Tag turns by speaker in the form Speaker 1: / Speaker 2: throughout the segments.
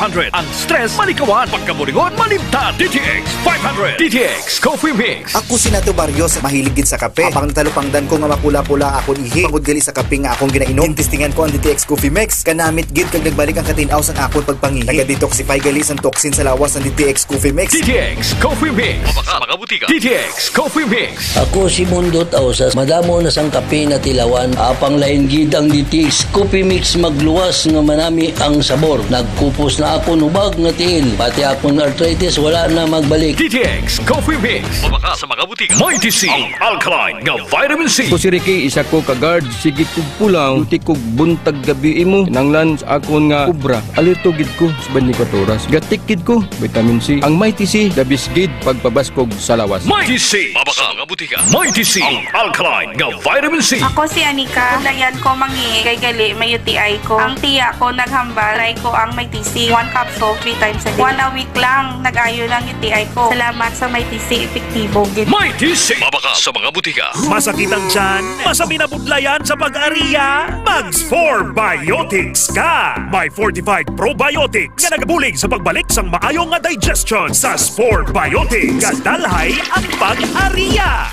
Speaker 1: 500. Ang stress, malikawan. Pagkabulingon, malimtan. DTX 500. DTX Coffee Mix.
Speaker 2: Ako si Nato Barrios, mahilig gid sa kape. Apang natalupangdan ko nga mapula-pula akong ihi. Pagod gali sa kape nga akong ginainom. Tintistingan ko ang DTX Coffee Mix. Kanamit gid kag nagbalik ang katinaw sa akong pagpangihi. Naga-detoxify gali sa toxin sa lawas ng DTX Coffee Mix.
Speaker 1: DTX Coffee Mix. Mabaka mga butika. DTX Coffee Mix.
Speaker 3: Ako si Mundot Ausas, madamo na sang kape na tilawan. Apang lain gid ang DTX Coffee Mix magluwas nga manami ang sabor. Nagkupos na ako nubag nga tiil. Pati akong arthritis wala na magbalik.
Speaker 1: DTX Coffee Mix. Mabaka sa mga butika. Mighty C. Ang alkaline nga vitamin C.
Speaker 4: Ko si Ricky, isa ko kagard, sige kog pulang, duti kog buntag gabi mo, nanglan sa akon nga ubra. Alito gid ko sa 24 oras. Gatik gid ko, vitamin C. Ang Mighty C, dabis gid pagpabaskog sa lawas.
Speaker 1: Mighty C. Mabaka mga butika. Mighty C. Ang alkaline nga vitamin C.
Speaker 5: Ako si Anika. Layan ko mangi kay gali may UTI ko. Ang tiya ko naghambal, try ko ang may TC. 1 capsule 3 times a day. 1 a week lang nag-ayo ng UTI ko. Salamat sa may TC, epektibo gid.
Speaker 1: Mighty C. Mabaka sa mga butika.
Speaker 6: Masakit ang tiyan? Masami na budlayan sa pag-ariya? Mags 4 Biotics ka! May fortified probiotics nga nagabulig sa pagbalik sang maayong nga digestion sa 4 Biotics. Kadalhay ang pag-ariya.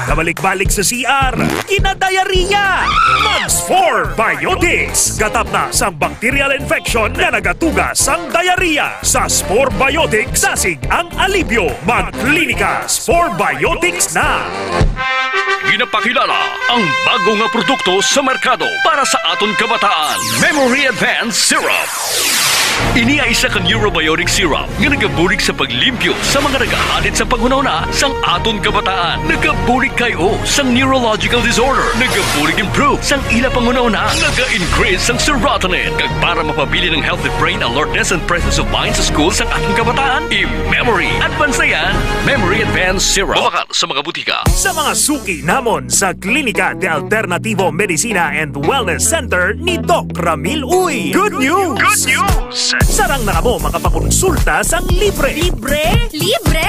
Speaker 6: Kabalik-balik sa CR, kinadayariya. Mags 4 Biotics. Gatap na sang bacterial infection na nagatugas sang diarrhea. Sa 4 Biotics, sasig ang alibyo. Mag-klinika 4 Biotics na.
Speaker 1: Ginapakilala ang bago nga produkto sa merkado para sa aton kabataan. Memory Advanced Syrup. Ini ay isa ka neurobiotic syrup nga nagabulig sa paglimpyo sa mga nagahalit sa panghunahuna sang aton kabataan. Nagabulig kayo sang neurological disorder. Nagabulig improve sang ila panghunahuna. Naga-increase sang serotonin. Kag para mapabili ng healthy brain alertness and presence of mind sa school sang ating kabataan. I-Memory Advanced na yan. Memory Advanced Syrup. Mabakal sa mga butika.
Speaker 6: Sa mga suki namon sa Klinika de Alternativo Medicina and Wellness Center ni Doc Ramil Uy. Good news! Good news! Sarang na kamo makapakonsulta sang libre. Libre?
Speaker 7: Libre!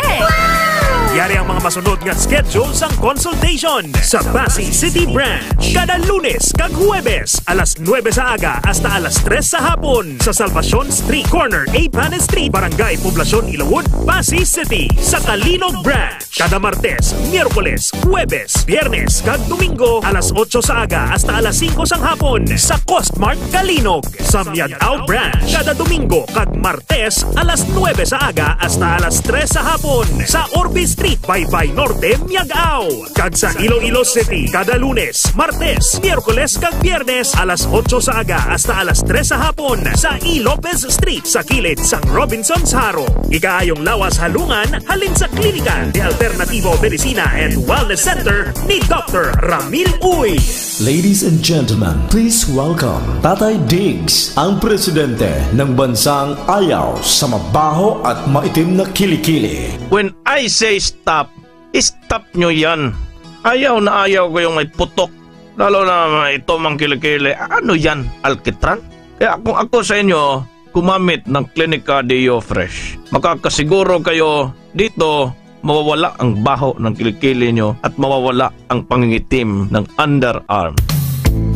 Speaker 6: Yari ang mga masunod nga schedule sang consultation sa Pasay City Branch. Kada Lunes kag Huwebes, alas 9 sa aga hasta alas 3 sa hapon sa Salvacion Street Corner, A. Panes Street, Barangay Poblacion, Ilawod, Pasay City. Sa Kalinog Branch, kada Martes, Miyerkules, Huwebes, Biyernes kag Domingo, alas 8 sa aga hasta alas 5 sang hapon sa Costmart Kalinog. Sa Miagao Branch, kada Domingo kag Martes, alas 9 sa aga hasta alas 3 sa hapon sa Orbe Street, Baybay Norte, Miagao. Kag sa Iloilo City, kada Lunes, Martes, Miyerkules kag Biyernes, alas 8 sa aga hasta alas 3 sa hapon sa E. Lopez Street sa kilid sang Robinson's Haro. Ikaayong lawas halungan halin sa Klinika de Alternativo Medicina and Wellness Center ni Dr. Ramil Uy.
Speaker 8: Ladies and gentlemen, please welcome Tatay Diggs, ang presidente ng bansang ayaw sa mabaho at maitim na kilikili.
Speaker 9: When I say stop, stop nyo yan. Ayaw na ayaw ko yung may putok. Lalo na ito mang kilikili. Ano yan? Alkitran? Kaya kung ako sa inyo, gumamit ng Klinika Deo Fresh. Makakasiguro kayo dito mawawala ang baho ng kilikili nyo at mawawala ang pangingitim ng underarm.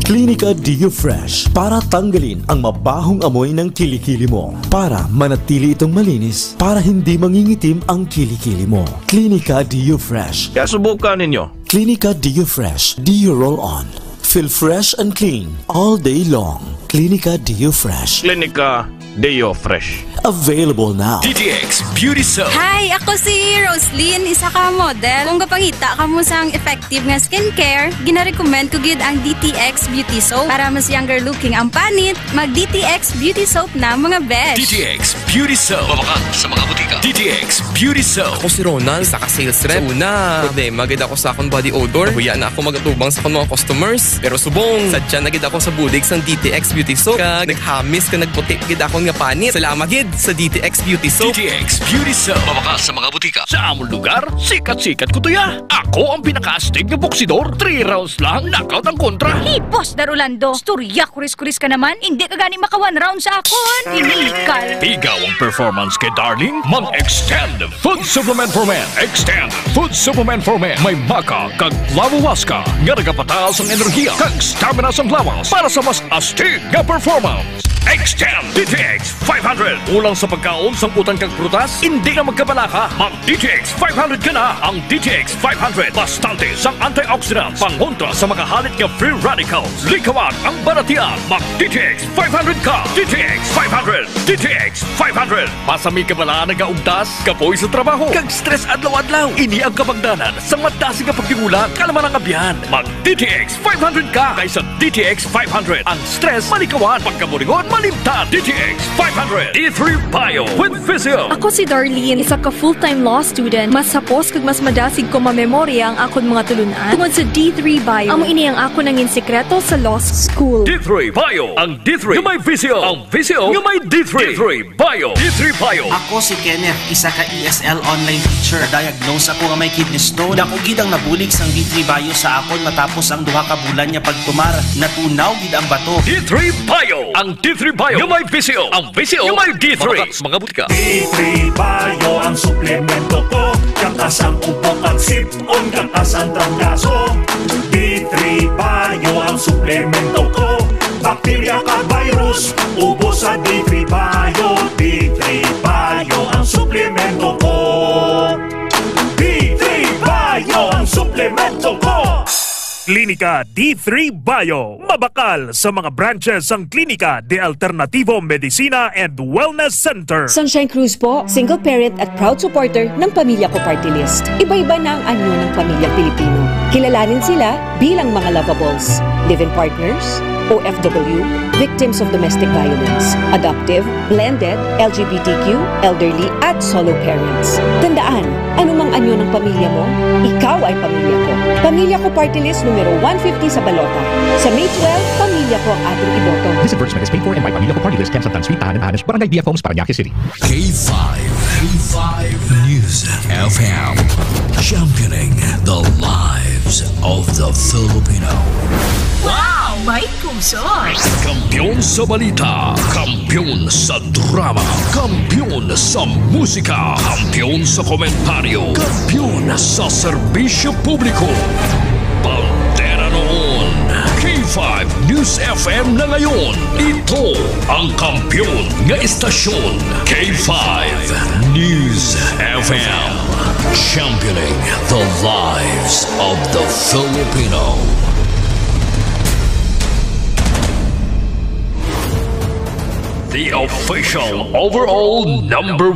Speaker 8: Klinika Deo Fresh para tanggalin ang mabahong amoy ng kilikili mo, para manatili itong malinis, para hindi mangingitim ang kilikili mo. Klinika Deo Fresh.
Speaker 9: Kaya subukan ninyo.
Speaker 8: Klinika Deo Fresh Deo Roll-On. Feel fresh and clean all day long. Klinika Deo Fresh.
Speaker 9: Klinika Deo Fresh.
Speaker 8: Available now.
Speaker 1: DTX Beauty Soap.
Speaker 7: Hi, ako si Roslyn, isa ka model. Kung gapangita ka mo sang effective nga skincare, gina-recommend ko gid ang DTX Beauty Soap. Para mas younger looking ang panit, mag DTX Beauty Soap na mga besh.
Speaker 1: DTX Beauty Soap. Mabakal sa mga butika. DTX Beauty Soap.
Speaker 10: Ako si Ronald, isa ka sales rep. Una, problema gid ako sa akong body odor. Huya na ako magatubang sa akong mga customers. Pero subong, sadya na gid ako sa budig sang DTX Beauty Soap. Kag naghamis ka nagputi gid akong nga panit. Salamat gid sa DTX Beauty Soap.
Speaker 1: DTX Beauty Soap. Mabaka sa mga butika. Sa among lugar, sikat-sikat ko tuya. Ako ang pinaka-astig na boksidor. 3 rounds lang, knockout ang kontra.
Speaker 7: Hey, Boss Darolando, storya kuris-kuris ka naman. Hindi ka gani maka 1 round sa akon. Inikal.
Speaker 1: Ikaw ang performance kay Darling. Mag-extend Food Supplement for Men. Extend Food Supplement for Men. May maka kag lawawaska nga nagapataas ang enerhiya kag stamina sa lawas para sa mas astig nga performance. X10 DTX 500. Kulang sa pagkaon, samputan kang prutas, hindi na magkabalaka. Mag DTX 500 ka na. Ang DTX 500 bastante sang antioxidants, pangontra sa mga halit nga free radicals. Likawan ang baratian. Mag DTX 500 ka. DTX 500. DTX 500. Pasami ka bala nagaugdas, kapoy sa trabaho, kag stress adlaw-adlaw. Ini ang kapagdanan sa matasi nga pagtigulang, kalaman ang abyan. Mag DTX 500 ka kaysa DTX 500. Ang stress malikawan, pagkamuringon malimtan. DTX 500. D3 Bio with Vizio.
Speaker 11: Ako si Darlene, isa ka full-time law student. Mas sapos kag mas madasig ko mamemorya ang akon mga tulunan tungod sa D3 Bio. Amo ini ang ako nangin sekreto sa law school.
Speaker 1: D3 Bio. Ang D3 nga may Vizio. Ang Vizio nga may D3. D3 Bio. D3 Bio.
Speaker 12: Ako si Kenneth, isa ka ESL online teacher. Diagnose ako nga may kidney stone. Dako gid ang nabulig sang D3 Bio sa akon matapos ang duha ka bulan niya pagtumar. Natunaw gid ang bato.
Speaker 1: D3 Bio. Ang D3 Bio nga may Vizio. Ang Vizio nga may D3. Mga butika.
Speaker 6: D3 Bio ang suplemento ko. Kakas ang upo kag sip-on, kakas ang trangkaso. D3 Bio ang suplemento ko. Bakterya ka virus, ubo sa D3 Bio. D3 Bio ang suplemento ko. D3 Bio ang suplemento ko. Klinika D3 Bio. Mabakal sa mga branches ang Klinika de Alternativo Medicina and Wellness Center.
Speaker 13: Sunshine Cruz po, single parent at proud supporter ng Pamilya Ko Party List. Iba-iba na ang anyo ng pamilyang Pilipino. Kilalanin sila bilang mga lovables, live-in partners, OFW, victims of domestic violence, adoptive, blended, LGBTQ, elderly, at solo parents. Tandaan, anumang anyo ng pamilya mo, ikaw ay pamilya ko. Pamilya Ko Party List numero 150 sa balota. Sa May 12, pamilya ko ang ating iboto.
Speaker 14: This advertisement is paid for and by Pamilya Ko Party List, Quezon Street, Tahanan, Anas, Barangay BF Homes, Parañaque City.
Speaker 15: K5 News FM, championing the lives of the Filipino.
Speaker 16: Wow! May puso!
Speaker 1: Kampiyon sa balita, kampiyon sa drama, kampiyon sa musika, kampiyon sa komentaryo, kampiyon sa serbisyo publiko. Pantera noon, K5 News FM na ngayon. Ito ang kampiyon nga istasyon, K5 News FM, championing the lives of the Filipino. The official overall #1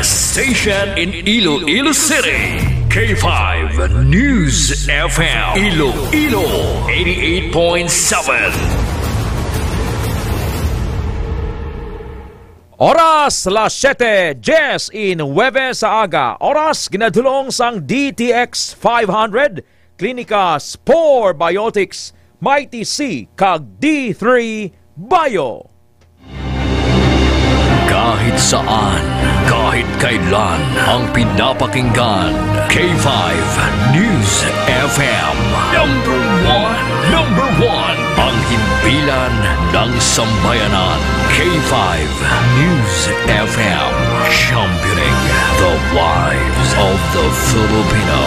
Speaker 1: station in Iloilo City. K5 News FM. Iloilo 88.7.
Speaker 17: Oras las 7:10 in Huwebes sa aga. Oras ginadulong sang DTX 500, Klinika Spore Biotics, Mighty C, kag D3 Bio.
Speaker 1: Kahit saan, kahit kailan, ang pinapakinggan, K5 News FM. Number one, ang himpilan ng sambayanan. K5 News FM, championing the lives of the Filipino.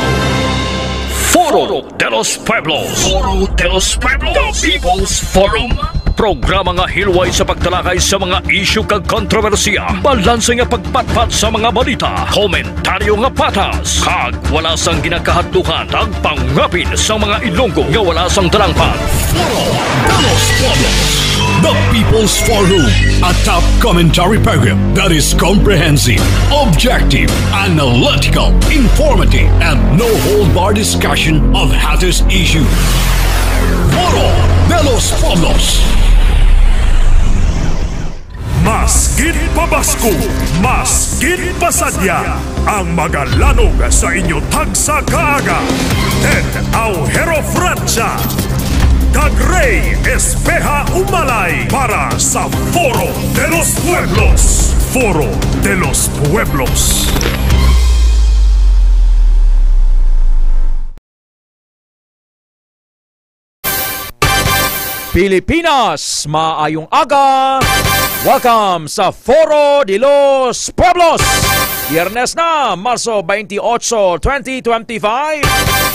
Speaker 1: Foro de los Pueblos. Foro de los Pueblos. The People's Forum. Programa nga hilway sa pagtalakay sa mga isyu kag kontrobersiya, balanse nga pagpatpat sa mga balita, komentaryo nga patas, kag wala sang ginakahadlukan, tag pangapin sa mga Ilonggo nga wala sang talangpan.
Speaker 15: Foro de los Pueblos, the People's Forum, a top commentary program that is comprehensive, objective, analytical, informative, and no-hold-bar discussion of hottest issues. Foro de los Pueblos.
Speaker 6: Mas gid pabasko, mas gid pasadya, ang magalanog sa inyo tagsa kaaga. Ted Aujero Francia, kag Ray Espeja Umalay para sa Foro de los Pueblos. Foro de los Pueblos.
Speaker 17: Pilipinas, maayong aga! Welcome sa Foro de los Pueblos! Biyernes na, Marso 28, 2025.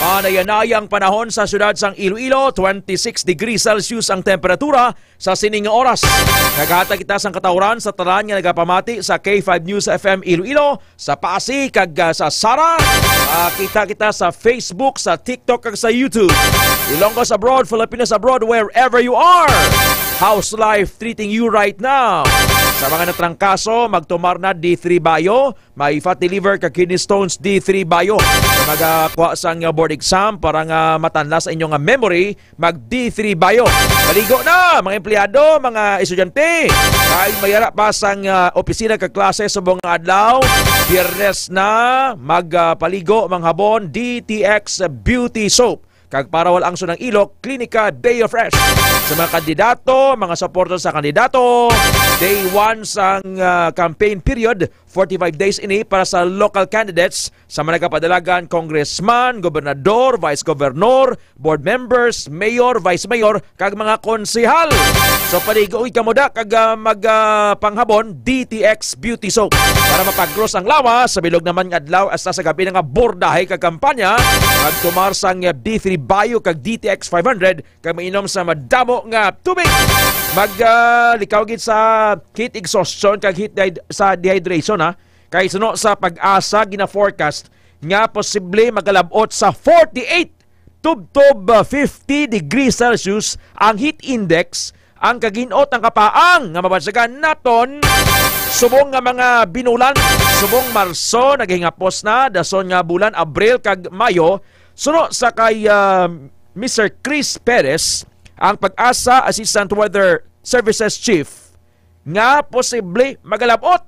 Speaker 17: Manayanayang panahon sa syudad sang Iloilo, 26 degrees Celsius ang temperatura sa sining nga oras. Naghatag kita sang katawran sa tanan nga nagapamati sa K5 News FM Iloilo, sa Pasig kag sa Sara. Kita sa Facebook, sa TikTok kag sa YouTube. Ilonggo abroad, Filipinos abroad, wherever you are. How's life treating you right now? Sa mga natrangkaso, magtumar na D3 Bayo, may fat liver ka kidney stones D3 Bayo. Magakuha sang board exam para nga matanla sa inyong memory, mag D3 Bayo. Paligo na mga empleyado, mga estudyante. Kay mayara pa sang opisina ka klase sa buong adlaw. Biyernes na, magpaligo mga habon DTX Beauty Soap. Kag para walang sunang ilok, Klinika Day of Fresh. Sa mga kandidato, mga supporters sa kandidato, Day 1 sang campaign period, 45 days ini para sa local candidates sa mga nagkapadalagan, congressman, gobernador, vice governor, board members, mayor, vice mayor, kag mga konsehal. So paligoy ka mo da kag magpanghabon DTX Beauty Soap para mapag-gross ang lawas sa bilog naman nga adlaw hasta sa gabi nga bordahe kag kampanya kag tumar sang D3 Bayo kag DTX 500 kag mainom sa madamo nga tubig. Maglikaw gid sa heat exhaustion kag sa dehydration ha. Kay suno sa pag-asa gina-forecast nga posible magalabot sa 48 tub 50 degrees Celsius ang heat index. Ang kaginot ng kapaang nga mabansagan naton subong nga mga binulan, subong Marso naghingapos na, dason nga bulan Abril kag Mayo. Suno sa kay Mr. Chris Perez, ang Pag-asa Assistant Weather Services Chief, nga posible magalabot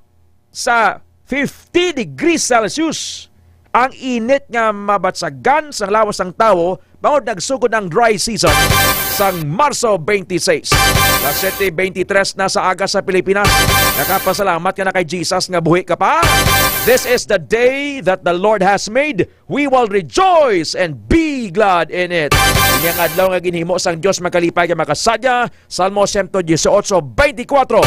Speaker 17: sa 50 degrees Celsius ang init nga mabatsagan sa lawas ng tao bangod nagsugod ang dry season sang Marso 26. Las 7:23 na sa aga sa Pilipinas. Nakapasalamat ka na kay Jesus nga buhi ka pa. This is the day that the Lord has made. We will rejoice and be glad in it. Inyang adlaw nga ginhimo sang Dios makalipay nga makasadya. Salmo 118:24.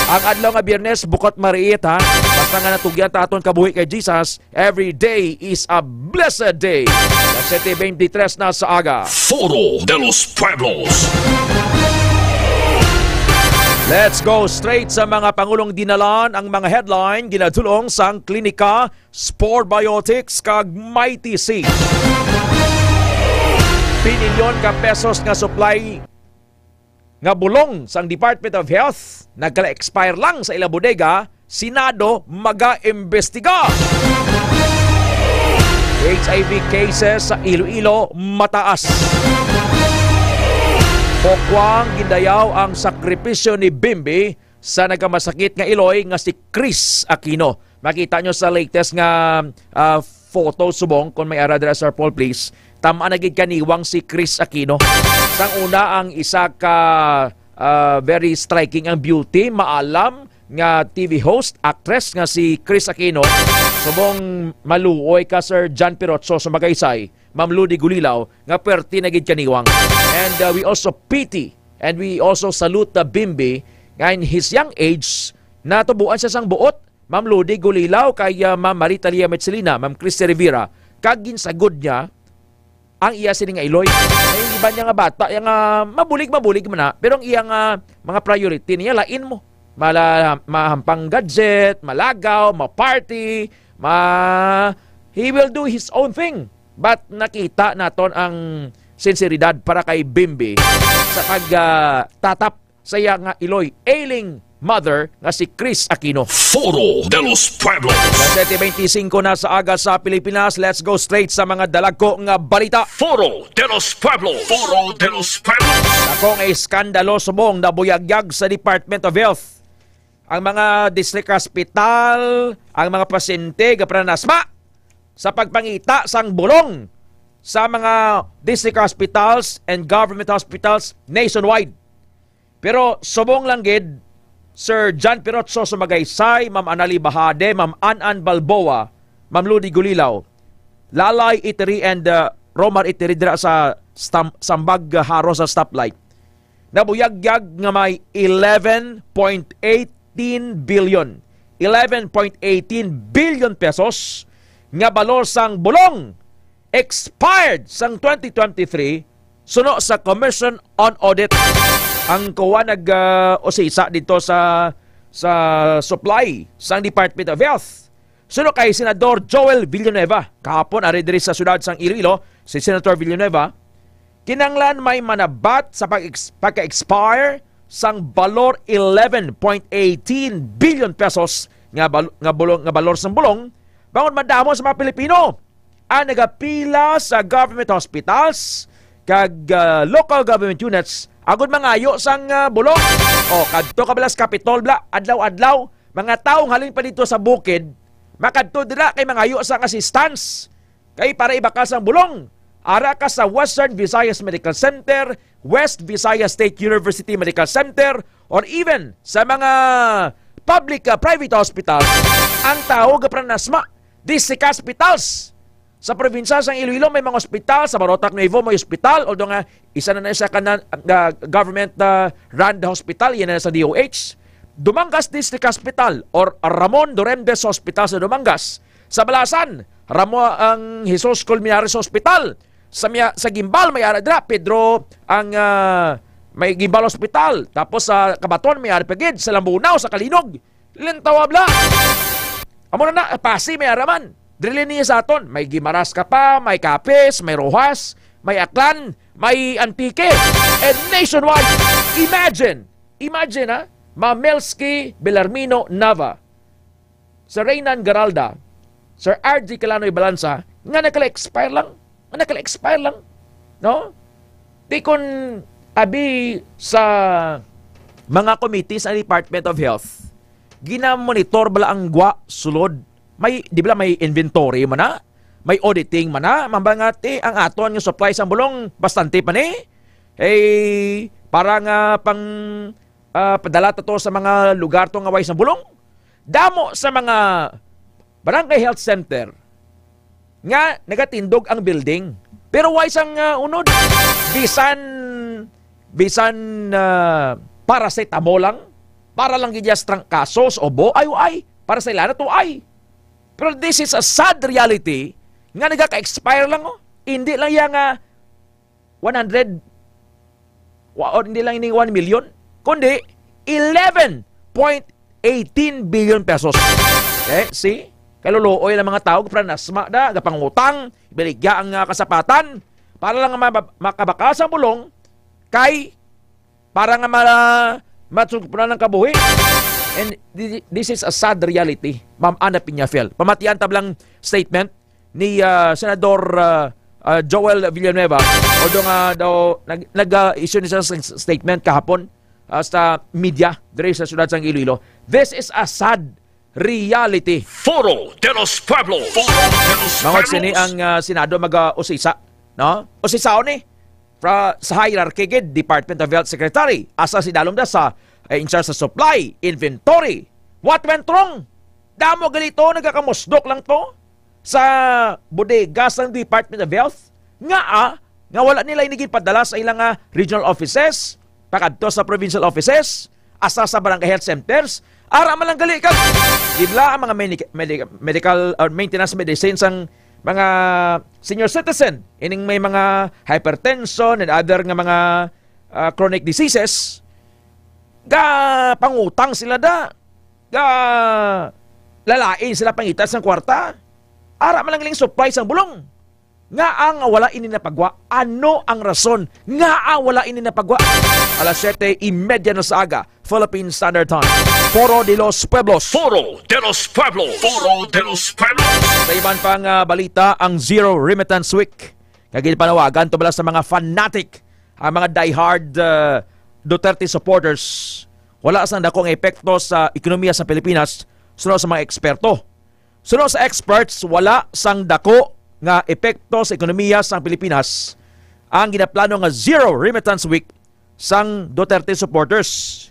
Speaker 17: Ang adlaw nga Biyernes bukod mariit ha. Basta nga natugyan ta aton kabuhi kay Jesus. Every day is a blessed day. Las 7:23 na sa aga.
Speaker 15: Foro de los Pueblos.
Speaker 17: Let's go straight sa mga pangulong dinalan ang mga headline ginadulong sang Klinika Sport Biotics kag Mighty C. Pinilyon ka pesos nga supply nga bulong sang Department of Health nagkala-expire lang sa ila bodega, Senado maga-imbestiga. HIV cases sa Iloilo mataas. Pokwang gindayaw ang sakripisyo ni Bimbi sa nagamasakit nga Iloy nga si Chris Aquino. Makita nyo sa latest nga photo subong kung may ara dira Sir Paul please. Tama na gid kaniwang si Chris Aquino. Sang una ang isa ka very striking ang beauty, maalam nga TV host, actress nga si Chris Aquino. Subong maluoy ka Sir John Pirotso sa Magaysay, Ma'am Ludi Gulilaw nga perti na gid kaniwang. And we also pity and we also salute the Bimbi nga in his young age natubuan siya sang buot. Ma'am Ludi Gulilaw kay Ma'am Marita Lia Metzelina, Ma'am Christy Rivera kag ginsagod niya ang iya sining Iloy. Ay iba niya nga bata, yang mabulig man na, pero ang iyang mga priority niya lain mo. Mahampang gadget, malagaw, ma-party, he will do his own thing. But nakita naton ang sinseridad para kay Bimbi sa tatap sa iya nga Iloy ailing mother nga si Chris Aquino.
Speaker 15: Foro de los Pueblos.
Speaker 17: 7:25 na sa aga sa Pilipinas. Let's go straight sa mga dalagko nga balita.
Speaker 15: Foro de los Pueblos. Foro de los Pueblos.
Speaker 17: Akong iskandalo subong na buyagyag sa Department of Health. Ang mga district hospital, ang mga pasyente gapranasma sa pagpangita sang bulong sa mga district hospitals and government hospitals nationwide. Pero subong lang gid Sir John Pirotso sa Magaysay, Ma'am Anali Bahade, Ma'am Anan Balboa, Ma'am Ludi Gulilaw, Lalay Iteri and Romar Iteri dira sa Sambag Haro sa stoplight. Nabuyagyag nga may 11.18 billion 11.18 billion pesos nga balor sang bulong expired sang 2023 suno sa Commission on Audit. Ang kuha nag-usisa dito sa supply sang Department of Health. Suno kay Senador Joel Villanueva. Kahapon ari diri sa siyudad sang Iloilo, si Senator Villanueva, kinanglan may manabat sa pagka-expire sang balor 11.18 billion pesos nga balor sang bulong bangon madamo sa mga Pilipino ang nagapila sa government hospitals kag local government units agud mangayo sang bulong. O kadto kabalas Kapitol bla adlaw-adlaw mga taong halin pa dito sa bukid makadto dira kay mangayo sang assistance kay para ibakal sang bulong. Ara ka sa Western Visayas Medical Center, West Visayas State University Medical Center, or even sa mga public private hospitals, ang tao gapranasma district hospitals. Sa probinsya sa Iloilo may mga ospital, sa Barotac Nuevo may ospital, although nga isa na sa government run hospital, yan na sa DOH. Dumangas District Hospital or Ramon Doremdes Hospital sa Dumangas. Sa Balasan, ang Jesus Colmenares Hospital. Sa Gimbal may ara dra Pedro ang may Gimbal Hospital. Tapos sa Kabaton may ara pagid sa Lambunaw sa Kalinog. Lintawabla. Amo na Pasi may araman. Dili niya sa aton. May Gimaras ka pa, may Capes, may Rojas, may Aklan, may Antique, and nationwide. Imagine ha, Mamelski Belarmino Nava, Sir Reynan Garalda, Sir R.G. Calanoy Balanza, nga nakala-expire lang. No? Di kun abi sa mga committees sa Department of Health, ginamonitor bala ang gwa sulod. May, di ba may inventory man na? May auditing man na? Mambangati ang aton yung supply sa bulong bastante pa ni? Para nga pang padala to sa mga lugar to nga way sa bulong. Damo sa mga barangay health center nga nagatindog ang building. Pero why sang unod? Bisan paracetamol lang para lang gidyas trangkasos o bo ay para sa ilana to ay. Pero this is a sad reality nga nagaka-expire lang Hindi lang yang 100 hindi lang ini 1 million kundi 11.18 billion pesos. See? Kaluluoy ng mga tao pranasma da gapangutang ibaligya ang kasapatan para lang makabaka sa bulong kay para nga matsugpunan ng kabuhi. And this is a sad reality, Ma'am Ana Piñafel. Pamatian tablang statement ni Senador Joel Villanueva. Although nga daw nag-issue niya sa statement kahapon sa media dire sa siyudad sang Iloilo. This is a sad reality.
Speaker 1: Foro de los Pueblos.
Speaker 17: Mga sini ang Senado mag-usisa. No? Usisao ni sa hierarchy gid Department of Health Secretary. Asa si dalom da sa in charge sa supply, inventory. What went wrong? Damo galito, nagkakamusdok lang to sa bodega ng Department of Health. Nga wala nila inigid padala sa ilang regional offices, pakadto sa provincial offices, asa sa barangay health centers, ara malang gali ka. Dibla ang mga medical or maintenance medicines ang mga senior citizen, ining may mga hypertension and other nga mga chronic diseases, pangutang sila lalain sila pangitas ng kwarta. Ara man lang supply sang bulong. Nga ang wala ini napagwa. Ano ang rason? Nga wala ini napagwa. Alas 7:30 na sa aga, Philippine Standard Time. Foro de los Pueblos.
Speaker 1: Foro de los Pueblos. Foro de los Pueblos.
Speaker 17: Sa iban pang balita, ang Zero Remittance Week. Kagil panawagan to bala sa mga fanatic, ang mga diehard Duterte supporters. Wala sang dakong epekto sa ekonomiya sa Pilipinas sunod sa mga eksperto. Sunod sa experts, wala sang dako nga epekto sa ekonomiya sa Pilipinas ang ginaplano nga Zero Remittance Week sang Duterte supporters.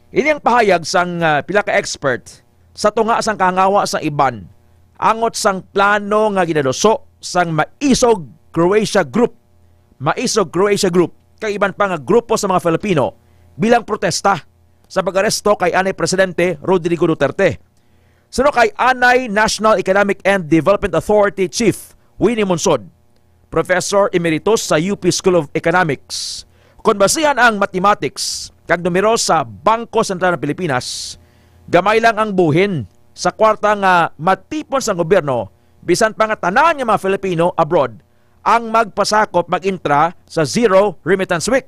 Speaker 17: Ini ang pahayag sang pila ka expert sa tunga sang kangawa sang iban angot sang plano nga ginadoso sang Maisog Croatia Group. Maisog Croatia Group kay iban pa nga grupo sa mga Filipino bilang protesta sa pag-aresto kay anay Presidente Rodrigo Duterte. Sunod kay Anay National Economic and Development Authority Chief Winnie Monsod, Professor Emeritus sa UP School of Economics. Kung basihan ang mathematics kag numero sa Bangko Sentral ng Pilipinas, gamay lang ang buhin sa kwarta nga matipon sa gobyerno bisan pa nga tanan nga mga Filipino abroad ang magpasakop mag-intra sa Zero Remittance Week.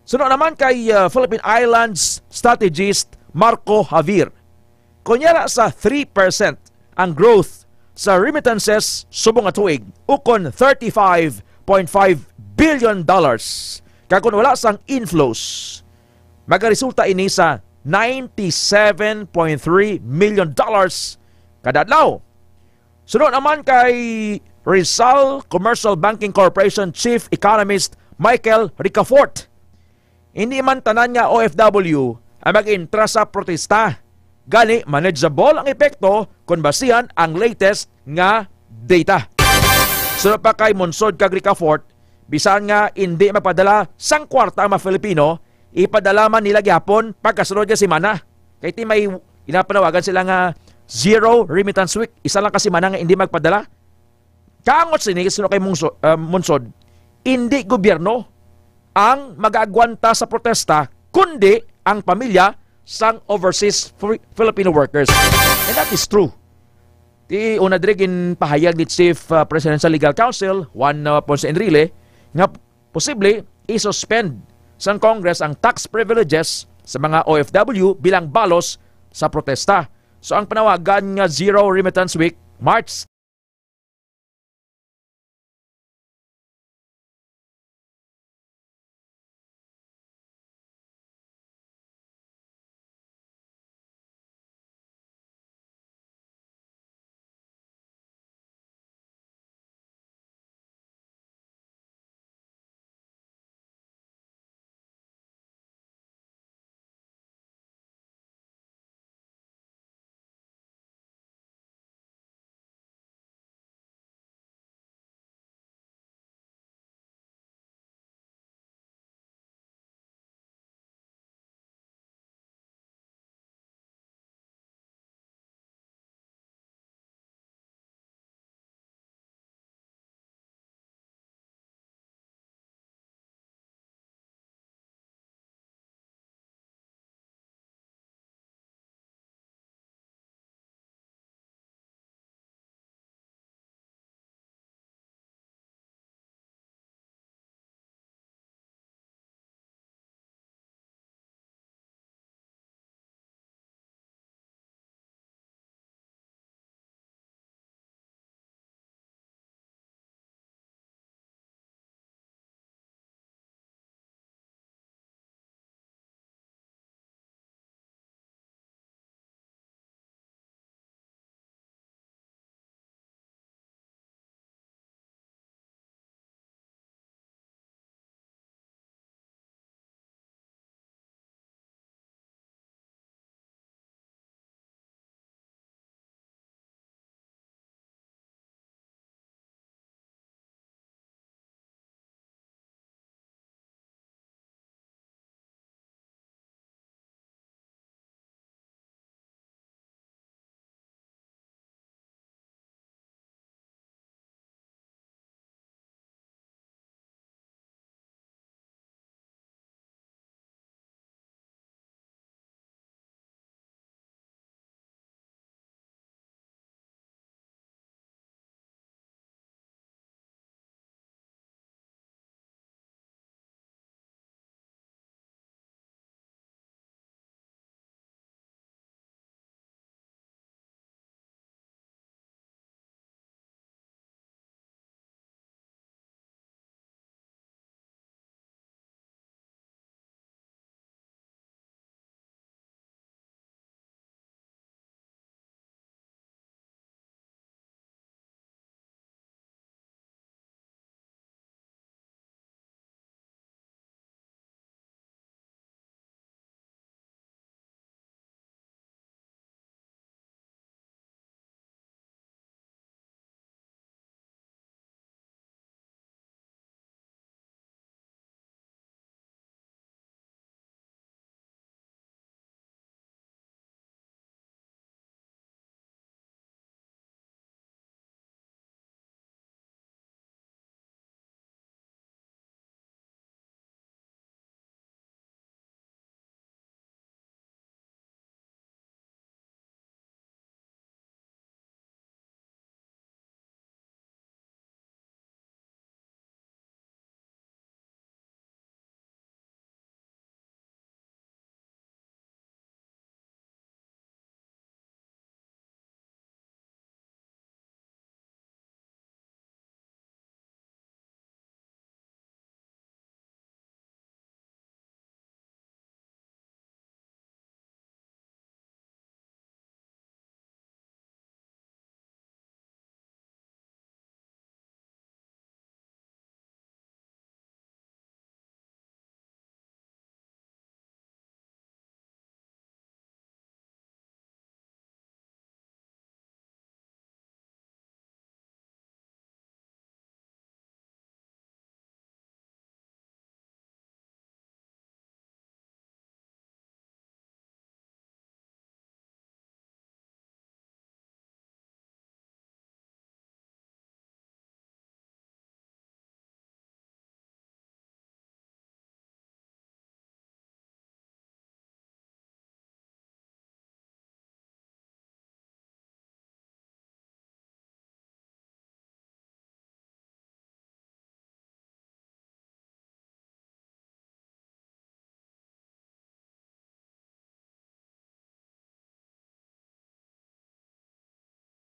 Speaker 17: Sunod naman kay Philippine Islands strategist Marco Javier. Kunyara sa 3% ang growth sa remittances subong nga tuig ukon $35.5 billion. Kag kung wala sang inflows, magaresulta ini sa $97.3 million kada adlaw. Sunod naman kay Rizal Commercial Banking Corporation Chief Economist Michael Ricafort. Hindi man tanan nga OFW ang mag-intra sa protesta. Gani, manageable ang epekto kung basihan ang latest nga data. Sunod pa kay Monsod kag Ricafort, bisan nga hindi mapadala sang kwarta ang mga Filipino, ipadala man nila gyapon pagkasunod nga semana. Kay ti may inapanawagan sila nga Zero Remittance Week, isa lang kasi semana nga hindi magpadala. Kaangot sini sunod kay Monsod, hindi gobyerno ang mag-agwanta sa protesta kundi ang pamilya sang overseas Filipino workers. And that is true. Ti una dirigin pahayag ni Chief Presidential Legal Counsel Juan Ponce Enrile nga posible i-suspend sang Congress ang tax privileges sa mga OFW bilang balos sa protesta. So ang panawagan nga Zero Remittance Week, March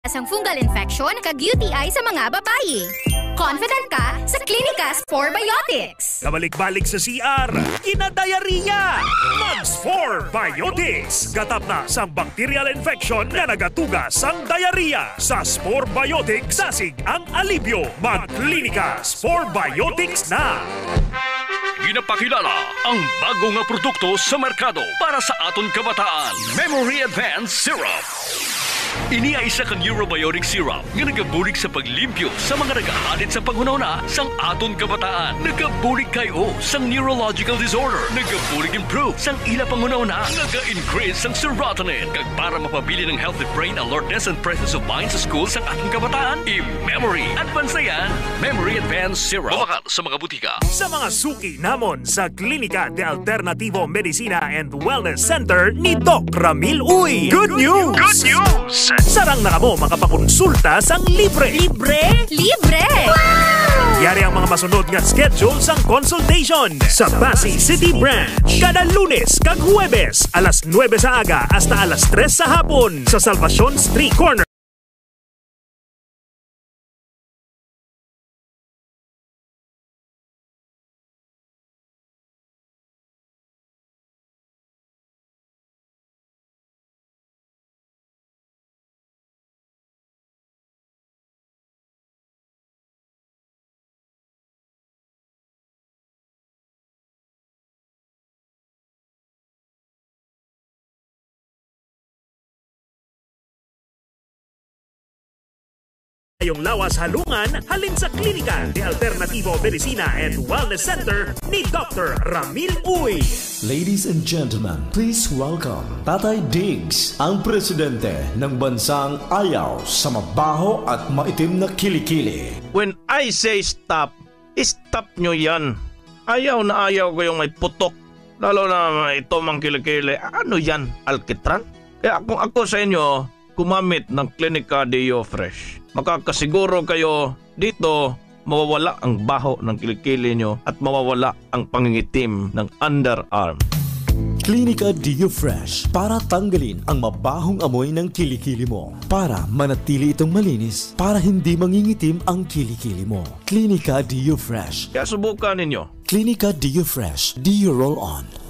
Speaker 18: Ang fungal infection kag UTI sa mga babayi. Confident ka sa Clinica Spore Biotics.
Speaker 6: Kabalik-balik sa CR, kinadayariya. Mag-Spore Biotics. Gatap na sa bacterial infection na nagatugas ang diarrhea. Sa Spore Biotics, sasig ang alibyo. Mag-Clinica Spore Biotics na.
Speaker 1: Ginapakilala ang bago nga produkto sa merkado para sa aton kabataan. Memory Advanced Syrup. Ini ay isa ka neurobiotic syrup nga nagabulig sa paglimpyo sa mga nagahalit sa panghunahuna sang aton kabataan. Nagabulig kayo sang neurological disorder. Nagabulig improve sang ila panghunahuna. Naga-increase sang serotonin. Kag para mapabili ng healthy brain alertness and presence of mind sa school sang ating kabataan. I-Memory Advance na yan. Memory Advanced Syrup. Bumakal sa mga butika.
Speaker 6: Sa mga suki namon sa Klinika de Alternativo Medicina and Wellness Center ni Doc Ramil Uy. Good news! Good news! Sarang na kamo makapakonsulta sang libre. Libre?
Speaker 18: Libre!
Speaker 6: Wow! Yari ang mga masunod nga schedule sang consultation sa Pasay City Branch. Kada Lunes kag Huwebes, alas 9 sa aga hasta alas 3 sa hapon sa Salvacion Street Corner. Yung lawas halungan halin sa Klinika de Alternativo Medicina and Wellness Center ni Dr. Ramil Uy.
Speaker 8: Ladies and gentlemen, please welcome Tatay Diggs, ang presidente ng bansang ayaw sa mabaho at maitim na kilikili.
Speaker 9: When I say stop, stop nyo yan. Ayaw na ayaw ko yung may putok. Lalo na ito mang kilikili. Ano yan? Alkitran? Kaya kung ako sa inyo, kumamit ng Clinica Deo Fresh. Makakasiguro kayo dito mawawala ang baho ng kilikili nyo at mawawala ang pangingitim ng underarm.
Speaker 8: Clinica Deo Fresh para tanggalin ang mabahong amoy ng kilikili mo. Para manatili itong malinis, para hindi mangingitim ang kilikili mo. Clinica Deo Fresh.
Speaker 9: Kaya subukan ninyo.
Speaker 8: Clinica Deo Fresh Deo Roll-On.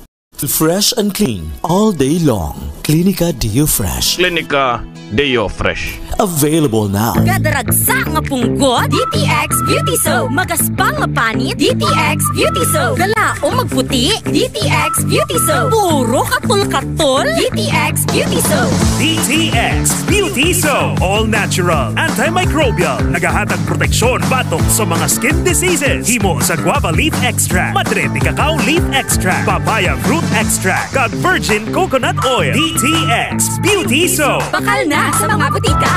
Speaker 8: Fresh and clean all day long. Clinica Deo Fresh.
Speaker 9: Clinica Deo Fresh.
Speaker 8: Available now.
Speaker 18: Gadaragsa nga punggot, DTX Beauty Soap. Magaspang nga panit, DTX Beauty Soap. Galao magputi, DTX Beauty Soap. Puro katul-katul, DTX Beauty Soap.
Speaker 6: DTX Beauty Soap. All natural, antimicrobial, nagahatag proteksyon batong sa mga skin diseases. Himo sa guava leaf extract, madre de cacao leaf extract, papaya fruit extract, kag virgin coconut oil. DTX Beauty Soap.
Speaker 18: Bakal na sa mga butika.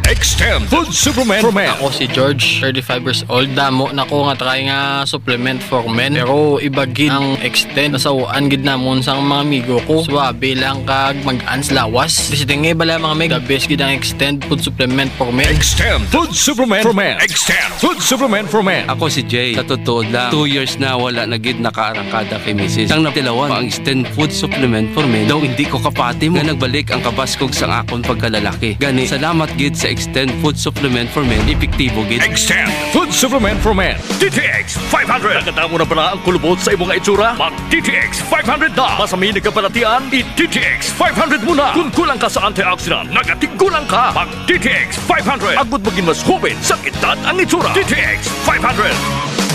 Speaker 1: Extend Food Supplement for Men.
Speaker 19: Ako si George, 35 years old. Damo na ko nga try nga supplement for men. Pero ibagid ang extend. Nasawaan gid namon sa mga amigo ko. Swabe lang kag mag-ans lawas. Kasi tingay bala mga meg, the best gid ang extend food supplement for men.
Speaker 1: Extend Food Supplement for Men. Extend Food Supplement for Men.
Speaker 20: Ako si Jay. Sa totoo lang, 2 years na wala na gid nakaarangkada kay Mrs. Ang natilawan, ang extend food supplement for men. Daw hindi ko kapati mo. Nga nagbalik ang kabaskog sang akon pagkalalaki. Gani, salamat gid sa Extend Food Supplement for Men. Epektibo gid.
Speaker 1: Extend Food Supplement for Men. DTX 500. Nakatamo na pala ang kulubot sa imong itsura? Mag DTX 500 na. Masami nagkapanatian, i-DTX 500 muna. Kung kulang ka sa antioxidant, nagatigulang ka. Mag DTX 500. Agud maging mas hubin sa edad ang itsura. DTX 500.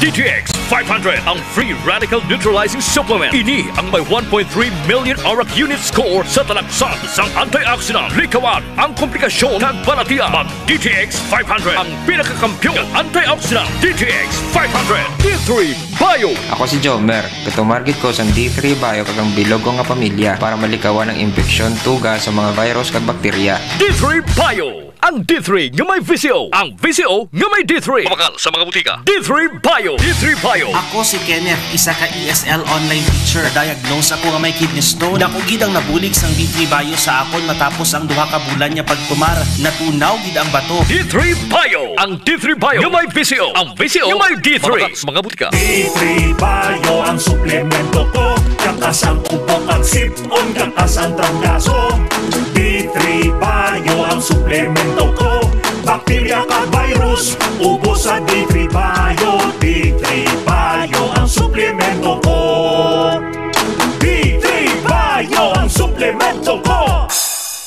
Speaker 1: DTX 500, ang free radical neutralizing supplement. Ini ang may 1.3 million ARAC unit score sa talaksan sang antioxidant. Likawan ang komplikasyon kag balatian. Mag DTX 500, ang pinakakampiyon ng antioxidant. DTX 500. D3 Bio.
Speaker 21: Ako si Jomer. Katumargit ko sa D3 Bio kagang bilog ko nga pamilya para malikawan ang infeksyon, tuga sa mga virus kag bakterya.
Speaker 1: D3 Bio. Ang D3 nga may VCO. Ang VCO nga may D3. Pumakal sa mga butika. D3 Bio. D3 Bio.
Speaker 12: Ako si Kenneth, isa ka ESL online teacher. Diagnose ako nga may kidney stone. Dako gid ang nabulig sang D3 Bio sa akon matapos ang 2 ka bulan niya pagkumar. Natunaw gid ang bato.
Speaker 1: D3 Bio. Ang D3 Bio nga may VCO. Ang VCO nga may D3. Pumakal sa mga butika.
Speaker 6: D3 Bio ang suplemento ko. Kakasang ubok ang sipon, kakasang trangkaso. D3 Bio ang suplemento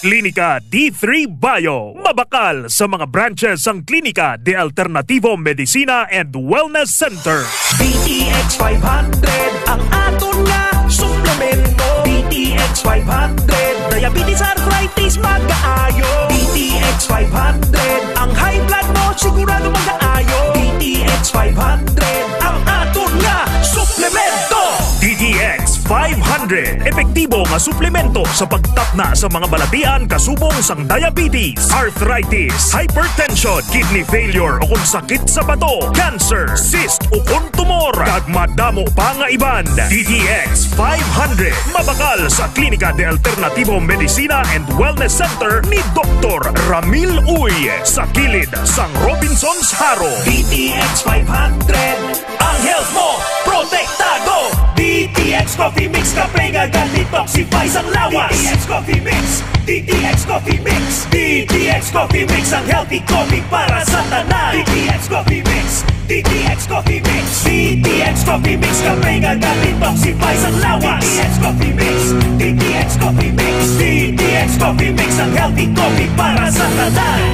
Speaker 6: Klinika D3 Bio. Mabakal sa mga branches ang Klinika de Alternativo Medicina and Wellness Center.
Speaker 2: DTX 500 ang aton nga suplemento. DTX 500 diabetes arthritis magkaayo. DTX 500 ang high blood mo sigurado magkaayo. DTX 500 ang aton nga suplemento.
Speaker 6: DTX 500. Epektibo nga suplemento sa pagtapna sa mga balatian kasubong sang diabetes, arthritis, hypertension, kidney failure o kung sakit sa bato, cancer, cyst o kung tumor, kag madamo pa nga iban. DTX 500. Mabakal sa Klinika de Alternativo Medicina and Wellness Center ni Dr. Ramil Uy sa kilid sang Robinson's Haro.
Speaker 2: DTX 500 ang health mo protektado. DTX Coffee Mix kape nga detoxify sang lawas. DTX Coffee Mix, DTX Coffee Mix, DTX Coffee Mix ang healthy coffee para sa tanan. DTX Coffee Mix, DTX Coffee Mix, DTX Coffee Mix kape nga detoxify sang lawas. DTX Coffee Mix, DTX Coffee Mix, DTX Coffee Mix ang healthy coffee para sa tanan.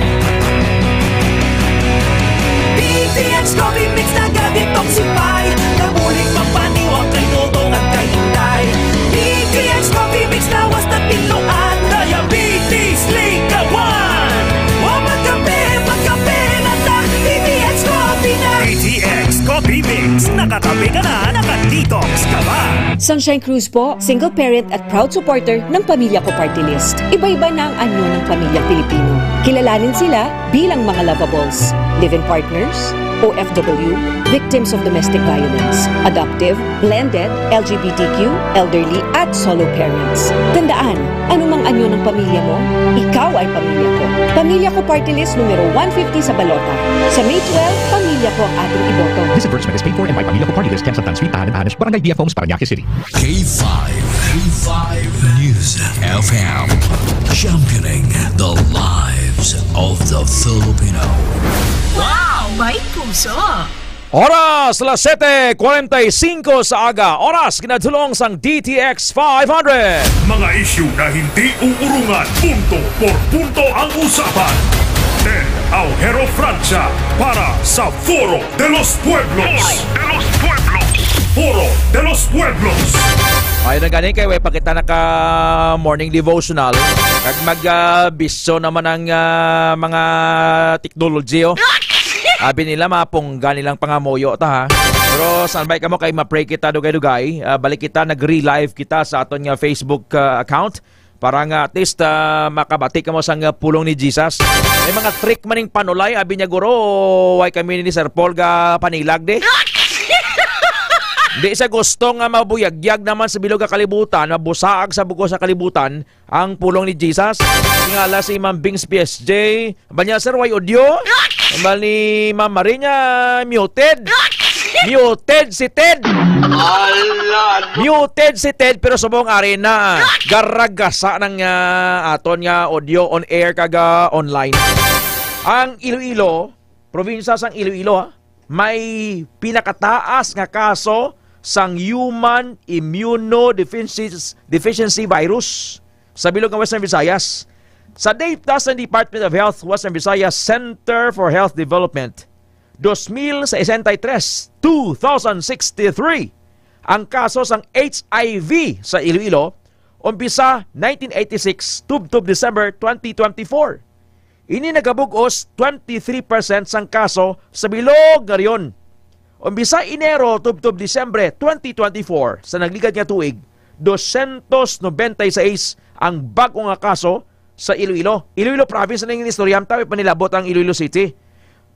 Speaker 2: DTX Coffee Mix na detoxify, nabulig magpaniwag kay dudong at kay hinday. DTX Coffee Mix lawas na pinuan, diabetes likawan. O magkape na ta, DTX Coffee na.
Speaker 6: DTX Coffee Mix, nakatabi ka na, nakadetox ka ba?
Speaker 13: Sunshine Cruz po, single parent at proud supporter ng Pamilya Ko Party List. Iba-iba na ang anyo ng pamilyang Pilipino. Kilalanin sila bilang mga lovables, live-in partners, OFW, victims of domestic violence, adoptive, blended, LGBTQ, elderly, at solo parents. Tandaan, anumang anyo ng pamilya mo, ikaw ay pamilya ko. Pamilya Ko Party List numero 150 sa balota. Sa May 12, pamilya ko ang ating iboto.
Speaker 14: This advertisement is paid for and by Pamilya Ko Party List, Santan Street, Tahanan, Banash, Barangay BF Homes, Parañaque City.
Speaker 15: K5 News FM, championing the lives of the Filipino.
Speaker 16: Wow! May puso!
Speaker 17: Oras, alas 7:45 sa aga. Oras, kinadulong sang DTX 500.
Speaker 6: Mga isyu na hindi uurungan, punto por punto ang usapan. El Aujero Francia para sa Foro de los Pueblos. Foro de los Pueblos.
Speaker 17: Ay na ganin kayo, pakita na ka morning devotional. Kag mag-biso naman ang mga technology, oh. Abi nila mapungga nilang pangamoyo ta ha. Pero sanbay ka mo kay ma-pray kita dugay-dugay. Balik kita nag-re-live kita sa aton nga Facebook account para nga at least makabati ka mo sa pulong ni Jesus. May mga trick maning panulay abi niya guro way kami ni Sir Paul ga panilag de. Di sa gusto nga mabuyagyag naman sa bilog ka kalibutan, mabusaag sa buko sa kalibutan ang pulong ni Jesus. Tingala si Ma'am Bings PSJ, banya sir way audio. Ambal ni Ma'am Marina muted. Muted si Ted. Muted si Ted pero subong arena. Garagasa ng aton nga audio on air kaga online. Ang Iloilo, probinsya sang Iloilo may pinakataas nga kaso sang human immunodeficiency virus sa bilog ng Western Visayas. Sa data sa Department of Health Western Visayas Center for Health Development, 2063, ang kaso sang HIV sa Iloilo, umpisa 1986 tubtob December 2024. Ini nagabugos 23% sang kaso sa bilog nga riyon. Umpisa Enero tubtob Disyembre 2024 sa nagligad nga tuig, 296 ang bago nga kaso sa Iloilo. Iloilo province na yung istoryam tawi panilabot ang Iloilo City.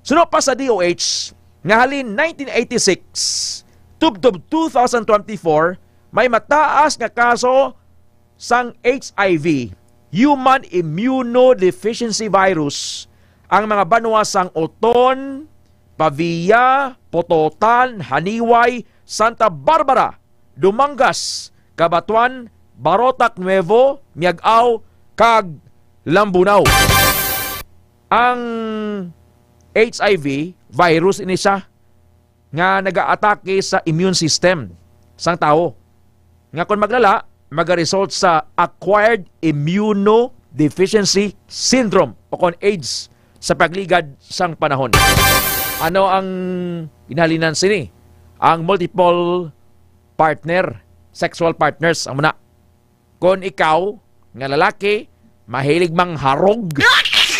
Speaker 17: Sunod pa sa DOH, nga halin 1986 tubtob 2024 may mataas nga kaso sang HIV, human immunodeficiency virus, ang mga banwa sang Oton, Pavia, Pototan, Haniway, Santa Barbara, Dumangas, Cabatuan, Barotac Nuevo, Miagao, kag Lambunaw. Ang HIV virus ini siya nga nag-aatake sa immune system sang tao. Nga kung maglala, mag-result sa acquired Deficiency Syndrome o kon AIDS sa pagligad sang panahon. Ano ang ginhalinan sini? Ang multiple partner, sexual partners ang muna. Kung ikaw nga lalaki mahilig mangharog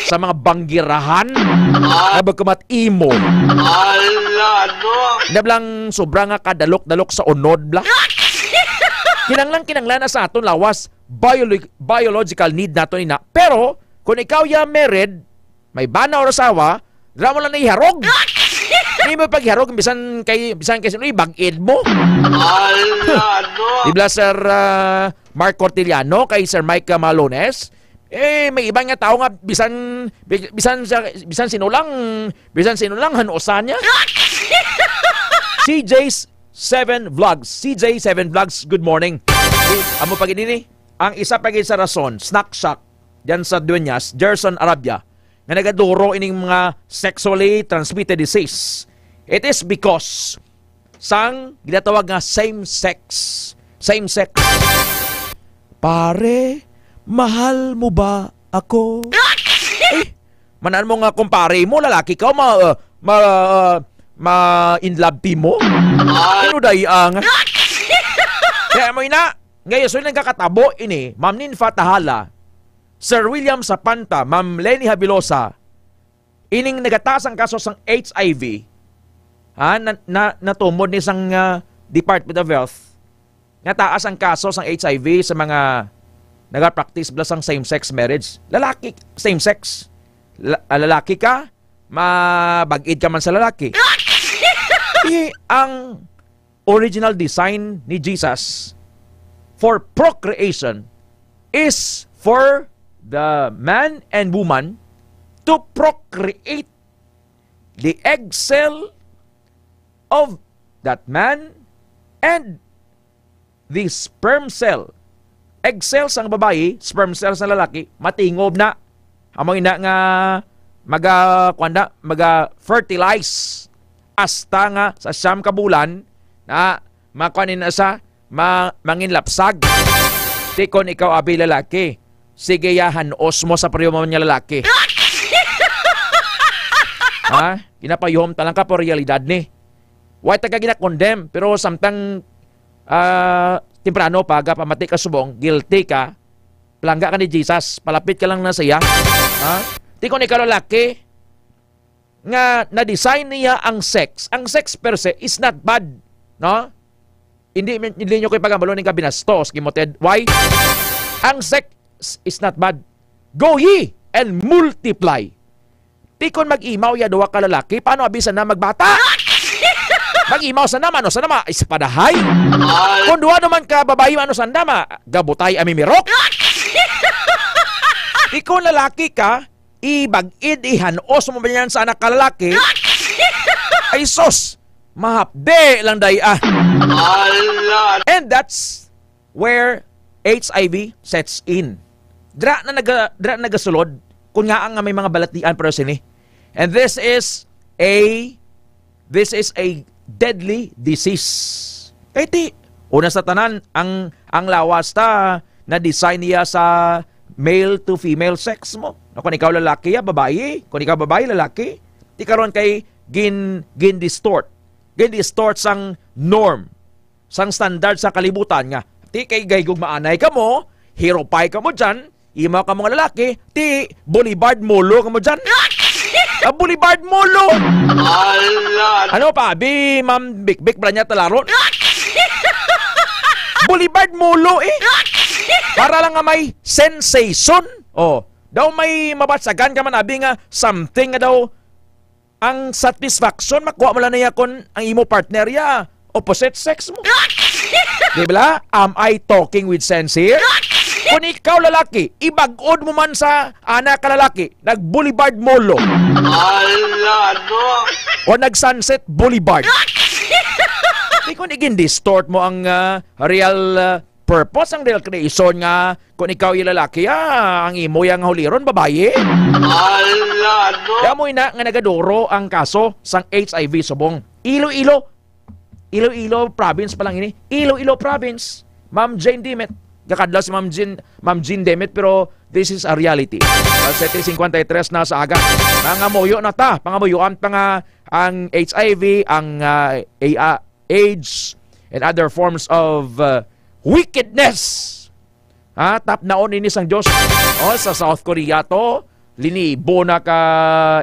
Speaker 17: sa mga banggirahan na bagkamat imo. Nablang sobra nga kadalok-dalok sa unod bla. Kinanglan na sa aton lawas biological need nato ina. Pero kung ikaw ya married, may bana o asawa, dra mo lang na iharog. Hindi mo pagharog bisan kay sino ibag-id mo. Ibla Sir Mark Cortiliano kay Sir Mike Malones. May ibang nga tao nga bisan sino lang hanusan niya. CJ's 7 Vlogs, good morning. Amo pag ini ang isa pag sa rason, snack shack diyan sa Dueñas, Gerson, Arabia, nga nagaduro ining mga sexually transmitted disease. It is because sang ginatawag nga same sex. Pare, mahal mo ba ako? Manan mo nga kumpare mo, lalaki ka, in love team mo? Ano dayang? Kaya mo ina, ngayon so nagkakatabo ini, Ma'am Ninfa Tahala, Sir William Sapanta, Ma'am Lenny Habilosa, ining nagataas ang kaso sang HIV, natumod ni sang Department of Health, nataas ang kaso sang HIV sa mga nagapractice blas ang same-sex marriage. Lalaki, same-sex. Lalaki ka, mabag-id ka man sa lalaki. Ang original design ni Jesus for procreation is for the man and woman to procreate the egg cell of that man and the sperm cell. Egg cells ang babae, sperm cells ang lalaki, matingob na. Amang ina nga maga-fertilize hasta nga sa siyam ka bulan na makuanin na sa manginlapsag. Tikon ikaw abi lalaki, sige yahan osmo sa pareho mo niya lalaki. Kinapayom talang ka po realidad ni. Why taga gina-condemn, pero samtang temprano paga pamati ka subong, guilty ka, palangga ka ni Jesus, palapit ka lang na siya. Tikon ikaw lalaki, nga na-design niya ang sex. Ang sex per se is not bad. No? Hindi nyo kayo pagambalo ng kabinastos, kimoted. Why? Ang sex is not bad. Go ye and multiply. Tikon mag-imaw ya duwa ka lalaki, paano abisan na magbata? Mag-imaw sa nama, ano sa nama? Ispadahay. Kung duwa naman ka babae, ano sa nama? Gabutay amimirok. Tikon lalaki ka, ibag-id, ihanos mo ba yan sa anak kalalaki? Ay sos, mahapde lang day And that's where HIV sets in. Dra na nagasulod kung nga ang may mga balatian pero sini. And this is a deadly disease. Kaya una sa tanan ang lawas na design niya sa male to female sex mo. Kung ikaw lalaki, babae. Kung ikaw babae, lalaki. Di karon kay gin-distort. Gin-distort sang norm. Sang standard sa kalibutan nga. Ti kay gaygog maanay ka mo, hiropay ka mo dyan, ima ka mga lalaki, ti boulevard molo ka mo dyan. Boulevard molo! Ano pa? Ma'am Bik-Bik Branya Talaron? Boulevard molo Para lang nga may sensation. Daw may mabatsagan ka man abi nga something nga daw ang satisfaction makuha mo lang niya kung ang imo partner ya opposite sex mo. Di ba? Am I talking with sense here? Kung ikaw lalaki, ibag-od mo man sa anak ka lalaki, nag-Boulevard Molo. O nag-Sunset Boulevard. Di kung igin-distort mo ang real purpose, ang real creation nga kung ikaw yung lalaki, ang imo yung huliron, babae. Kaya mo ina nga nagaduro ang kaso sang HIV subong. Iloilo province pa lang ini. Iloilo province. Ma'am Jane Dimet. Kakadlaw si Ma'am Jean Demet, pero this is a reality. 7:53 na sa aga. Mga muyo na ta, pangamuyuan pa nga ang HIV, ang AIDS, and other forms of wickedness. Tap naon ini sang Diyos. Sa South Korea to, linibo na ka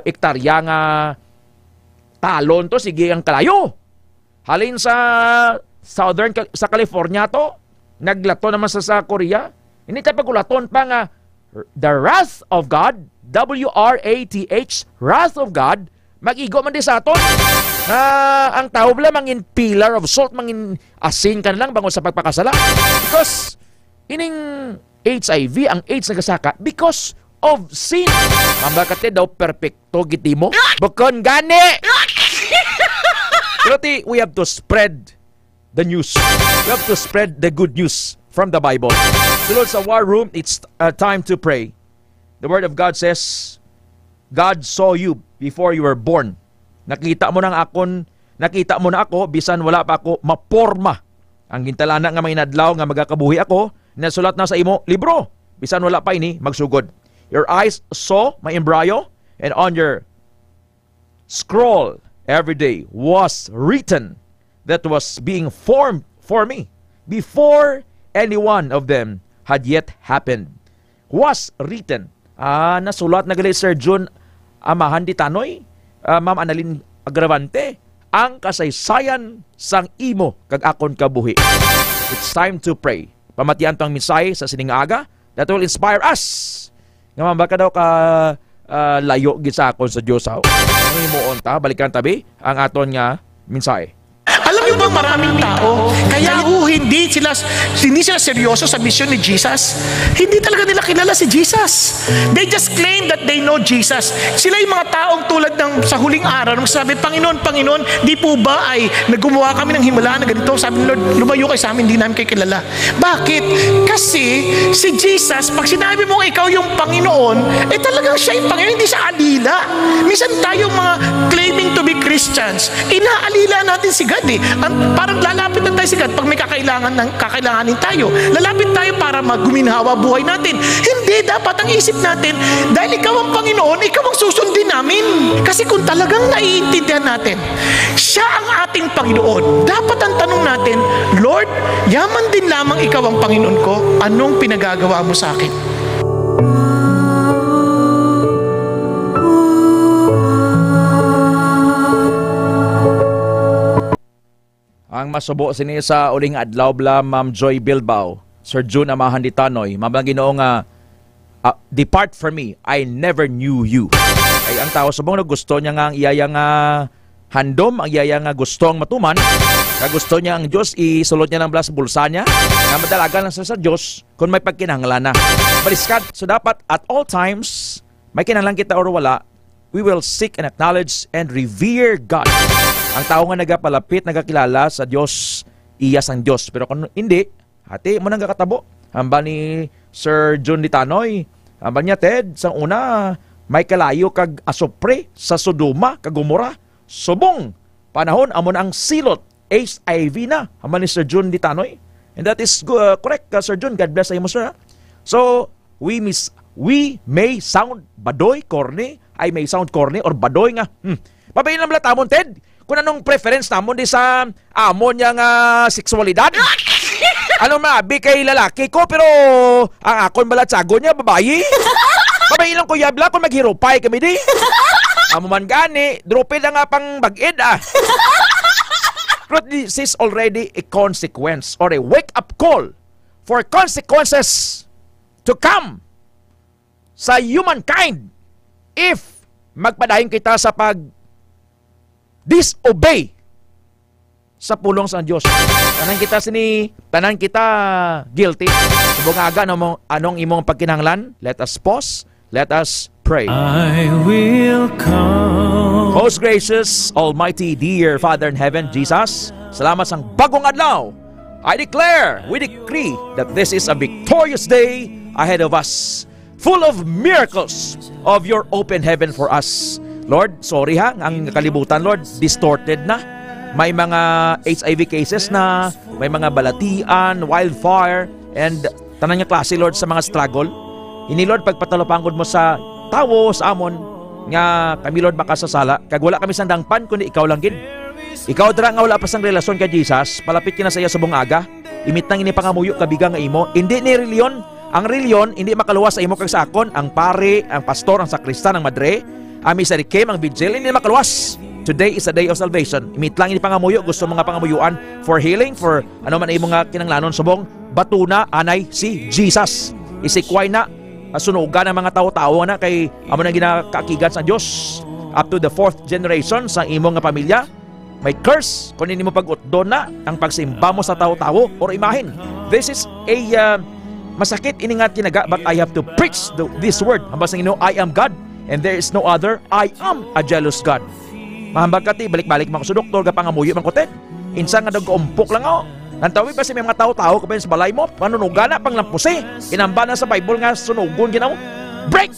Speaker 17: ektarya nga talon to, sige ang kalayo. Halin sa sa California to, naglato naman sa Korea. Hindi tayo pagulaton pa nga, the wrath of God, W-R-A-T-H, wrath of God, mag-igo man din sa aton. Ang tao bala, mangin pillar of salt, mangin asin ka na lang bangon sa pagpakasala. Because, ining HIV, ang AIDS nagasaka, because of sin. Mambakate daw perfecto giti mo. Bukon gani! Pero we have to spread the news. We have to spread the good news from the Bible. So Lord, sa war room, it's time to pray. The Word of God says, God saw you before you were born. Nakita mo na ako, bisan wala pa ako maporma. Ang gintalana nga may nadlaw nga magakabuhi ako, nasulat na sa imo libro. Bisan wala pa ini, magsugod. Your eyes saw my embryo, and on your scroll every day was written that was being formed for me before any one of them had yet happened. Was written. Nasulat na gali Sir Jun Amahan di Tanoy, Ma'am Annalyn Agravante, ang kasaysayan sang imo kag akon kabuhi. It's time to pray. Pamatian tong mensahe sa sining aga that will inspire us. Nga man baka daw ka layo gid sa akon sa Dios aw. Ano himuon ta balikan tabi ang aton nga mensahe.
Speaker 3: Alam niyo bang maraming tao, kaya hindi sila seryoso sa misyon ni Jesus? Hindi talaga nila kilala si Jesus. They just claim that they know Jesus. Sila yung mga taong tulad ng sa huling araw, nung sabi, Panginoon, di po ba ay naggumawa kami ng himala na ganito? Sabi ni Lord, lumayo kayo sa amin, hindi namin kayo kilala. Bakit? Kasi si Jesus, pag sinabi mong ikaw yung Panginoon, talagang siya yung Panginoon, hindi siya alila. Minsan tayong mga claiming to be Christians, inaalila natin si God eh. Parang lalapit na tayo si God pag may kakailanganin tayo. Lalapit tayo para maguminhawa buhay natin. Hindi, dapat ang isip natin, dahil ikaw ang Panginoon, ikaw ang susundin namin. Kasi kung talagang naiintindihan natin, siya ang ating Panginoon, dapat ang tanong natin, Lord, yaman din lamang ikaw ang Panginoon ko, anong pinagagawa mo sa akin?
Speaker 17: Ang masubo sini sa uling adlaw bla Ma'am Joy Bilbao, Sir Jun Amahan di Tanoy, Ma'am Ginoo nga depart from me, I never knew you. Ay ang tao subong na gusto niya nga ang iyaya nga handom, ang iyaya nga gustong matuman, nga gusto niya ang Dios isulot niya ng blas bulsa niya, nga madalagan lang sa Dios kung may pagkinahanglan na. Baliskad, so dapat at all times may kinahanglan kita or wala, we will seek and acknowledge and revere God. Ang tao nga nagapalapit, nagakilala sa Diyos, iyas ang Diyos. Pero kung hindi, hati mo nang kakatabo. Hamba ni Sir John Litanoy, hamba niya Ted, sa una, may kalayo kag asopre sa Sodoma, kag Gomora. Subong, panahon, amon ang silot, HIV na, hamba ni Sir John Litanoy. And that is correct, Sir John. God bless mo, sir. So, we may sound badoy, corny, I may sound corny, or badoy nga. Pabayin lang bala tamon, Ted. Kung anong preference namon di sa amon niyang seksualidad. Ano maabi kay lalaki ko, pero ang akon balatsago niya, babayi. Babayi lang ko yabla kung maghirupay kami di. Amo man gani, dropin na nga pang bagid But this is already a consequence or a wake-up call for consequences to come sa humankind if magpadahin kita sa disobey sa pulong sa Diyos. Tanan kita guilty. Subong aga anong imong pagkinahanglan? Let us pause. Let us pray.
Speaker 2: I will come.
Speaker 17: Most gracious, almighty, dear Father in heaven, Jesus, salamat sa bagong adlaw. I declare, we decree that this is a victorious day ahead of us, full of miracles of your open heaven for us. Lord, sorry ang kalibutan, Lord, distorted na. May mga HIV cases na, may mga balatian, wildfire, and tanan nga klase, Lord, sa mga struggle. Ini, Lord, pagpatalupangod mo sa tawo, sa amon, nga kami, Lord, makasasala. Kag wala kami sandangpan, kundi ikaw lang gid. Ikaw dira nga wala pa sang relasyon kay Jesus, palapit ka na sa iya subong aga. Imit nang ini pangamuyo kabiga nga imo. Hindi ni reliyon. Ang reliyon, hindi makaluwas sa imo kag sa akon. Ang pare, ang pastor, ang sakristan, ang madre, ang misarikem, ang vigil, hindi makaluwas. Today is a day of salvation. Imit lang ini pangamuyo. Gusto mga pangamuyuan for healing, for ano man imo nga kinanglanon subong. Batuna, anay, si Jesus. Isikway na, sunugan ng mga tao-tao na kay amo na ginakakigan sa Diyos. Up to the 4th generation sa imo nga pamilya, may curse kung hindi mo pag-utdon na ang pagsimba mo sa tao-tao or imahin. This is a masakit ini nga tinaga, but I have to preach this word. Hambas ng I am God and there is no other. I am a jealous God. Mahambag kati, balik-balik mga doktor ka pangamuyo mang koten. Insan nga nag-uumpok lang ako. Nantawi pa si may mga tao-tao kapag sa balay mo, panunugan na pang lampusi. Inamba na sa Bible nga sunugon ginaw. Break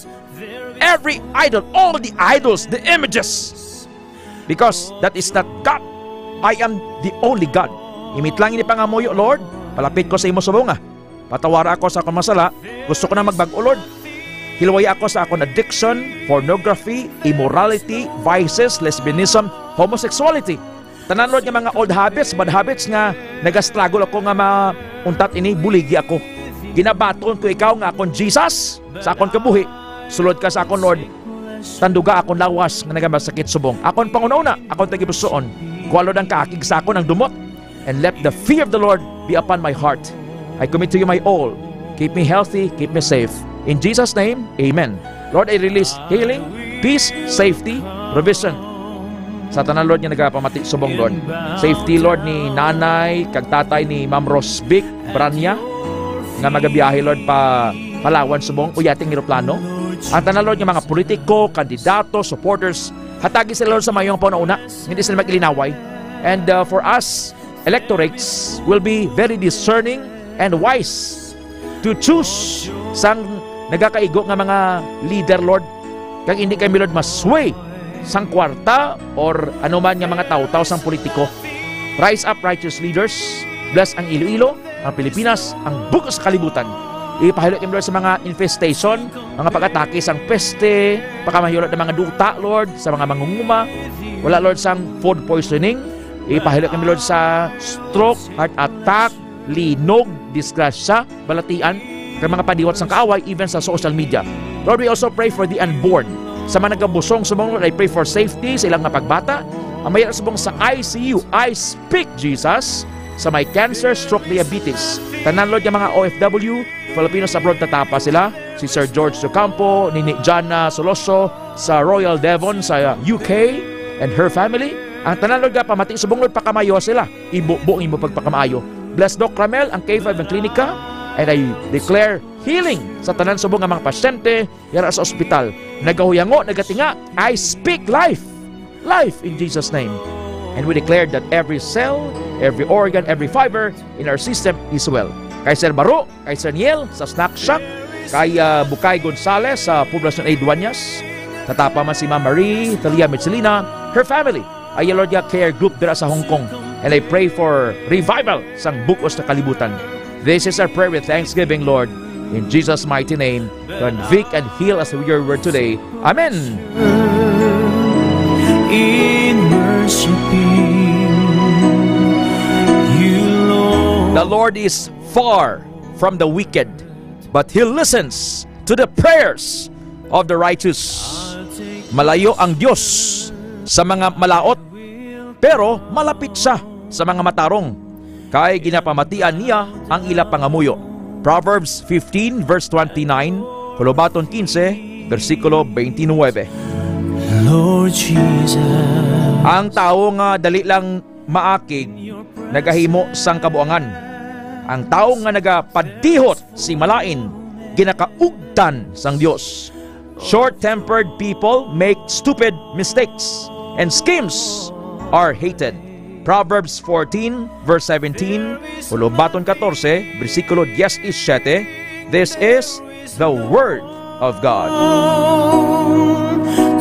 Speaker 17: every idol, all the idols, the images. Because that is not God. I am the only God. Imit lang ini pangamuyo, Lord. Palapit ko sa imo subong. Patawara ako sa akong masala. Gusto ko na magbago, Lord. Hilwaya ako sa akong addiction, pornography, immorality, vices, lesbianism, homosexuality. Tanan, Lord, nga mga old habits, bad habits nga nagastruggle ako nga mauntat ini, buligi ako. Ginabaton ko ikaw nga akong Jesus sa akong kabuhi. Sulod ka sa akong, Lord. Tanduga akong lawas nga nagamasakit subong. Akong pangunauna, akong tagipusoon. Kuwalod ang kaakig sa akong ng dumot. And let the fear of the Lord be upon my heart. I commit to you my all. Keep me healthy, keep me safe. In Jesus' name, amen. Lord, I release healing, peace, safety, provision. Sa tanan, Lord, nga nagapamati subong, Lord. Safety, Lord, ni nanay, kag tatay ni Ma'am Rosbic Branya, nga magabiyahe, Lord, pa Palawan subong, uyating eroplano. Ang tanan, Lord, ng mga politiko, kandidato, supporters, hatagi sila, Lord, sa mayong pauna-una. Hindi sila mag-ilinaway. And for us, electorates will be very discerning and wise to choose sang nagakaigo nga mga leader, Lord. Kag hindi kami, Lord, masway sang kwarta or anuman nga mga tao-tao sang politiko. Rise up, righteous leaders. Bless ang Iloilo, ang Pilipinas, ang bukas kalibutan. Ipahilot kami, Lord, sa mga infestation, mga pag-atake sang peste, pakamahilot ng mga duta, Lord, sa mga mangunguma. Wala, Lord, sang food poisoning. Ipahilot kami, Lord, sa stroke, heart attack, linog, disgrasya, balatian, kay mga padiwat sang kaaway, even sa social media. Lord, we also pray for the unborn. Sa mga nagabusong subong, Lord, I pray for safety sa ilang nga pagbata. Ang mayroon subong sa ICU, I speak, Jesus, sa may cancer, stroke, diabetes. Tanan, Lord, yung mga OFW, Filipinos abroad, tatapa sila. Si Sir George Ocampo, ni Jana Soloso, sa Royal Devon, sa UK, and her family. Ang tanan, Lord, pamati subong, Lord, pakamayo sila. Ibubuong mo pagpakamayo. Bless Doc Ramel, ang K5 ng klinika, and I declare healing sa tanan subong ng mga pasyente yara sa ospital. Nagahuyango, nagatinga, I speak life. Life in Jesus' name. And we declare that every cell, every organ, every fiber in our system is well. Kay Sir Baro, kay Sir Niel sa Snack Shack, kay Bukay Gonzales sa Poblacion A. Dueñas, tatapa man si Ma'am Marie Talia Michelina, her family, ay Lord care group dira sa Hong Kong. And I pray for revival sang bukos na kalibutan. This is our prayer with thanksgiving, Lord. In Jesus' mighty name, convict and heal us with your word today. Amen.
Speaker 2: In worshiping you, Lord.
Speaker 17: The Lord is far from the wicked, but He listens to the prayers of the righteous. Malayo ang Diyos sa mga malaot, pero malapit siya sa mga matarong. Kay ginapamatian niya ang ila pangamuyo. Proverbs 15 verse 29, Kolobaton 15 versikulo 29.
Speaker 2: Lord Jesus.
Speaker 17: Ang tao nga dali lang maakig, nagahimo sang kabuangan. Ang tao nga nagapadihot si malain, ginakaugtan sang Dios. Short-tempered people make stupid mistakes, and schemes are hated. Proverbs 14 verse 17, Kolobaton 14 versikulo 17. This is the word of God.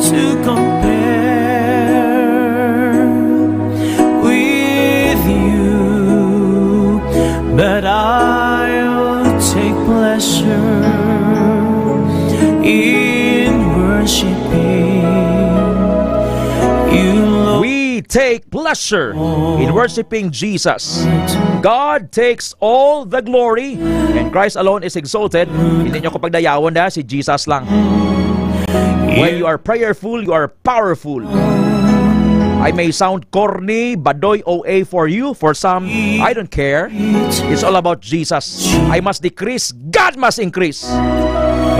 Speaker 2: To compare with you, but I'll take pleasure
Speaker 17: take pleasure in worshiping Jesus. God takes all the glory and Christ alone is exalted. Hindi nyo ko pagdayawan na si Jesus lang. When you are prayerful, you are powerful. I may sound corny, badoy, OA for you. For some, I don't care. It's all about Jesus. I must decrease, God must increase.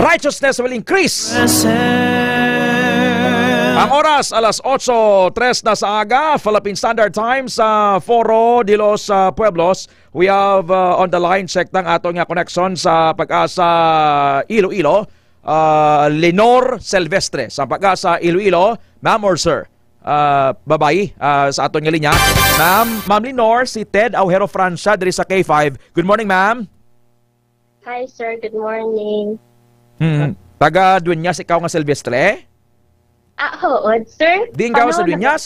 Speaker 17: Righteousness will increase. Ang oras, alas 8:03 na sa aga, Philippine Standard Time sa Foro de los Pueblos. We have on the line, check ng atong connection sa Pag-asa Iloilo, Lenore Silvestre. Sa Pag-asa Iloilo, ma'am or sir? Babae sa atong linya. Ma'am Lenore, si Ted Aujero Francia diri sa K5. Good morning, ma'am.
Speaker 4: Hi, sir. Good morning.
Speaker 17: Taga Dueñas ikaw nga Silvestre?
Speaker 4: Hood, sir.
Speaker 17: Din ka sa Dueñas?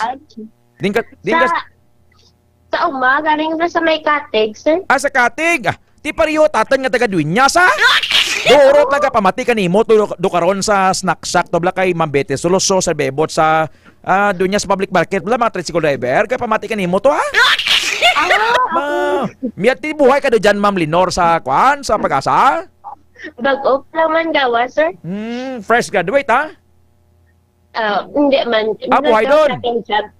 Speaker 4: Sa umaga, galing na sa may Katig, sir.
Speaker 17: Sa Katig? Ti pariyo tatan nga taga Dueñas, ha? Duro taga pamati kanimo do karon sa snack shack to bla kay Mambete Soloso sa bebot sa Dueñas Public Market bla mga tricycle driver kay pamati kanimo to, ha? Miyati buhay ka do dyan, Ma'am Lenore, sa kwan sa Pag-asa?
Speaker 4: Bag-op naman gawa, sir.
Speaker 17: Fresh graduate, ha?
Speaker 4: Hindi man.
Speaker 17: Buhay doon.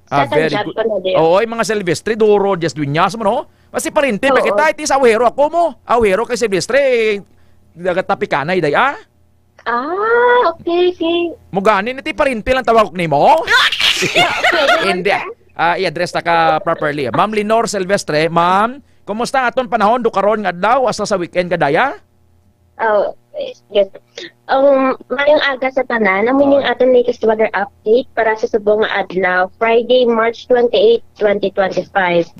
Speaker 4: Second job ko na din.
Speaker 17: Oo, yung mga Silvestre, duro, just Dueñas mo, no? Kasi parintin, bakit iti sa Aujero ako mo? Aujero kay Silvestre, nagatapikanay, day, ah?
Speaker 4: Okay.
Speaker 17: Muganin, iti parintin lang tawag ni mo? Hindi. I-address na ka properly. Ma'am Lenore Silvestre, ma'am, kumusta aton panahon do karon nga adlaw asa sa weekend kadaya?
Speaker 4: Yes. Mayong aga sa tanan, namin yung ating latest weather update para sa subong nga adlaw, Friday, March 28, 2025.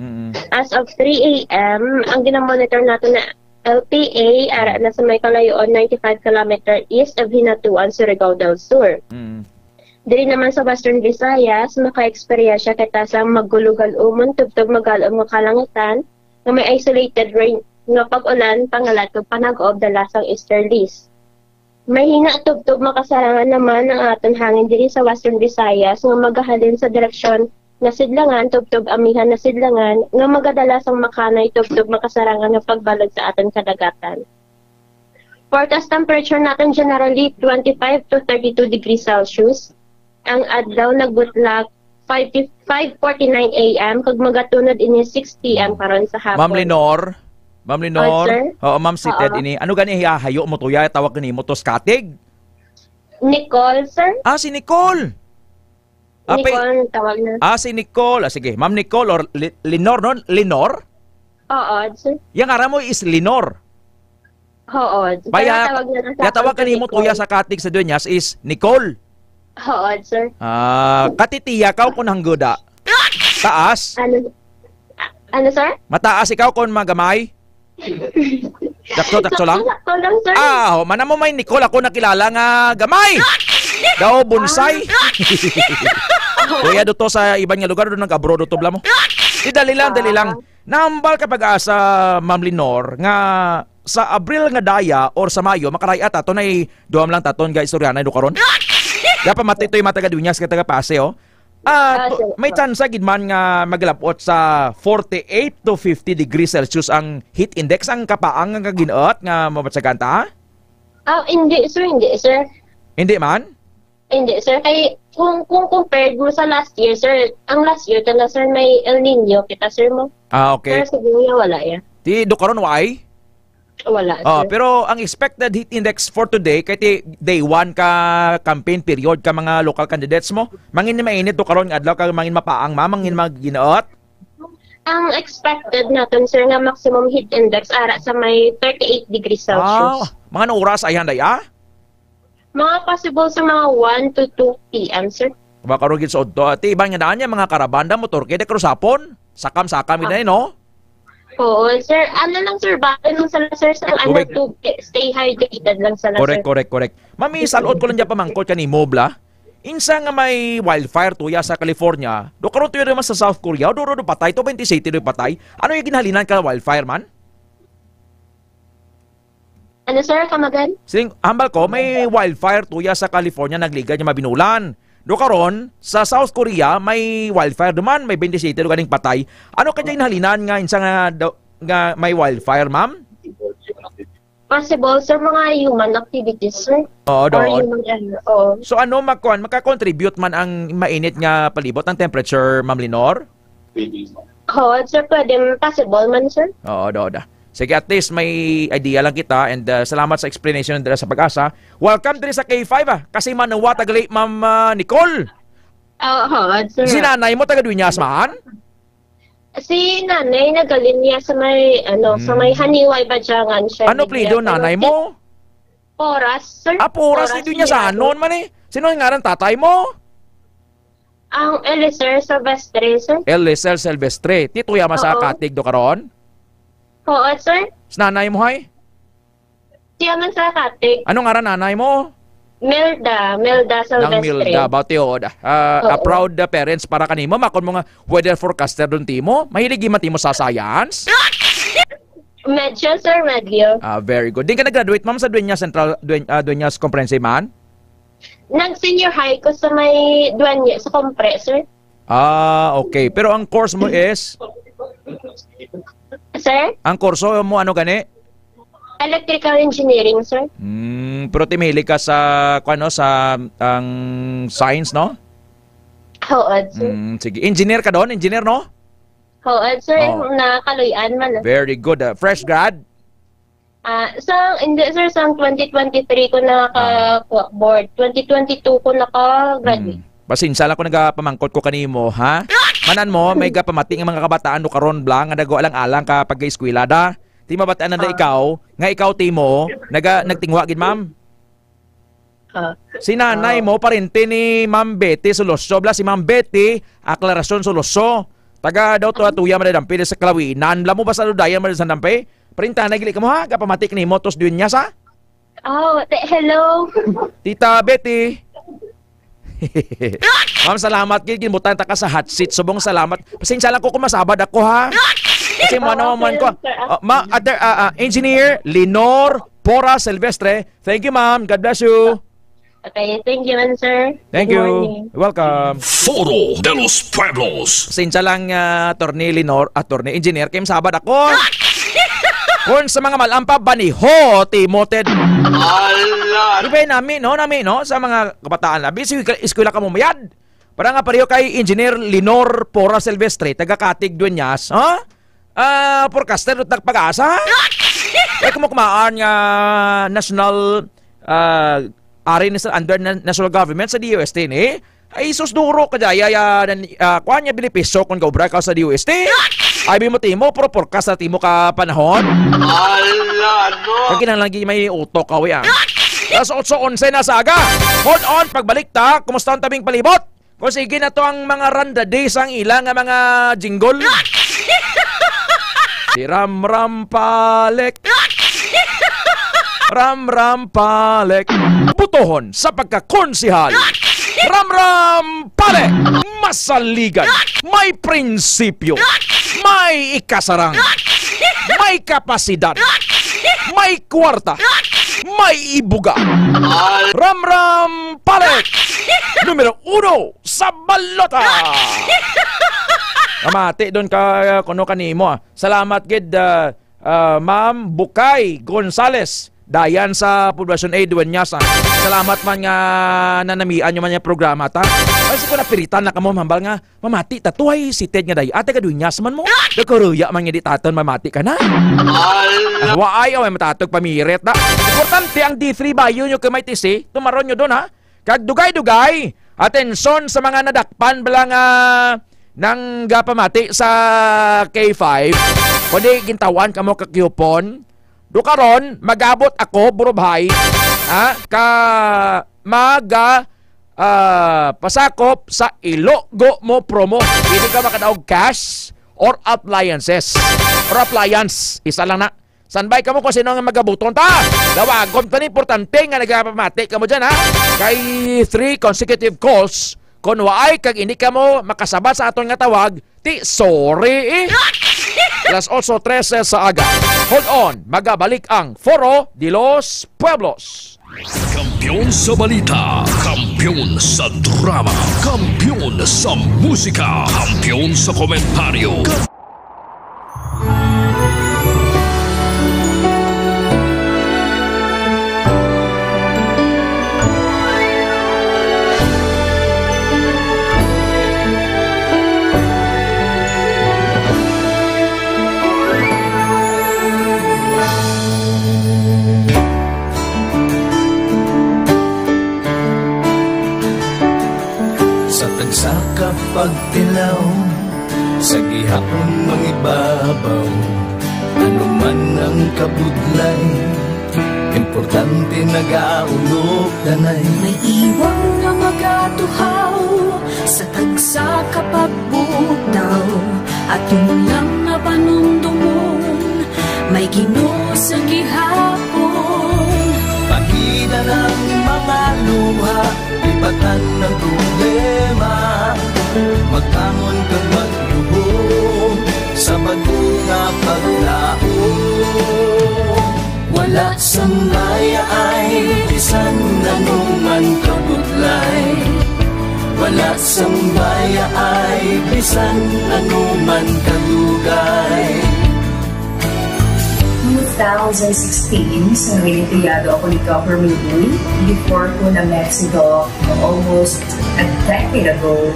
Speaker 4: As of 3 a.m., ang ginamonitor natin na LPA ara na sa may kalayoon 95 km east of Hinatuan, Surigao del Sur. Diri naman sa Western Visayas, maka-eksperyensya kita sa maggulugal-umon, tugtog magalong mga kalangitan, na may isolated rain nga pag-ulan, pangalat o panag-ob dalasang easterlies. May hinga tugtog makasarangan naman ang aton hangin diri sa Western Visayas nga magahalin sa direksyon na sidlangan, tugtog amihan na sidlangan, nga magadalasang makanay tugtog makasarangan nga pagbalog sa aton kadagatan. Forecast temperature natin generally 25 to 32 degrees Celsius. Ang adlaw nagbutlak 5:49 a.m. kag magatunod ini 6 p.m. karon sa hapon.
Speaker 17: Ma'am Lenore, oo, ma'am, seated ini. Ano gani hayo mo tuya tawag kanimo to Katig?
Speaker 4: Nicole, sir.
Speaker 17: Si Nicole.
Speaker 4: Nicole tawag na.
Speaker 17: Si Nicole. Sige, Ma'am Nicole or Lenore, no? Lenore?
Speaker 4: Oo, sir.
Speaker 17: Yang ara mo is Lenore.
Speaker 4: Oo.
Speaker 17: Kaya tawag kanimo tuya sa Katig sa Dueñas is Nicole.
Speaker 4: Oo, sir.
Speaker 17: Katitiya ka kung hanggoda. Taas?
Speaker 4: Ano, sir?
Speaker 17: Mataas ikaw kung magamay? Takso lang?
Speaker 4: Sakto lang, sir.
Speaker 17: Mana mo may Nicole, ako nakilala nga gamay. Daw bonsai. Kuya doto sa ibang lugar doon nag-abroad to bla mo. Dali lang. Nambal kapag sa Ma'am Lenore nga sa Abril nga daya or sa Mayo makarayat ato na duam lang taton guys istorya na do karon. Dapat matito yung mataga Dueñas kataga Pase, oh. May chance gid man nga maglapot sa 48 to 50 degrees Celsius ang heat index ang kapaang nga ginaot nga mabatsagan ta?
Speaker 4: Hindi, sir.
Speaker 17: Hindi man?
Speaker 4: Hindi, sir. Kay kung compared mo sa last year, sir, ang last year tala, sir, may El Nino kita, sir mo.
Speaker 17: Okay.
Speaker 4: Pero siguro wala yan.
Speaker 17: Di do karon why?
Speaker 4: Wala, sir.
Speaker 17: Pero ang expected heat index for today, kay day 1 ka campaign period ka mga local candidates mo, mangin mainit to karon nga adlaw ka mangin mapaang mangin maginaot.
Speaker 4: Ang expected natin, sir, nga maximum heat index ara sa may 38 degrees Celsius.
Speaker 17: Mga oras ay handay,
Speaker 4: Mga possible sa mga 1 to 2 p.m., sir.
Speaker 17: Baka rugid sa odto. Ati ibang nga daan mga karabanda motor kay krusapon. Sakam ina no?
Speaker 4: Oo, sir. Ano lang, sir, bakit mo sa sir sa to stay hydrated lang sa sir.
Speaker 17: Correct. Mami, salot ko lang dyan pamangkot kanimo bla. Insa nga may wildfire tuya sa California, do karon tuya naman sa South Korea, do patay to 20 city do patay. Ano yung ginhalinan ka wildfire man?
Speaker 4: Ano, sir, kamagan?
Speaker 17: Hambal ko, may wildfire tuya sa California nagliga niya mabinulan. Do karon sa South Korea may wildfire duman, may 27 do ganing patay. Ano kanya inhalinan nga insa nga may wildfire, ma'am?
Speaker 4: Possible, sir, mga human activities, sir.
Speaker 17: Oo,
Speaker 4: Or human error.
Speaker 17: So ano maka-contribute man ang mainit nga palibot ng temperature, Ma'am Lenore?
Speaker 4: Sir, pwede possible man, sir.
Speaker 17: Oo, sige, at least may idea lang kita and salamat sa explanation nila sa Pag-asa. Welcome din sa K5 kasi manuwa tagali, Ma'am Nicole.
Speaker 4: Sir.
Speaker 17: Si nanay mo taga Dueñas man?
Speaker 4: Si nanay nagalin niya sa may sa may Haniway Badyangan siya.
Speaker 17: Ano plido nanay mo?
Speaker 4: Poras, sir.
Speaker 17: Poras ni Dueñas anon man eh. Sino ang ngaran tatay mo?
Speaker 4: Ang Eliezer Silvestre, sir.
Speaker 17: Eliezer Silvestre. Tituya man sa Katig do karon?
Speaker 4: Oo, sir.
Speaker 17: Sa nanay mo hay?
Speaker 4: Siya man sa Katig.
Speaker 17: Anong ngaran nanay mo?
Speaker 4: Melda Silvestre.
Speaker 17: Nang Melda, bautiod. A proud parents para kanimo. Makon mo nga weather forecaster doon timo. Mahilig man timo sa science?
Speaker 4: Medyo, sir, medyo.
Speaker 17: Very good. Din ka nag-graduate, ma'am, sa Dueñas Dueñas Comprehensive man?
Speaker 4: Nag-senior high ko sa may Dueñas, sa Compre, sir.
Speaker 17: Okay. Pero ang course mo is?
Speaker 4: Sir?
Speaker 17: Ang kurso mo ano gani?
Speaker 4: Electrical engineering, sir.
Speaker 17: Pero timili ka sa ang science, no?
Speaker 4: Oo, sir.
Speaker 17: Sige. Engineer ka doon? Engineer, no?
Speaker 4: Oo, sir. Nakaluyan man.
Speaker 17: Very good. Fresh grad?
Speaker 4: Hindi, sir. Sa 2023 ko naka-board. 2022 ko naka-graduate.
Speaker 17: Pasensya lang ko nagapamangkot ko kanimo, ha? Manan mo, may gapamating ang mga kabataan no karon blang nga nagawalang-alang ka pag-eskwela da. Di mabataan na ikaw, nga ikaw timo, nagtingwa gid, ma'am. Si nanay mo, parente ni Ma'am Betty Soloso. Si Ma'am Betty, Aklarasyon Soloso. Taga daw tuya madadampi sa Klawinan. Lamo ba sa Ludayan madadampi sa dampi? Parinta na gili ka mo ha, kapamatik ni Motos Dueñas ha?
Speaker 4: Hello.
Speaker 17: Tita Betty. Ma'am, salamat gid gimutan ta ka sa hot seat. Subong salamat. Pasensya lang ko kung masabad ako ha. Kasi man ko. Engineer Lenore Pora Silvestre. Thank you, ma'am. God bless you.
Speaker 4: Okay, thank you, man, sir.
Speaker 17: Thank you. Welcome.
Speaker 1: Foro de los Pueblos.
Speaker 17: Pasensya lang, Attorney Lenore, Attorney Engineer Kim Sabad ako. Kung sa mga malampa baniho, Timoted. Ibay namin, no? Sa mga kabataan labi, eskwela ka mumayad. Para nga pareho kay Engineer Lenore Pora Silvestre, taga Katig Dueñas, ha? Forecaster at Pag-asa. Kaya kumukumaan nga national under national government sa DOST ni. Ay susduro ka daya kuha niya bilipiso kung gaubra ka sa DOST. Ay mo timo pero forecast na timo ka panahon. Kaya kinalagi may utok ka yan. Las 8:11 na sa aga. Hold on, pagbalik ta, kumusta ang tabing palibot? Kung sige na to ang mga randa days ang ilang mga jingle. Si Ram Palek. Ram Palek. Butohon sa pagkakonsihal. Ram Palek. Masaligan. May prinsipyo. May ikasarang. May kapasidad. May kwarta. May ibuga. Ram Palek. Numero 1 sa balota. Amati doon ka kuno kanimo. Salamat gid Ma'am Bukay Gonzales dayan sa Poblacion A Dueñas. Salamat man nga nanamian nyo man yung programa ta. Kasi ko napiritan na kamo mambal nga mamati tatuhay si Ted nga day. Ate ka Dueñas man mo. Nagkuruya man nga di taton mamati ka na. Waay ay matatog pamiret na. Importante ang D3 bayo nyo kay may tisi. Tumaron nyo doon ha. Kag dugay-dugay. Atensyon sa mga nadakpan balang nang gapamati sa K5, kundi gintawan kamo kakyupon. Do karon magabot ako burubhay ka pasakop sa Ilogo mo promo. Hindi ka makadaog cash or appliances. Or appliance, isa lang na. Sanbay ka mo kung sino nga magabuton ta. Dawagon pa ni importante nga nagapamati ka mo dyan ha. Kay 3 consecutive calls. Kung waay kag hindi ka mo makasabat sa aton nga tawag, ti sorry eh. Alas 8:13 sa aga. Hold on, magabalik ang Foro de los Pueblos.
Speaker 15: Kampiyon sa balita, kampiyon sa drama, kampiyon sa musika, kampiyon sa komentaryo.
Speaker 2: Sa kapagtilaw, sa gihapon mangibabaw, ano man ang kabudlay, importante nagaulog danay.
Speaker 16: May iwang nga magatuhaw, sa tagsa kapagbutaw, at yun lang nga panumdumon, may Ginoo sa gihapon.
Speaker 2: Pahina ng mga luha, lipatan ng problema, magtangon kang magluhong sa bago nga paglaong. Wala sang maya ay bisan nanuman kabudlay, wala sang maya ay bisan nanuman kadugay.
Speaker 5: 2016, sa Olimpiado ako ni Government Uy. Before ko na Mexico, almost a decade ago,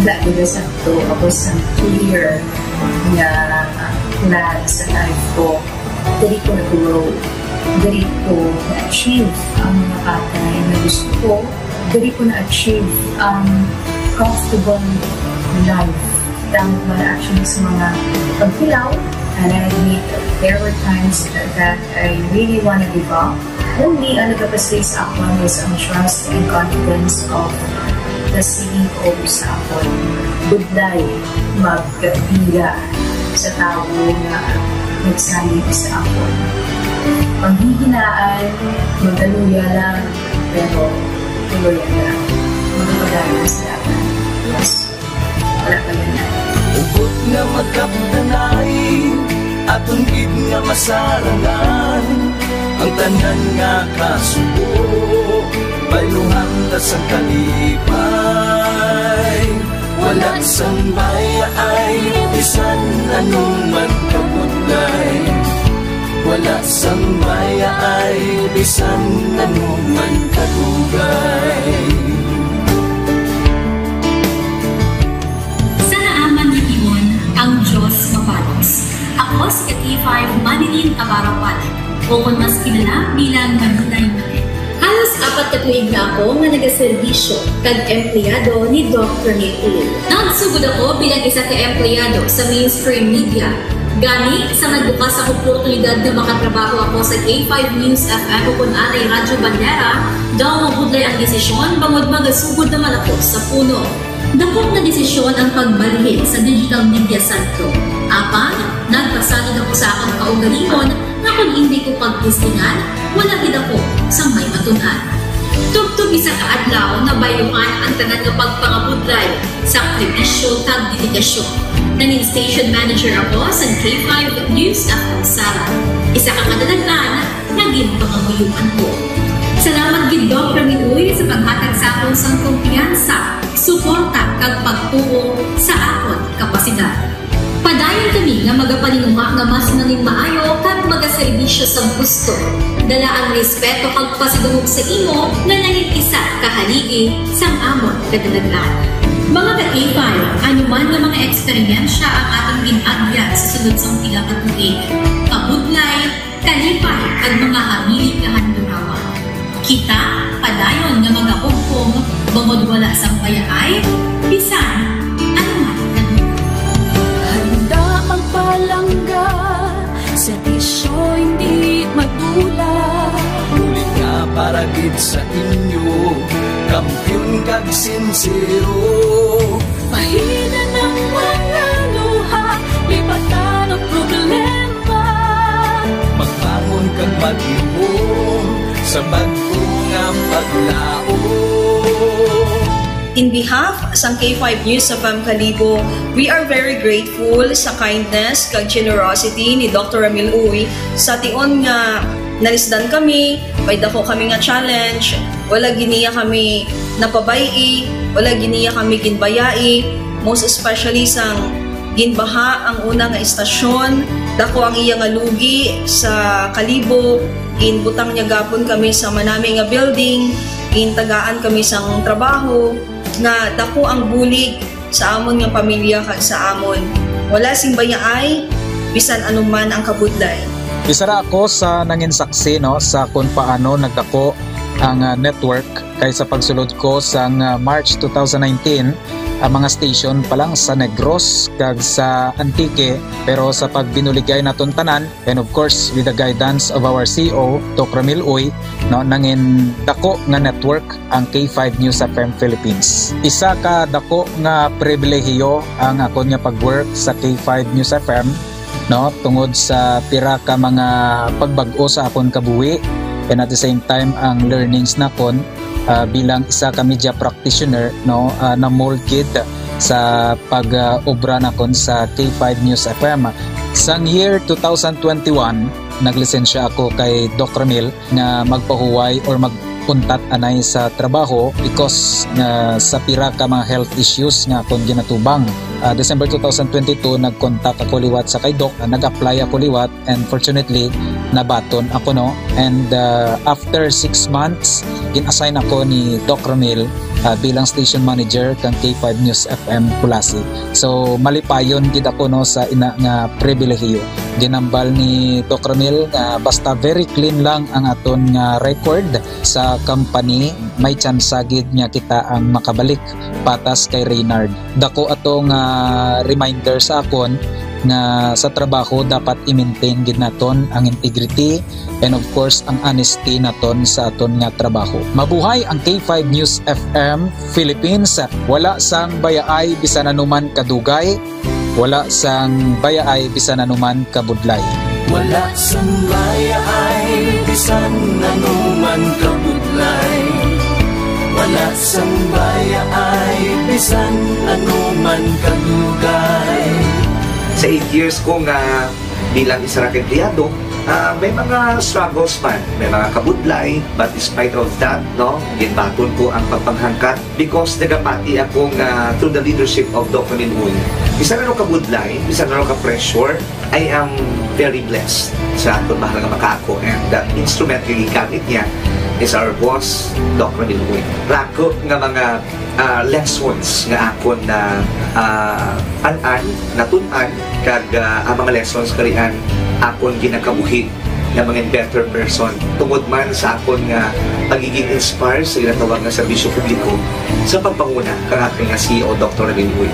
Speaker 5: dahil sa ito, ako sa clear na plan sa life ko. Dali ko na-grow. Dali ko na-achieve ang mga patay na gusto ko. Dali ko na-achieve ang comfortable life. Dahil na actually sa mga pagkilaw. And I admit there were times that I really want to give up. Only ang nagkapasay sa ako is ang trust and confidence of the CEO sa ako. Budlay magkapila sa tao na nagsalit sa ako. Panghihinaan, magdaluya lang, pero tuloy lang. Magpapagayon sa akin. Yes. Wala pa yun na.
Speaker 2: Ubot nga magkaptanay, atong gid nga masarangan, ang tanan nga kasubo, bayluhan ta sa kalipay. Wala sang maya ay bisan anuman kabudlay, wala sang maya ay bisan anuman kadugay.
Speaker 22: Ang Diyos mapalos. Ako si K5 Manilin Abarapan, o kung mas kilala bilang Manilay Manil. Halos 4 ka tuig na ako nga nagaserbisyo kag empleyado ni Dr. Nick. Nagsugod ako bilang isa ka empleyado sa mainstream media. Gani sa nagbukas ang oportunidad na makatrabaho ako sa K5 News FM o kung anay Radyo Bandera, daw mabudlay ang desisyon bangod magasugod naman ako sa puno. Dakot na desisyon ang pagbalhin sa digital media sentro. Apan, nagpasanod ako sa akong kaugalingon na kung hindi ko pagpustingan, wala gid ako sa may matunan. Tugtog isa ka adlaw na bayuhan ang tanan nga pagpangabudlay sa sakripisyo kag dedikasyon. Nanging station manager ako sa K5 News FM Sala. Isa ka kadagdagan, naging pangamuyuan ko. Salamat gid Dr. Niuy sa paghatag sa akon sang kumpiyansa, suporta kag pagtuo sa akon kapasidad. Padayon kami nga magapaninuma nga mas naning maayo kag magaserbisyo sa gusto. Dala ang respeto kag pasidungog sa imo nga naging isa kahaligi sang amon kadagdagan. Mga ka-K5, anuman nga mga eksperyensya ang atong ginagyan sa sunod sang pila ka tuig. Kabudlay, kalipay kag mga hamilig nga handurawan. Kita, padayon nga magahugpong, bangod wala sang payaay, bisan, anuman kanina.
Speaker 16: Handa magpalangga, servisyo hindi madula.
Speaker 2: Ulit nga para gid sa inyo, kampiyon kag sincero.
Speaker 16: Pahina ng mga luha, lipatan ang problema.
Speaker 2: Magbangon kag mag-iwong sa bago nga paglaong.
Speaker 7: in behalf sa K5 News sa Kalibo, we are very grateful sa kindness kag generosity ni Dr. Ramil Uy sa tion nga nalisdan kami, may dako kami nga challenge, wala giniya kami napabayi, wala giniya kami ginbayai, most especially sang ginbaha ang una nga istasyon, dako ang iya nga lugi sa Kalibo, ginbutang niya gapon kami sa manami nga building, gintagaan kami sang trabaho, nga dako ang bulig sa amon nga pamilya kag sa amon. Wala sing bayaay, bisan anuman ang kabudlay.
Speaker 10: Isa ra ako sa nangin saksi no sa kung paano nagdako ang network kay sa pagsulod ko sang March 2019 ang mga station pa lang sa Negros kag sa Antique, pero sa pagbinuligay naton tanan and of course with the guidance of our CEO Dr. Ramil Uy no, nangin dako nga network ang K5 News FM Philippines. Isa ka dako nga pribilehiyo ang ako nga pagwork sa K5 News FM no, tungod sa pira ka mga pagbag-o sa akon kabuhi and at the same time ang learnings nakon bilang isa ka media practitioner no, na molded sa pag-obra nakon sa K5 News FM. Sang year 2021 naglisensya ako kay Dr. Ramil na magpahuway or magpuntat anay sa trabaho because sa pira ka mga health issues nga akong ginatubang. December 2022 nag-contact ako liwat sa kay Doc, nag-apply ako liwat and fortunately nabaton ako no, and after 6 months in-assign ako ni Doc Ramil bilang station manager kang K5 News FM Kulasi. So malipayon gid ako no sa ina nga pribilehiyo. Ginambal ni Doc Ramil nga basta very clean lang ang aton nga record sa company, may chance gid nga kita ang makabalik patas kay Reynard. Dako atong reminder sa akon nga sa trabaho dapat i-maintain gid naton ang integrity and of course ang honesty naton sa aton nga trabaho. Mabuhay ang K5 News FM Philippines. Wala sang bayaay bisan anuman kadugay, wala sang bayaay bisan anuman kabudlay.
Speaker 2: Wala sang bayaay bisan anuman kabudlay. Wala sang bayaay bisan anuman kadugay.
Speaker 23: Sa 8 years ko nga bilang isa ra empleyado, may mga struggles man, may mga kabudlay, but despite of that, no, ginbaton ko ang pagpanghangkat because nagapati ako nga through the leadership of Dr. Minun. Bisa na kabudlay, bisa na ka-pressure, I am very blessed sa atong mahal nga makako, and the instrument nga gigamit niya is our boss, Dr. Minun. Rako nga mga lessons nga akon na natunan kag ang mga lessons karian akon ginakabuhi na mga better person tungod man sa akon nga pagiging inspired sa ginatawag nga serbisyo publiko sa pagpanguna kang aking nga CEO Dr. Ramil Uy.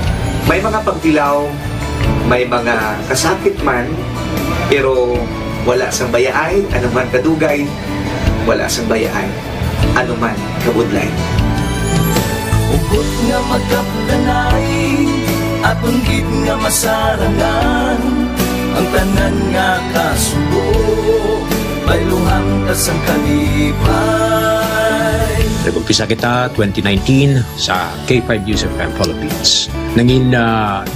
Speaker 23: May mga pagtilaw, may mga kasakit man, pero wala sang bayaay, anuman kadugay, wala sang bayaay, anuman kabudlay.
Speaker 2: Ugot nga magkapdanay, atong gid nga masarangan, ang tanan nga kasubo, bayluhang kasang kalipay.
Speaker 24: Nag-umpisa kita 2019 sa K5 News FM Philippines. Nangin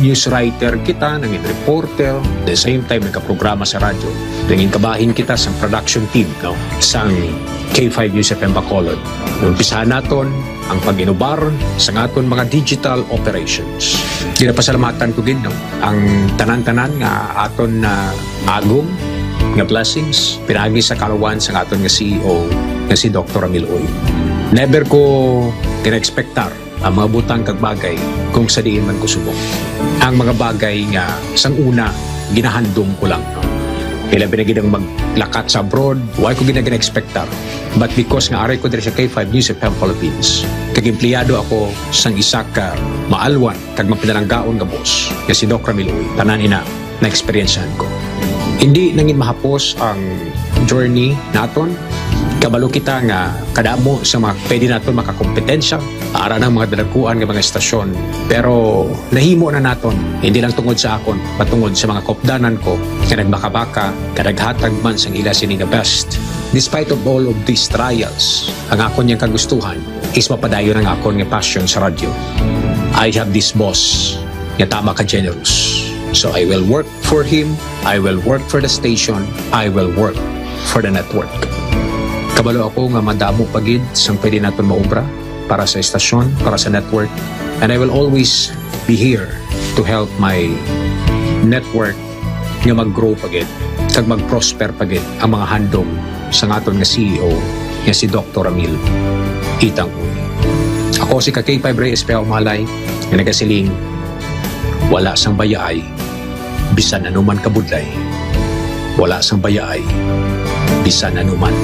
Speaker 24: news writer kita, nangin reporter, at the same time nagka-programa sa radyo. Nangin kabahin kita sa production team no, sa K5 News FM Bacolod. Umpisahan naton ang pag-inubar sa aton mga digital operations. Ginapasalamatan ko din no, ang tanan-tanan nga aton na agong nga blessings pinagi sa kalawan sa aton nga CEO nga si Dr. Ramil Uy. Never ko tina-expectar ang mga butang kag bagay kung sa diin man ko subok. Ang mga bagay nga sang una ginahandom ko lang no. Kailan pinagidang maglakat sa abroad, why ko gina-expectar. But because nga aray ko diri sa K5 News FM Philippines, kag-empleyado ako sang isa ka maalwan kag mapinalanggaon nga boss nga si Dr. Ramil Uy. Tanan ina na experiencehan ko. Hindi nangin mahapos ang journey naton. Kabalo kita nga kadamo sa mga pwede naton makakompetensya para ng mga dalaguan ng mga estasyon. Pero nahimo na naton, hindi lang tungod sa akon, patungod sa mga kopdanan ko na nagbaka-baka, kadaghatag man sang ila sini nga best. Despite of all of these trials, ang akon niyang kagustuhan, is mapadayon ang akon nga passion sa radyo. I have this boss nga tama ka generous. So I will work for him, I will work for the station, I will work for the network. Kabalo ako nga madamo pagid sang pwede naton maubra para sa estasyon, para sa network, and I will always be here to help my network nga mag-grow pagid kag mag-prosper pagid ang mga handom sa aton nga CEO nga si Dr. Ramil Itang Uy. Ako si K5 Ray Espejo Malay nga nagasiling wala sang bayaay bisan anuman kabudlay, wala sang bayaay bisan anuman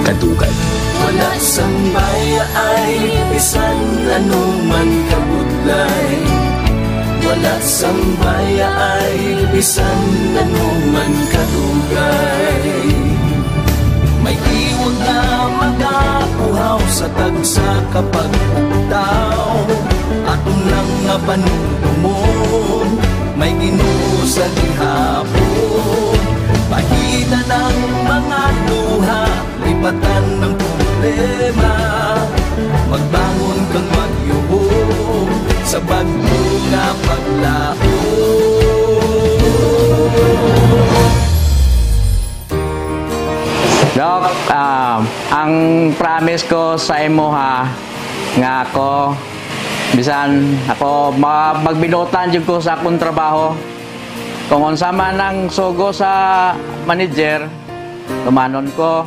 Speaker 24: kadugay.
Speaker 2: Wala sang bayaay bisan anuman kabudlay, wala sang bayaay bisan anuman kadugay. May iwag na magapuhaw sa tagsa kapag ugtaw, atong lang nga panuntumon, may Ginoo sa gihapon. Pahina ng mga luha, lipatan ng problema, magbangon kang magyuhong sa bagyo nga paglaon.
Speaker 8: Dok, ang promise ko sa imo ha, nga ako, bisan ako magbinutan jud ko sa akong trabaho. Kung unsa man ang sugo sa manager, tumanon ko.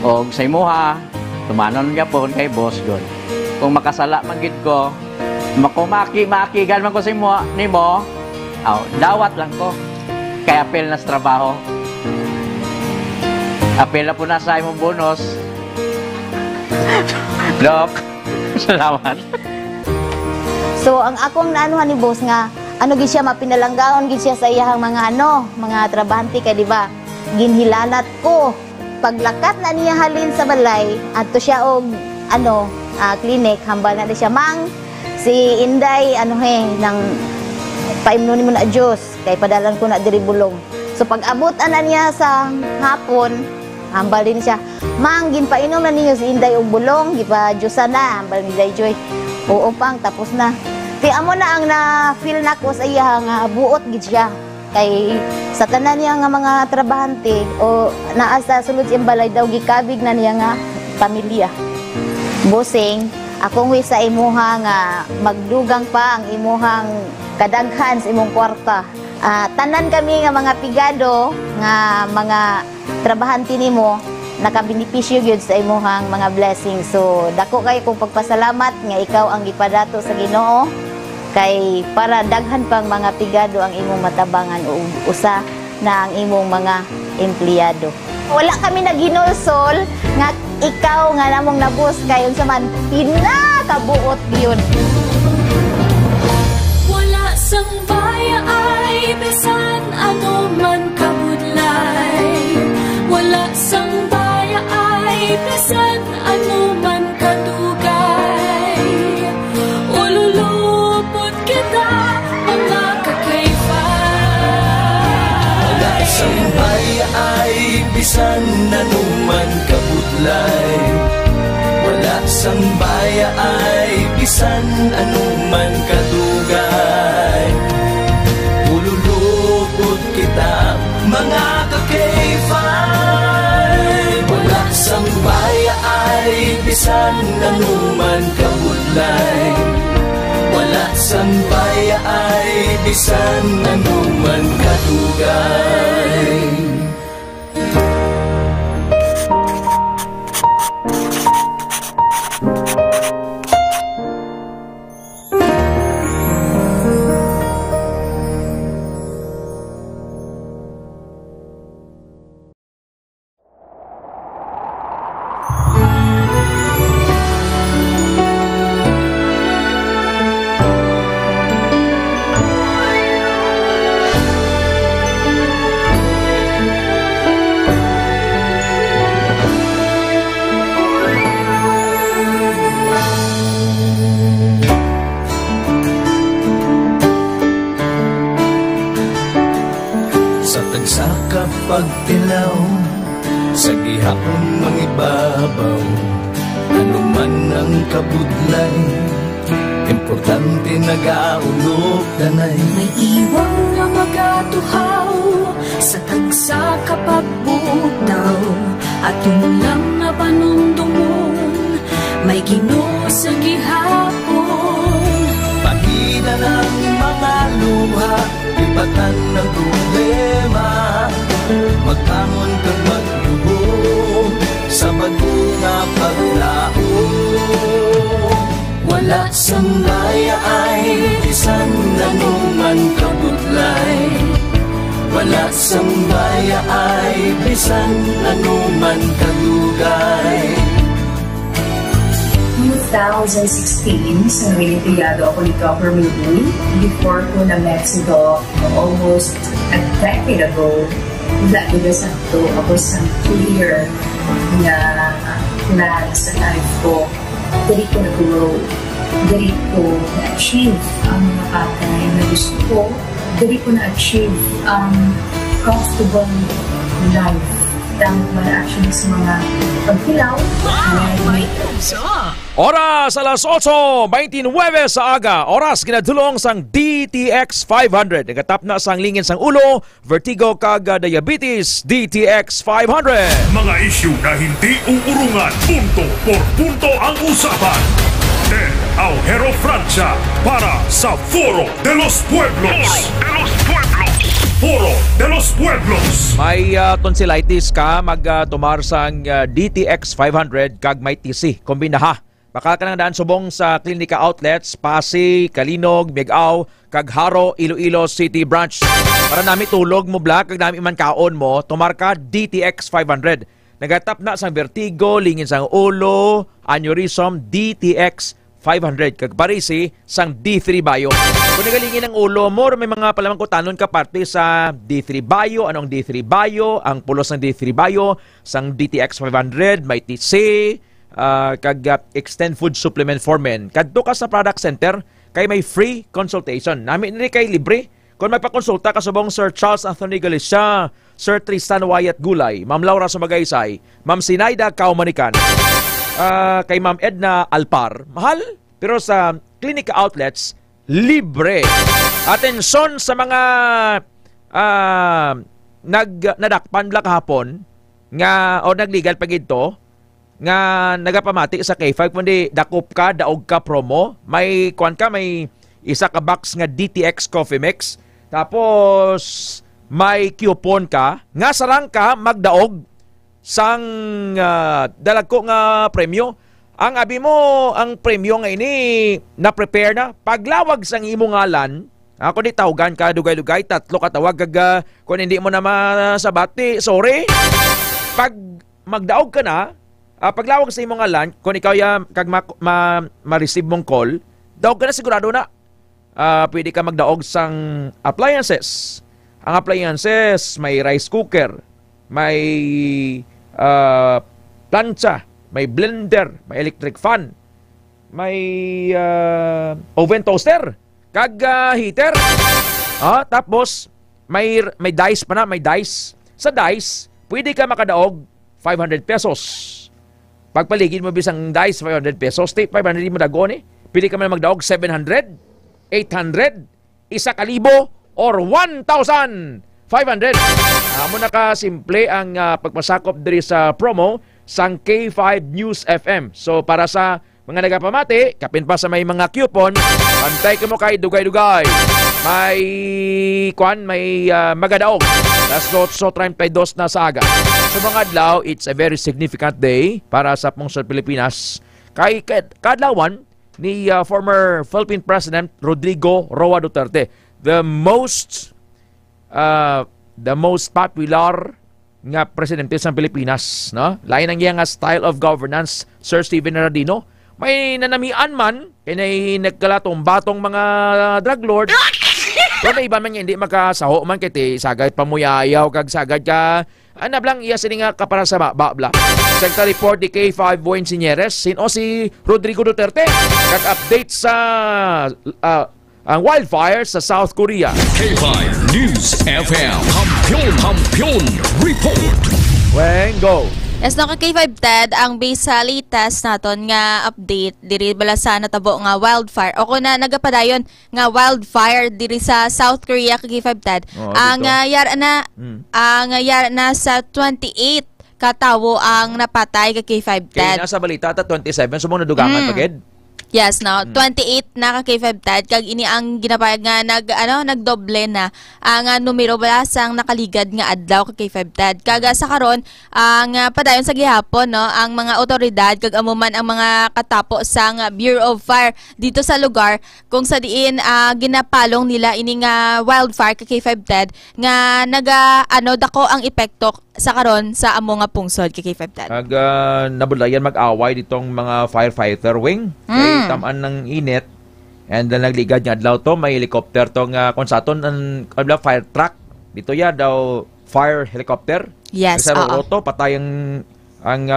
Speaker 8: O sa imo ha, tumanon gyapon kay boss god. Kung makasala man gid ko, makigan man ko sa imo nimo, dawat lang ko. Kay apel na sa trabaho. Apel na po na sa imong bonus. Dok, salamat.
Speaker 9: So ang akong naanuhan ni boss nga gid siya mapinalanggaon gid siya sa iyang mga mga trabahante kay di ba? Ginhilanat ko paglakat na niya halin sa balay adto siya og clinic hambal na siya mang si Inday nang paimnon mo na Dios kay padalan ko na diri bulong. So pag abot ana niya sa hapon hambal din siya mang ginpainom na niyo si Inday og bulong gipa-Diyosan na hambal ni Inday Joy. Oo pang tapos na. Kaya amo na ang na-feel na ko sa iya nga buot gid siya. Kay sa tanan niya nga mga trabahante o naa sa sulod siyang balay daw gikabig na niya nga pamilya. Bossing, akong wish sa imuha nga magdugang pa ang imuhang kadaghan sa imong kwarta. Tanan kami nga mga pigado nga mga trabahante nimo nakabenepisyo gyud sa imuhang mga blessings. So dako kay kong pagpasalamat nga ikaw ang gipadato sa Ginoo kay para daghan pang mga pigado ang imong matabangan o usa na ang imong mga empleyado. Wala kami naginulsol nga ikaw nga namong nabus kay unsa man pinakabuot gyud.
Speaker 16: Wala sang bayaay bisan ano man kabudlay, wala sang bayaay bisan ano man kadugay. Ululupot kita mga ka-K5.
Speaker 2: Wala sang bayaay bisan ano man kabudlay, wala sang bayaay bisan ano man kadugay. Ululupot kita mga ka-K5. Wala sang bayaay bisan ano man kabudlay, wala sang bayaay bisan ano man kadugay. Pagtilaw sa gihapon mangibabaw, ano man ang kabudlay, importante nagaulog danay.
Speaker 16: May iwang nga magatuhaw sa tagsa kapag butaw, atong lang nga panumdumon, may Ginoo sa gihapon.
Speaker 2: Pahina ng mga luha, ibatan ng problema, magtangon kag magluhog sa bagunga paglaong. Wala sang baya ay bisan nanuman kabudlay, wala sang baya ay bisan nanuman kadugay.
Speaker 5: 2016, sa Olimpiyado ako ni Copper Movie. Before ko na Mexico, almost a decade ago, wala ko sakto ako sa clear na plan sa life ko. Dali ko nag-grow. Dali ko na-achieve ang mga patay na gusto ko. Dali ko na-achieve ang comfortable life. Dahil mga actions sa mga pagkilaw.
Speaker 17: Oras alas 8:29 sa aga. Oras ginadulong sang DTX 500. Nagatap na sang lingin sang ulo, vertigo kag diabetes, DTX 500.
Speaker 6: Mga isyu na hindi uurungan, punto por punto ang usapan. El Aujero Francia para sa Foro de los Pueblos. Foro de los Pueblos.
Speaker 17: May tonsillitis ka, mag-tumar sang DTX 500 kag may TC. Kombinaha. Baka ka nang daan subong sa klinika outlets, Pasig, Kalinog, Migaw, kag Haro, Iloilo City Branch. Para nami tulog mo black, kag nami man kaon mo, tumar ka DTX 500. Nagatap na sang vertigo, lingin sang ulo, aneurysm, DTX 500 kag parisi sang D3 Bio. Kung nagalingin ang ulo mo, may mga palamang kutanon ka parte sa D3 Bio. Anong D3 Bio? Ang pulos ng D3 Bio sang DTX 500, may TC, kag Extend Food Supplement for Men. Kadto ka sa product center kay may free consultation. Namin ni kay libre. Kung magpakonsulta ka subong Sir Charles Anthony Galicia, Sir Tristan Wyatt Gulay, Ma'am Laura Sumagaysay, Ma'am Sinaida Kaumanikan, kay Ma'am Edna Alpar, mahal, pero sa clinic outlets, libre. Atensyon sa mga nadakpan bla kahapon nga o nagligal pag ito nga nagapamati sa K5 kundi dakop ka, daog ka promo, may kuan ka, may isa ka box nga DTX Coffee Mix, tapos may coupon ka nga sarang ka magdaog sang dalag ko nga premyo. Ang abi mo, ang premyo nga ini na-prepare na. Paglawag sang imo ngalan, ako di tawagan ka, dugay-dugay, tatlo katawag kag kung hindi mo na masabati, sorry. Pag magdaog ka na, paglawag sa imo ngalan, kung ikaw ya kag ma-receive mong call, daog ka na sigurado na. Pwede ka magdaog sang appliances. Ang appliances, may rice cooker, may plancha, may blender, may electric fan, may oven toaster, kag heater. Tapos may dice pa na, may dice. Sa dice, pwede ka makadaog 500 pesos. Pagpaligid mo bisang dice 500 pesos, 500 mo dagon eh. Pwede ka man magdaog 700, 800, 1,000 or 1,500. Amo na ka simple ang pagpasakop diri sa promo sang K5 News FM. So para sa mga nagapamati, kapin pa sa may mga coupon, pantay ka mo kay dugay-dugay. May magadaog. That's so 32 na sa aga. Sa mga adlaw, it's a very significant day para sa Pungsod Pilipinas. Kay kadlawan ni former Philippine President Rodrigo Roa Duterte, the most popular nga presidente sa Pilipinas, no? Lain ang iyang style of governance, Sir Steven Radino. May nanamian man, kaya nagkalatong batong mga drug lord. Pero na iba man niya, hindi makasaho man kiti sagad pamuyayaw, kag sagad ka, anablang iya sini nga kapara sa babla. Sa report ni K5 Boy Insignieres, sino si Rodrigo Duterte, kag update sa ang wildfire sa South Korea.
Speaker 1: K5 News FM Kampiyon Report.
Speaker 17: When go.
Speaker 11: Yes, no, kay K5 Ted, ang base sa latest naton nga update diri bala sa natabo nga wildfire. O kung na nagapadayon nga wildfire diri sa South Korea kay K5 Ted. Ang yara na sa 28 katawo ang napatay kay K5 Ted.
Speaker 17: Kaya nasa balita ta 27 sumong nadugangan pagid.
Speaker 11: Yes, no. 28 na ka K5 Ted kag ini ang ginapayag nga nagdoble na ang numero bala sang nakaligad nga adlaw ka K5 Ted. Kag sa karon ang padayon sa gihapon no ang mga otoridad kag amuman ang mga katapo sang Bureau of Fire dito sa lugar kung sa diin ginapalong nila ini nga wildfire ka K5 Ted nga dako ang epekto sa karon sa amo nga pungsod kay K5 Ted.
Speaker 17: Kag nabulayan mag-away ditong mga firefighter wing. Kay tamaan ng init and then nagligad nga adlaw to may helicopter tong konsaton ang fire truck. Dito ya daw fire helicopter.
Speaker 11: Yes,
Speaker 17: sa roto patay ang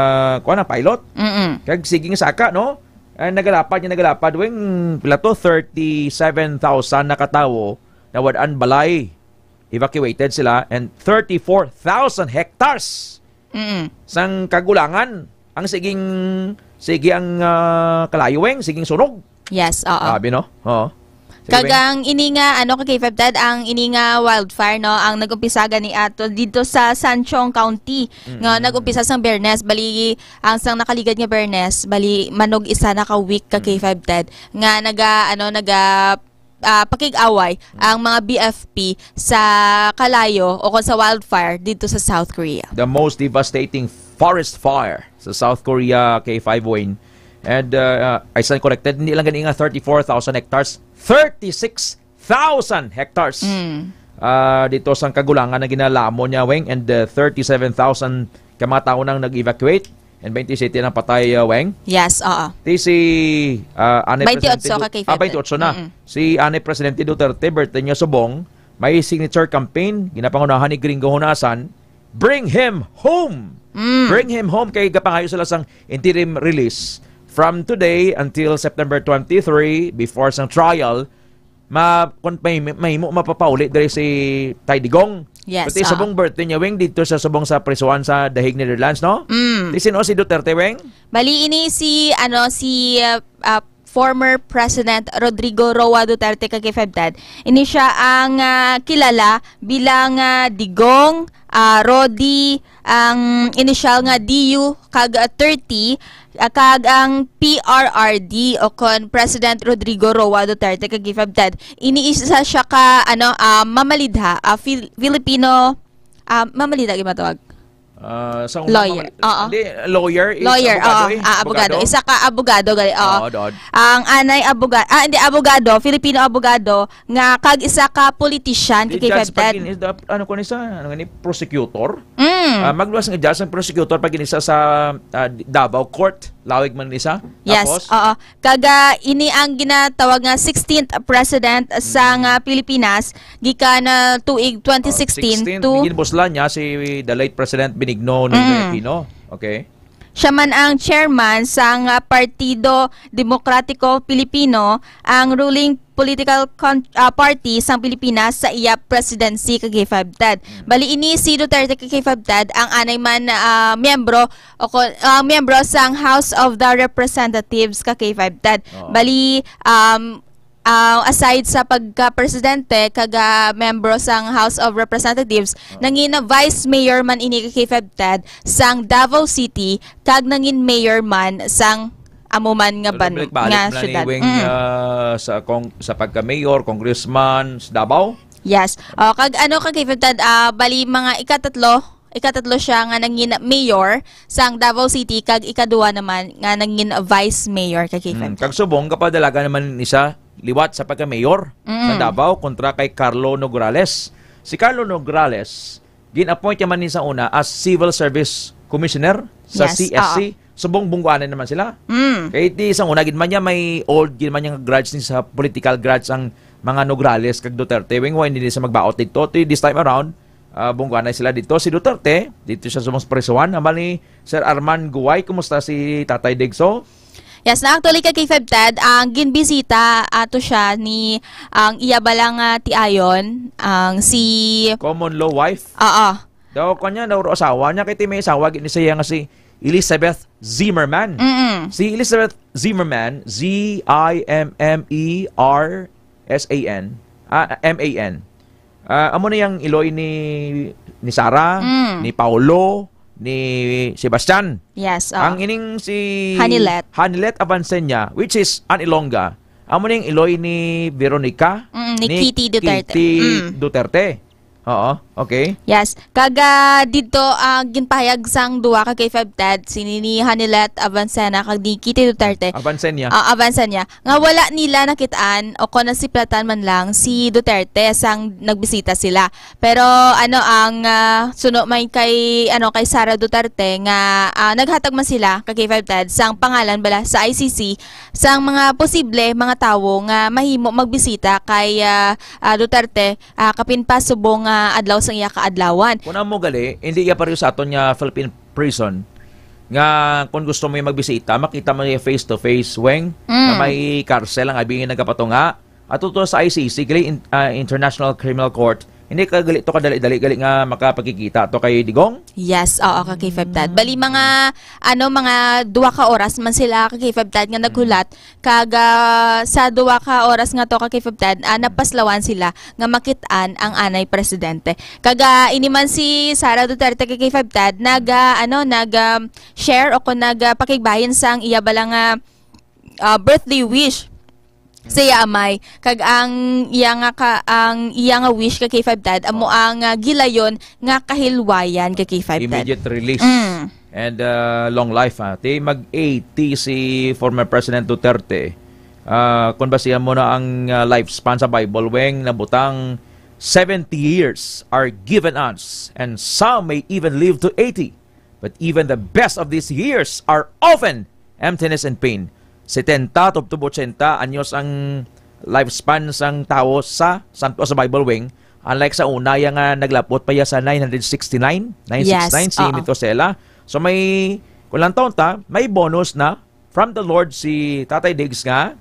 Speaker 17: pilot. Kag sige nga saka no. Nagalapad wing pila to 37,000 na katawo na wadaan balay. Evacuated sila and 34,000 hectares sang kagulangan ang sige ang kalayuweng, siging sunog.
Speaker 11: Yes, oo.
Speaker 17: Sabi no? Oo.
Speaker 11: Kagang ini nga kay K5 Ted ang ini nga wildfire no ang nagumpisa gani ato dito sa Sanchong County nga nagumpisa sang Bernes bali ang sang nakaligad nga Bernes bali manog isa na ka week ka K5 Ted nga pakig-away ang mga BFP sa kalayo o kung sa wildfire dito sa South Korea.
Speaker 17: The most devastating forest fire sa South Korea K5 Wayne. And I stand corrected, hindi lang ganing nga 34,000 hectares, 36,000 hectares. Dito sa kagulangan na ginalamo niya Weng and 37,000 ka mga tao nang nag-evacuate. And 20 city ng patay, Weng?
Speaker 11: Yes, oo.
Speaker 17: Si Anay
Speaker 11: 28
Speaker 17: 28 na. Si Anay Presidente Duterte, birthday niya subong, may signature campaign, ginapangunahan ni Gringo Honasan, Bring Him Home! Bring Him Home kay gapangayo sila sang interim release. From today until September 23, before sang trial, may mapapauli dari si Tay Digong.
Speaker 11: Yes.
Speaker 17: Pati subong birthday niya, Weng, dito sa subong sa prisuan sa The Hague, Netherlands, no? Sino si Duterte, Weng?
Speaker 11: Bali ini si former President Rodrigo Roa Duterte kay K5 Ted. Ini siya ang kilala bilang Digong, Rodi, ang initial nga DU kag 30 kag ang PRRD o kon President Rodrigo Roa Duterte kag K5 Ted. Iniisa siya ka mamalidha, Filipino mamalidha gyud matawag. Lawyer.
Speaker 17: Lawyer.
Speaker 11: Abogado. Isa ka abogado gali. Ang anay abogado. Hindi abogado, Filipino abogado nga kag isa ka politician kay K5 Ted.
Speaker 17: Ano ko nisa? Ano ni prosecutor? Magluwas nga judge ang prosecutor pag inisa sa Davao Court. Lawig man nisa.
Speaker 11: Yes, oo. Kaga ini ang ginatawag nga 16th President sa Pilipinas gikan tuig 2016 to
Speaker 17: ginbuslan niya si the late President Benigno Noynoy Aquino. Okay.
Speaker 11: Siya man ang chairman sa Partido Demokratiko Pilipino, ang ruling political party sa Pilipinas sa iya presidency kay K5 Ted. Bali ini si Duterte kay K5 Ted ang anay man miyembro sa House of the Representatives kay K5 Ted. Bali aside sa pagka-presidente kaga membro sang House of Representatives nangin vice mayor man ini kay K5 Ted sang Davao City kag nangin mayor man sang amuman nga syudad.
Speaker 17: Sa pagka-mayor, congressman sa Davao.
Speaker 11: Yes. Kag kag K5 Ted bali mga ikatatlo siya nga nangin mayor sang Davao City kag ikaduwa naman nga nangin vice mayor kay K5 Ted.
Speaker 17: Kag subong kapadalaga naman isa liwat sa pagka-mayor sa Davao kontra kay Carlo Nograles. Si Carlo Nograles, gin-appoint naman ni sa una as Civil Service Commissioner sa CSC. Subong bungguanan naman sila. Kaya isang una, gin man niya may old, gin man niya grudge sa political grudge ang mga Nograles kag Duterte. Wengwa, hindi sa magbaot dito. This time around, bungguanan sila dito. Si Duterte, dito siya sumang presuan. Naman ni Sir Arman Guay, kumusta si Tatay Digso?
Speaker 11: Yes, na actually kay K5 Ted, ang ginbisita ato siya ni ang iya balang tiayon ang si
Speaker 17: common law wife. Daw kanya daw asawa niya kay may asawa gini siya nga si Elizabeth Zimmerman. Si Elizabeth Zimmerman, Z-I-M-M-E-R-S-A-N, M-A-N. Amo na yung iloy ni Sarah, ni Paulo, ni Sebastian.
Speaker 11: Yes.
Speaker 17: Ang ining si
Speaker 11: Hanilet
Speaker 17: Avancenia, which is an Ilongga. Amo na yung iloy ni Veronica,
Speaker 11: ni Kitty Duterte.
Speaker 17: Duterte. Oo, okay.
Speaker 11: Yes. Kaga dito ginpahayag sang duwa ka kay Febtad ni Hanilet Avancena kag ni Kitty Duterte.
Speaker 17: Avancenia.
Speaker 11: Avancenia. Nga wala nila nakitaan o kung nasiplatan man lang si Duterte sang nagbisita sila. Pero ang suno may kay kay Sara Duterte nga naghatag man sila kay Febtad sang pangalan bala sa ICC sang mga posible mga tawo nga mahimo magbisita kay Duterte kapin pa subong adlaw sang iya kaadlawan.
Speaker 17: Kung mo gali, hindi iya pareho sa aton nga Philippine prison nga kung gusto mo yung magbisita, makita mo yung face-to-face weng na may karsel ang abingin nagkapatunga at ito sa ICC, International Criminal Court, hindi ka gali to kadali-dali nga makapagkikita to kay Digong?
Speaker 11: Yes, oo ka kay Febtad. Bali mga mga 2 ka oras man sila ka kay Febtad nga naghulat kag sa 2 ka oras nga to ka kay Febtad napaslawan sila nga makitaan ang anay presidente. Kaga ini man si Sara Duterte kay Febtad share o kung pakigbahin sang iya bala nga birthday wish siya amay kag ang iya nga wish kay Febtad amo ang gilayon nga kahilwayan kay Febtad.
Speaker 17: Immediate release and long life. Mag-80 si former President Duterte. Kung basihan mo na ang lifespan sa Bible weng nabutang 70 years are given us and some may even live to 80. But even the best of these years are often emptiness and pain. 70 to 80 anyos ang lifespan sang tao sa santo sa Bible wing, unlike sa una yang naglapot pa ya sa 969 si Methuselah. So may kulang taon may bonus na from the Lord si Tatay Diggs nga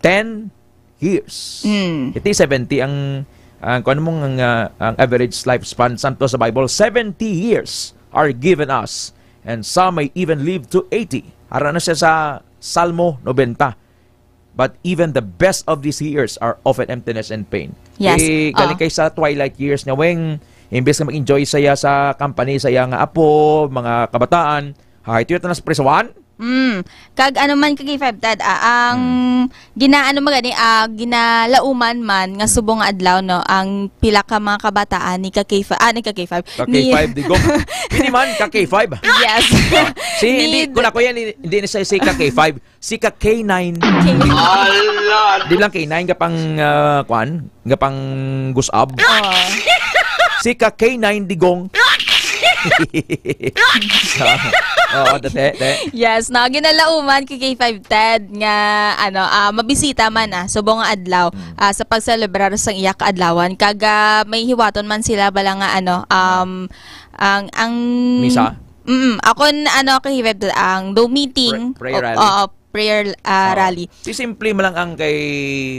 Speaker 17: 10 years. Iti 70 ang average lifespan santo sa Bible. 70 years are given us and some may even live to 80. Ara na siya sa Salmo 90. But even the best of these years are often emptiness and pain.
Speaker 11: Yes.
Speaker 17: Galing kay sa twilight years nga weng, imbes na mag-enjoy saya sa company, saya nga apo, mga kabataan, ito na sa presawan.
Speaker 11: Kag man kay Febtad ang ginalauman man nga subong adlaw no ang pila ka mga kabataan ni K5
Speaker 17: K5 Digong hindi man K5
Speaker 11: yes
Speaker 17: hindi ko yan hindi na si K5 si K9 di lang K9 gapang gapang gusab si K9 Digong
Speaker 11: yes, ginalauman kay Febtad nga mabisita man subong adlaw sa pagselebrar sang iya kaadlawan kag may hiwaton man sila bala nga ang
Speaker 17: misa.
Speaker 11: Akon kay Febtad ang meeting
Speaker 17: prayer rally.
Speaker 11: Prayer rally.
Speaker 17: Si simple mo lang ang kay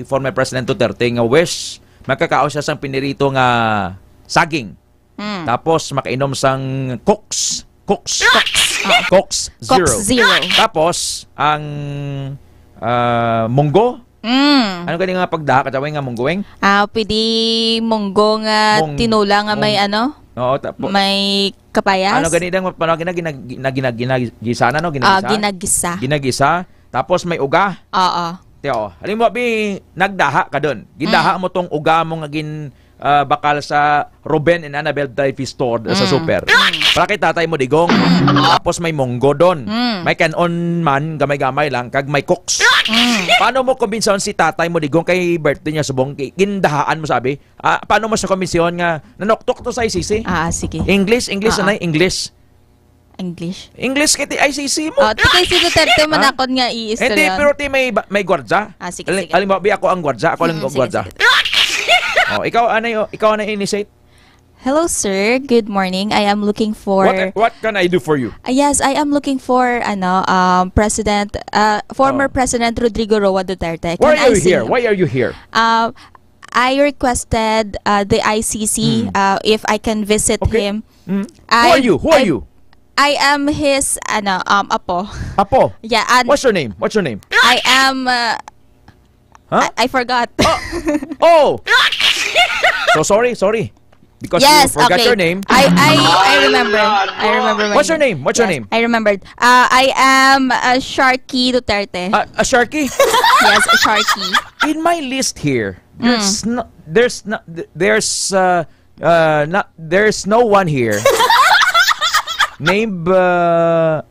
Speaker 17: former President Duterte nga wish magkakao siya sang pinirito nga saging. Tapos makainom sang Coke Zero. Tapos ang munggo. Ano kani nga pagdaha kataway nga munggoeng?
Speaker 11: Pwede munggo nga tinula nga may
Speaker 17: Oo,
Speaker 11: may kapayas.
Speaker 17: Ano gani dang ginagisa no ginagisa. Tapos may uga.
Speaker 11: Oo.
Speaker 17: Teo, halimbawa nagdaha ka doon. Gindaha mo tong uga mo nga bakal sa Ruben and Annabel Drive Store sa super. Para kay tatay mo Digong. Tapos may munggo doon. May kanon man, gamay-gamay lang, kag may cooks. Paano mo kumbinsiyon si tatay mo Digong kay birthday niya subong gindahaan mo sabi? Paano mo siya kumbinsiyon nga nanoktok to sa ICC?
Speaker 11: Sige.
Speaker 17: English na English.
Speaker 11: English
Speaker 17: kay ICC mo.
Speaker 11: Kay si Duterte manakon nga i-istoryon.
Speaker 17: Hindi, pero may gwardya.
Speaker 11: Sige.
Speaker 17: Halimbawa, ako ang gwardya. Ako lang ang gwardya. Ikaw na initiate.
Speaker 11: Hello sir, good morning. I am looking for
Speaker 17: What can I do for you?
Speaker 11: Yes, I am looking for former President Rodrigo Roa Duterte.
Speaker 17: Why are you here?
Speaker 11: I requested the ICC if I can visit him
Speaker 17: Who are you? Who are you?
Speaker 11: I am his apo.
Speaker 17: Apo?
Speaker 11: Yeah.
Speaker 17: What's your name? What's your name?
Speaker 11: I am
Speaker 17: Huh?
Speaker 11: I forgot.
Speaker 17: Oh! So sorry. Because you forgot your name.
Speaker 11: I remember. I remember my
Speaker 17: What's your name? What's your name?
Speaker 11: I remembered. I am Sharky Duterte.
Speaker 17: A Sharky?
Speaker 11: Yes, a Sharky.
Speaker 17: In my list here, there's no one here named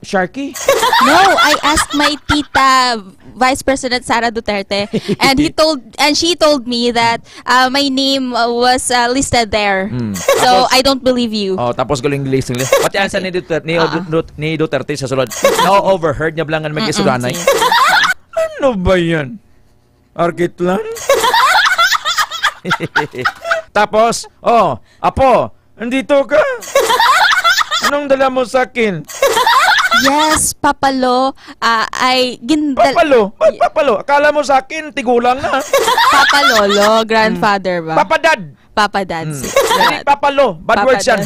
Speaker 17: Sharky.
Speaker 11: No, I asked my tita, Vice President Sara Duterte, and she told me that my name was listed there. So I don't believe you.
Speaker 17: Oh, tapos galing listing list. Pati ansa ni Duterte sa sulod. Na-overheard niya blangan mag-isuranay. Ano ba yan? Arkitlan? Tapos, apo, andito ka. Anong dala mo sa akin?
Speaker 11: Yes, Papalo.
Speaker 17: Papalo? Papalo? Akala mo sa akin, tigulang na.
Speaker 11: Papalolo, grandfather ba?
Speaker 17: Papadad.
Speaker 11: Papadad.
Speaker 17: Papalo. Bad words yan.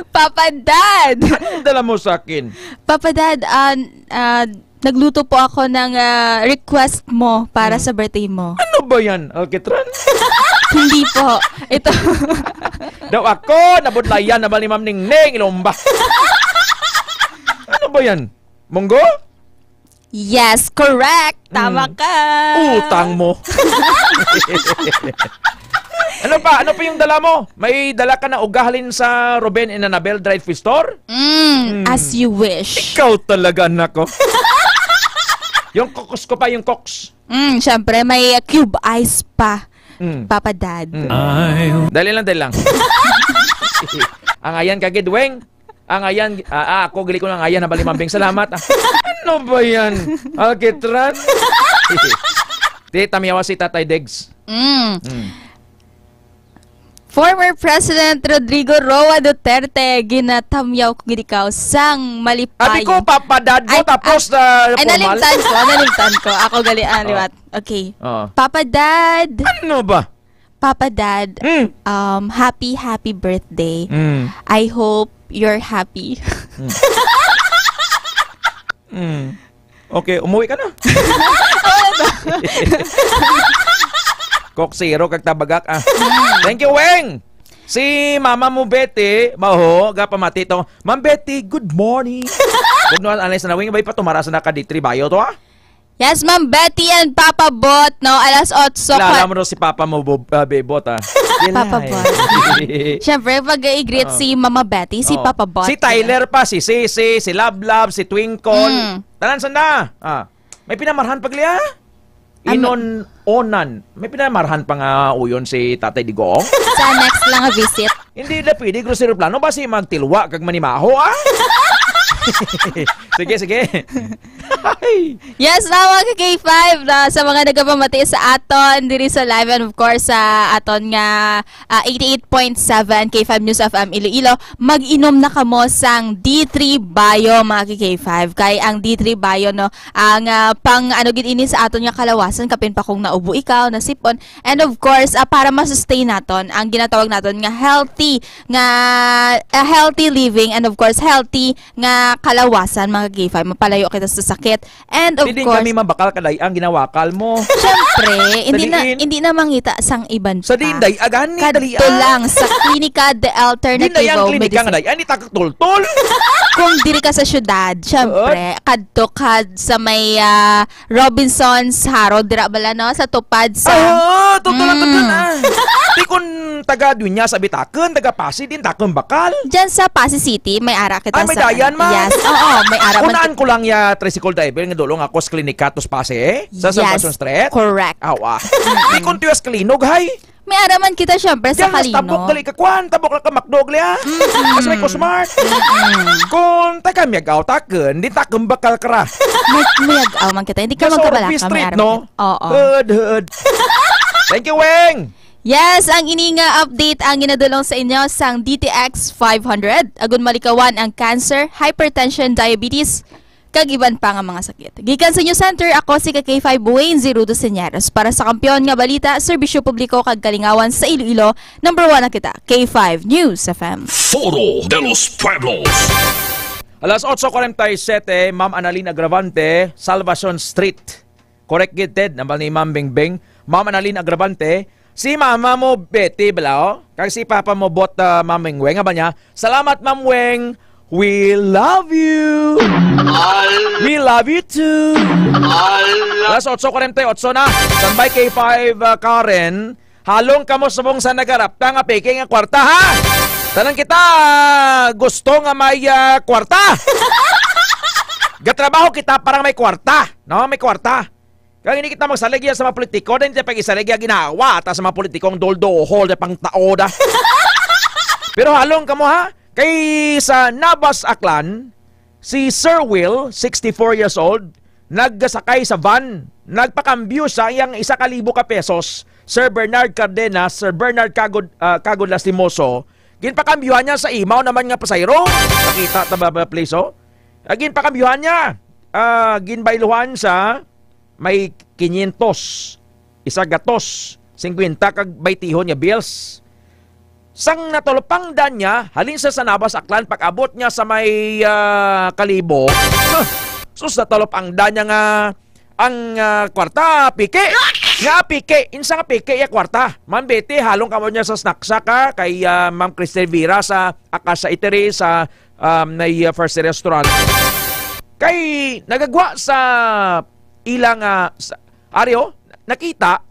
Speaker 11: Papadad.
Speaker 17: Anong dala mo sa akin?
Speaker 11: Papadad, nagluto po ako ng request mo para sa birthday mo.
Speaker 17: Ano ba yan, Alkitran?
Speaker 11: Hindi po. Ito.
Speaker 17: Daw ako, nabudlayan na ba ni Ma'am Ningning, Ilomba? Ano ba yan? Munggo?
Speaker 11: Yes, correct. Tama ka.
Speaker 17: Utang mo. Ano pa yung dala mo? May dala ka na ugahalin sa Ruben and Annabel Dried Fish Store?
Speaker 11: As you wish.
Speaker 17: Ikaw talaga, nako. Yung kokos ko pa, yung koks.
Speaker 11: Syempre, may cube ice pa. Papadad.
Speaker 17: Dali lang. Ang ayan kagidweng. Ang ayan, ako gali ko ng ayan na balimambing. Salamat. Ano ba yan? Alkitran? Tamiyawa si Tatay Degs.
Speaker 11: Former President Rodrigo Roa Duterte ginatamyaw kung ikaw sang malipayon.
Speaker 17: Abi ko, papadad mo, tapos na formal.
Speaker 11: Nalimtan ko. Ako gali, liwat. Okay. Papadad.
Speaker 17: Ano ba?
Speaker 11: Papadad, happy birthday. I hope you're happy.
Speaker 17: Okay, umuwi ka na. Coke Zero kag tabagak. Thank you, Weng. Si Mama mo Betty, maho, gapamati to. Ma'am Betty, good morning. Good morning, Alis na Weng, bay pa tumara sa naka-D3 Bayo to
Speaker 11: Yes, Ma'am Betty and Papa Bot, no? Alas 8.
Speaker 17: Kilala mo si Papa mo, Bebot,
Speaker 11: Papa Bot. Siyempre, pag i-greet si Mama Betty, si Papa Bot.
Speaker 17: Si Tyler pa, si Sisi, si Love, si Twinkle. Tanan sanda. May pinamarhan pagli, Onan. May pinamarhan pa nga uyon si Tatay Digong.
Speaker 11: Sa next lang a visit.
Speaker 17: Hindi na pwede, grocery plano ba si magtilwa kag manimaho, Sige.
Speaker 11: Yes, mga K5 na sa mga nagapamati sa aton diri sa live and of course sa aton nga 88.7 K5 News FM Iloilo, mag-inom na kamo sang D3 Bio mga K5. Kay ang D3 Bio no ang pang gid ini sa aton nga kalawasan kapin pa kung naubo ikaw nasipon, and of course para ma-sustain naton ang ginatawag naton nga healthy living, and of course healthy nga kalawasan mga K5, mapalayo kita sa sakit, and of
Speaker 17: hindi
Speaker 11: course
Speaker 17: kami mabakal kaday ang ginawakal mo.
Speaker 11: Syempre, hindi na mangita sang iban pa.
Speaker 17: Sa dinday agani dali
Speaker 11: lang sa Klinika de Alternativo
Speaker 17: Medicine. Ani takatultol.
Speaker 11: Kung diri ka sa syudad, syempre kadto kad sa may Robinsons Harod dira bala no sa tupad sa
Speaker 17: Di kun taga dunya sa Bitaken, taga Pasig din takon bakal.
Speaker 11: Diyan sa Pasig City may ara kita
Speaker 17: may dayan man.
Speaker 11: Yes. Oo, may ara man.
Speaker 17: Unaan ko lang ya tricycle driver nga dulong ako sa klinika tos Pasig sa Salvacion Street.
Speaker 11: Correct.
Speaker 17: Awa. Di kun tuyas klinog hay.
Speaker 11: May araman kita syempre sa Kalino.
Speaker 17: Tabok dali ka kwan, tabok lang ka makdog liya. Mas may ko smart. Kung taga miyagaw taken, di taken bakal kara.
Speaker 11: Miyagaw man kita, hindi ka magkabalaka.
Speaker 17: May araman.
Speaker 11: Oo.
Speaker 17: Hud. Thank you, Weng.
Speaker 11: Yes, ang ini nga update ang ginadulong sa inyo sang DTX 500. Agun malikawan ang cancer, hypertension, diabetes, kag iban pa nga mga sakit. Gikan sa News Center, ako si K5 Wayne Zerudo Señares para sa kampiyon nga balita, serbisyo publiko kag kalingawan sa Iloilo. Number 1 na kita, K5 News FM.
Speaker 1: Foro de los Pueblos.
Speaker 17: Alas 8:47, Ma'am Annalyn Agravante, Salvacion Street. Correct gid nambal ni Ma'am Bingbing. Ma'am Annalyn Agravante, si mama mo Betty Balao, kag si papa mo bot Ma'am Weng nga ba niya? Salamat Ma'am Weng. We love you. We love you too. Alas 8:48 na. Standby K5 Karen. Halong kamo subong sa nagarap ta nga peke nga kwarta ha. Tanang kita gusto nga may kwarta. Gatrabaho kita parang may kwarta, no? May kwarta. Kaya hindi kita magsaligya sa mga politiko, din pag isaligya ginawa ta sa mga politikong doldo-hol na pang taoda. Pero halong kamo ha. Kay sa Nabas Aklan, si Sir Will, 64 years old, naggasakay sa van, nagpakambyo sa iyang 1,000 ka pesos. Sir Bernard Cardenas, Sir Bernard Cagod Lastimoso, ginpakambyuhan niya sa imaw naman nga pasayro. Nakita tababa place oh. Ginpakambyuhan niya, ginbailuhan sa may 500, 100, 50 kag baitihon niya bills. Sang natulupang dan niya, halin sa Nabas Aklan, pag-abot niya sa may Kalibo, sus natulupang dan niya nga ang kwarta, pike. Nga pike, insa nga pike ya kwarta. Ma'am Betty, halong kamo niya sa snacksaka kay Ma'am Cristel Vera sa Akasa Eatery sa First Restaurant. Kay nagagwa sa ilang Aryo, nakita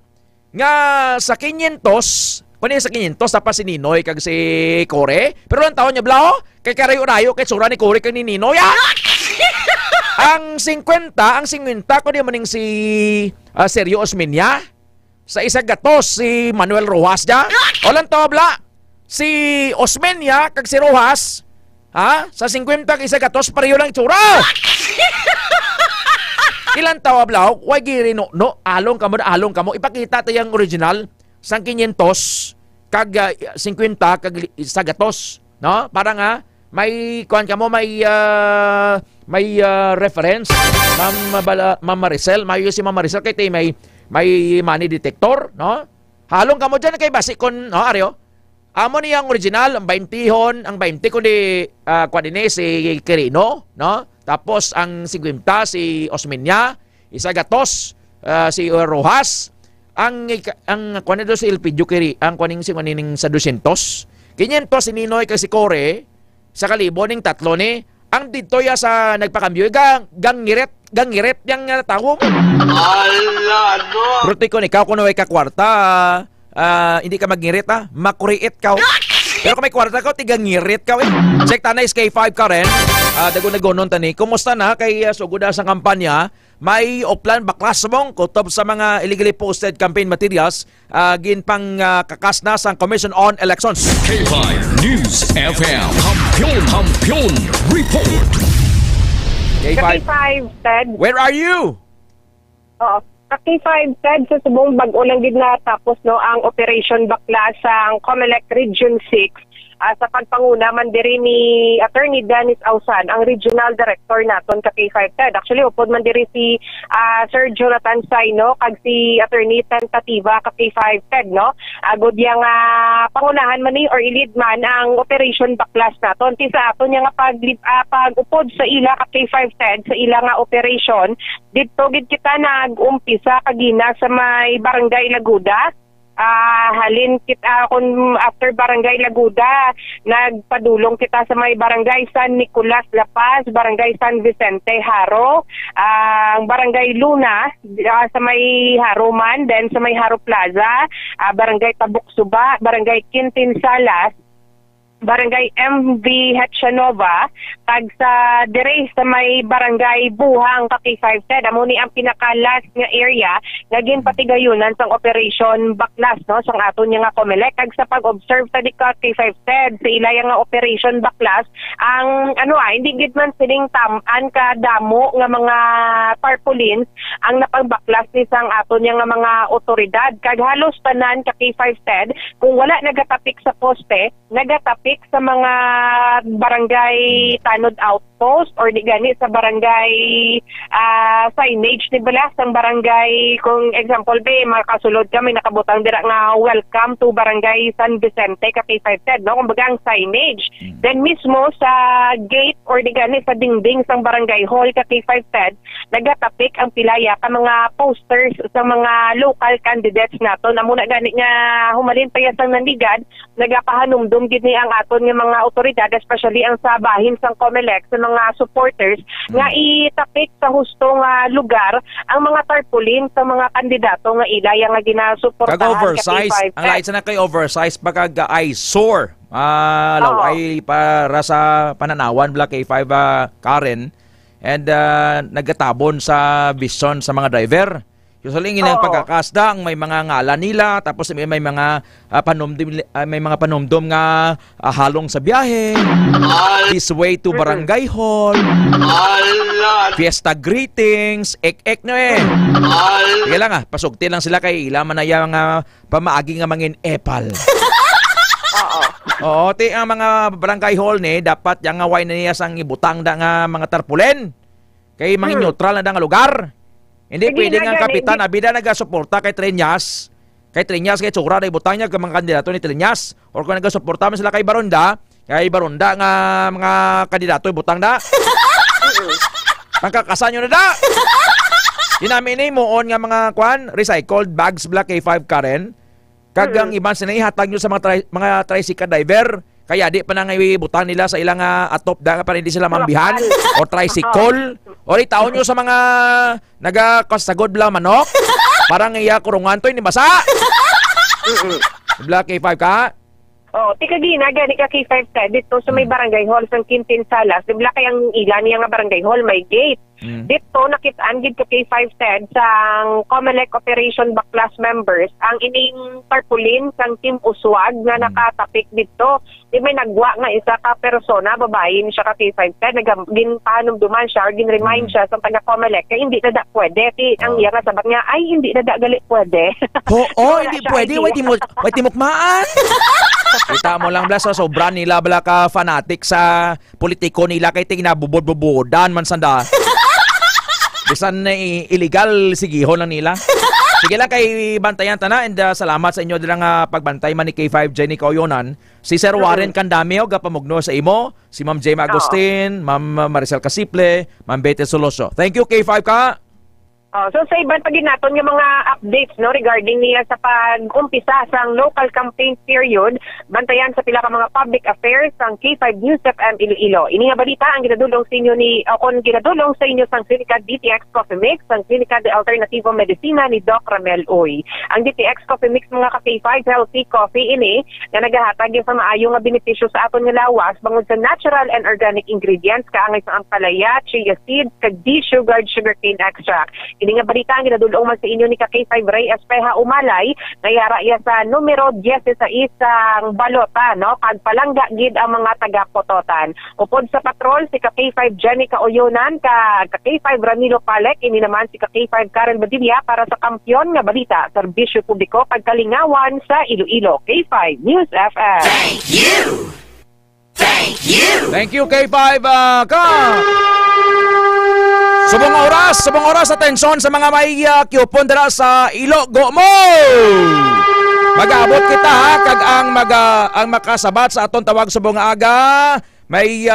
Speaker 17: nga sa 500 kunin sa 500 tapos si Ninoy kag si Kore. Pero ang taon niya blao kay karayo-rayo kay sura ni Kore kag ni Ninoy. Ang 50 kunin maning si Sergio Osmeña. Sa 100 si Manuel Rojas ja. Walang to bla. Si Osmeña kag si Rojas sa 50 kag 100 pareho lang tsura. Ilan tawa bla? Why giri no along kamo ipakita ta yang original. Sang 500 kag 50 kag 100, no? Para nga may kuan kamo may reference. Ma'am Maricel, mayo si Ma'am Maricel kay may money detector, no? Halong kamo diyan kay basi kon no Aryo. Amo ni ang original ang 20 ang 20 kundi kuan dinhi si Quirino, no? Tapos ang 50 si Osmeña, 100 si Rojas. Ang kuan do si Elpidio Kiri, ang kuaning si manining sa 200. 500 si Ninoy kay si Kore sa Kalibo ning 3 ni. Ang dito ya sa nagpakambyo gangiret yang tawo mo. Ala no. Pero ko ikaw kuno way ka kwarta, hindi ka magngirit makuriit ka. Pero kung may kwarta ka, tigangirit ka Check tanay K5 ka rin. Dago-dagonon tani. Kumusta na kay suguda sa kampanya? May oplan baklas mong kutob sa mga illegally posted campaign materials ginpang kakas na sa Commission on Elections.
Speaker 1: K5 News FM Kampiyon Report.
Speaker 17: K5
Speaker 18: Ted.
Speaker 17: Where are you?
Speaker 18: K5 Ted, sa subong bag-o lang gid na tapos no ang Operation Baklas sa Comelec Region 6. Sa pagpanguna man diri ni Attorney Dennis Ausan, ang Regional Director naton ka K5 Ted. Actually, upod man diri si Sir Jonathan Saino kag si Attorney Tentativa ka K5 Ted, no? Agod yang pangunahan man ni or ilid man ang Operation Baklas naton. Ti sa aton nga pag-upod sa ila ka K5 Ted sa ila nga operation, dito gid kita nag-umpisa kagina sa may Barangay Laguda. Halin kita kung after Barangay Laguda, nagpadulong kita sa may Barangay San Nicolas La Paz, Barangay San Vicente Haro, ang Barangay Luna sa may Haro man, then sa may Haro Plaza, Barangay Tabuk Suba, Barangay Quintin Salas, Barangay MV Hetchanova, tag sa dire sa may Barangay Buhang K5 Ted. Amo ni ang pinaka-last nga area nga ginpatigayunan sang Operation Baklas, no, sang aton nga Comelec. Kag sa pag-observe ta di K5 Ted sa ilaya nga Operation Baklas, ang hindi gid man sining tam-an ka damo nga mga tarpaulins ang napagbaklas ni sang aton nga mga otoridad. Kag halos tanan K5 Ted, kung wala nagatapik sa poste, nagatapik sa mga barangay tanod out post or di gani sa barangay signage ni balas ng barangay, kung example be makasulod kami nakabutang dira nga welcome to barangay San Vicente ka K5 TED, no, kumbaga ang signage. Then mismo sa gate or di gani sa dingding sang barangay hall ka K5 TED nagatapik ang pilaya ka mga posters sa mga local candidates nato na muna gani nga humalin pa sang nandigad nagapahanumdum gid ni ang aton nga mga otoridad, especially ang sa bahin sang COMELEC sa mga supporters nga itapik sa hustong lugar ang mga tarpaulin sa mga kandidato nga ilaya nga ginasuportahan
Speaker 17: kag oversize ang lain sa na kay oversize pagka eyesore laway para sa pananawan Black K5 Karen and nagatabon sa vision sa mga driver. Usually ang pagkakasda ang may mga ngalan nila tapos may mga panumdum nga halong sa biyahe. This way to barangay hall. Fiesta greetings, ek no eh. Sige lang pasugti lang sila kay ilaman na yang pamaagi nga mangin epal. Oo, ti ang mga barangay hall ni dapat yang away na niya sang ibutang da nga mga tarpulen. Kay mangin neutral na da nga lugar. Hindi pwede nga kapitan abida nagasuporta kay Triñas. Kay Triñas kay Tsura na ibutang niya kay mga kandidato ni Triñas. Or kung nagasuporta man sila kay Baronda nga mga kandidato ibutang da. Pangkakasan nyo na da. Dinamin mo nga mga recycled bags Black K5 Karen. Kagang iban sila ihatag nyo sa mga tricycle driver. Kaya di pa nang ibutang nila sa ilang atop da para hindi sila mambihan o tricycle. O itaon nyo sa mga nagakasagod bla manok. Parang iya kurungan to, hindi basa. Black K5 ka?
Speaker 18: Oh, tika gina gani ka K5 TED dito sa may barangay hall sa Quintin Salas. Di ba kay ang ilan niya nga barangay hall may gate. Dito nakitaan gid ka K5 TED sa COMELEC Operation Backlash members ang ining tarpaulin sang Team Uswag nga nakatapik dito. Di may nagwa nga isa ka persona babae ni siya ka K5 TED ginpahanumduman siya or gin-remind siya sa taga COMELEC kay hindi na da pwede. Ang iya nga sabat nga ay hindi na da gali pwede.
Speaker 17: Hindi pwede wait timukmaan. Kita mo lang bla sa sobra nila bala ka fanatic sa politiko nila kay tinabubod-bubodan man sanda. Bisan na illegal sigihon lang nila. Sige lang kay bantayan tana and salamat sa inyo dilang pagbantay man ni K5 Jenny Kauyonan. Si Sir Warren Candamio gapamugno sa imo, si Ma'am Jema Agustin, Ma'am Maricel Casiple, Ma'am Betty Soloso. Thank you K5 ka.
Speaker 18: So sa iban pagin naton yung mga updates no regarding niya sa pag-umpisa sa local campaign period, bantayan sa pila ka mga public affairs ang K5 News FM Iloilo. Ini nga balita ang ginadulong sa inyo ni ginadulong sa inyo sang Clinica DTX Coffee Mix, ang Clinica de Alternativo Medicina ni Doc Ramel Uy. Ang DTX Coffee Mix mga ka K5 healthy coffee ini nga nagahatag yung maayo nga benepisyo sa aton nga lawas bangod sa natural and organic ingredients kaangay sa ampalaya, chia seeds, kag de-sugared sugarcane extract. Ini nga balita ang ginadulong man sa inyo ni K5 Ray Espeja Umalay ngayara iya sa numero 10 sa isang balota no pagpalangga gid ang mga taga-Pototan. Upod sa patrol si K5 Jenny Kauyonan K5 Ramilo Palek ini naman si K5 Karen Badilla para sa kampyon nga balita serbisyo publiko pagkalingawan sa Iloilo. K5 News FM.
Speaker 2: Thank you. Thank you.
Speaker 17: Thank you K5 ka. Subong oras atensyon sa mga may coupon dira sa Ilogo mo. Mag-abot kita kag ang makasabat sa aton tawag subong aga may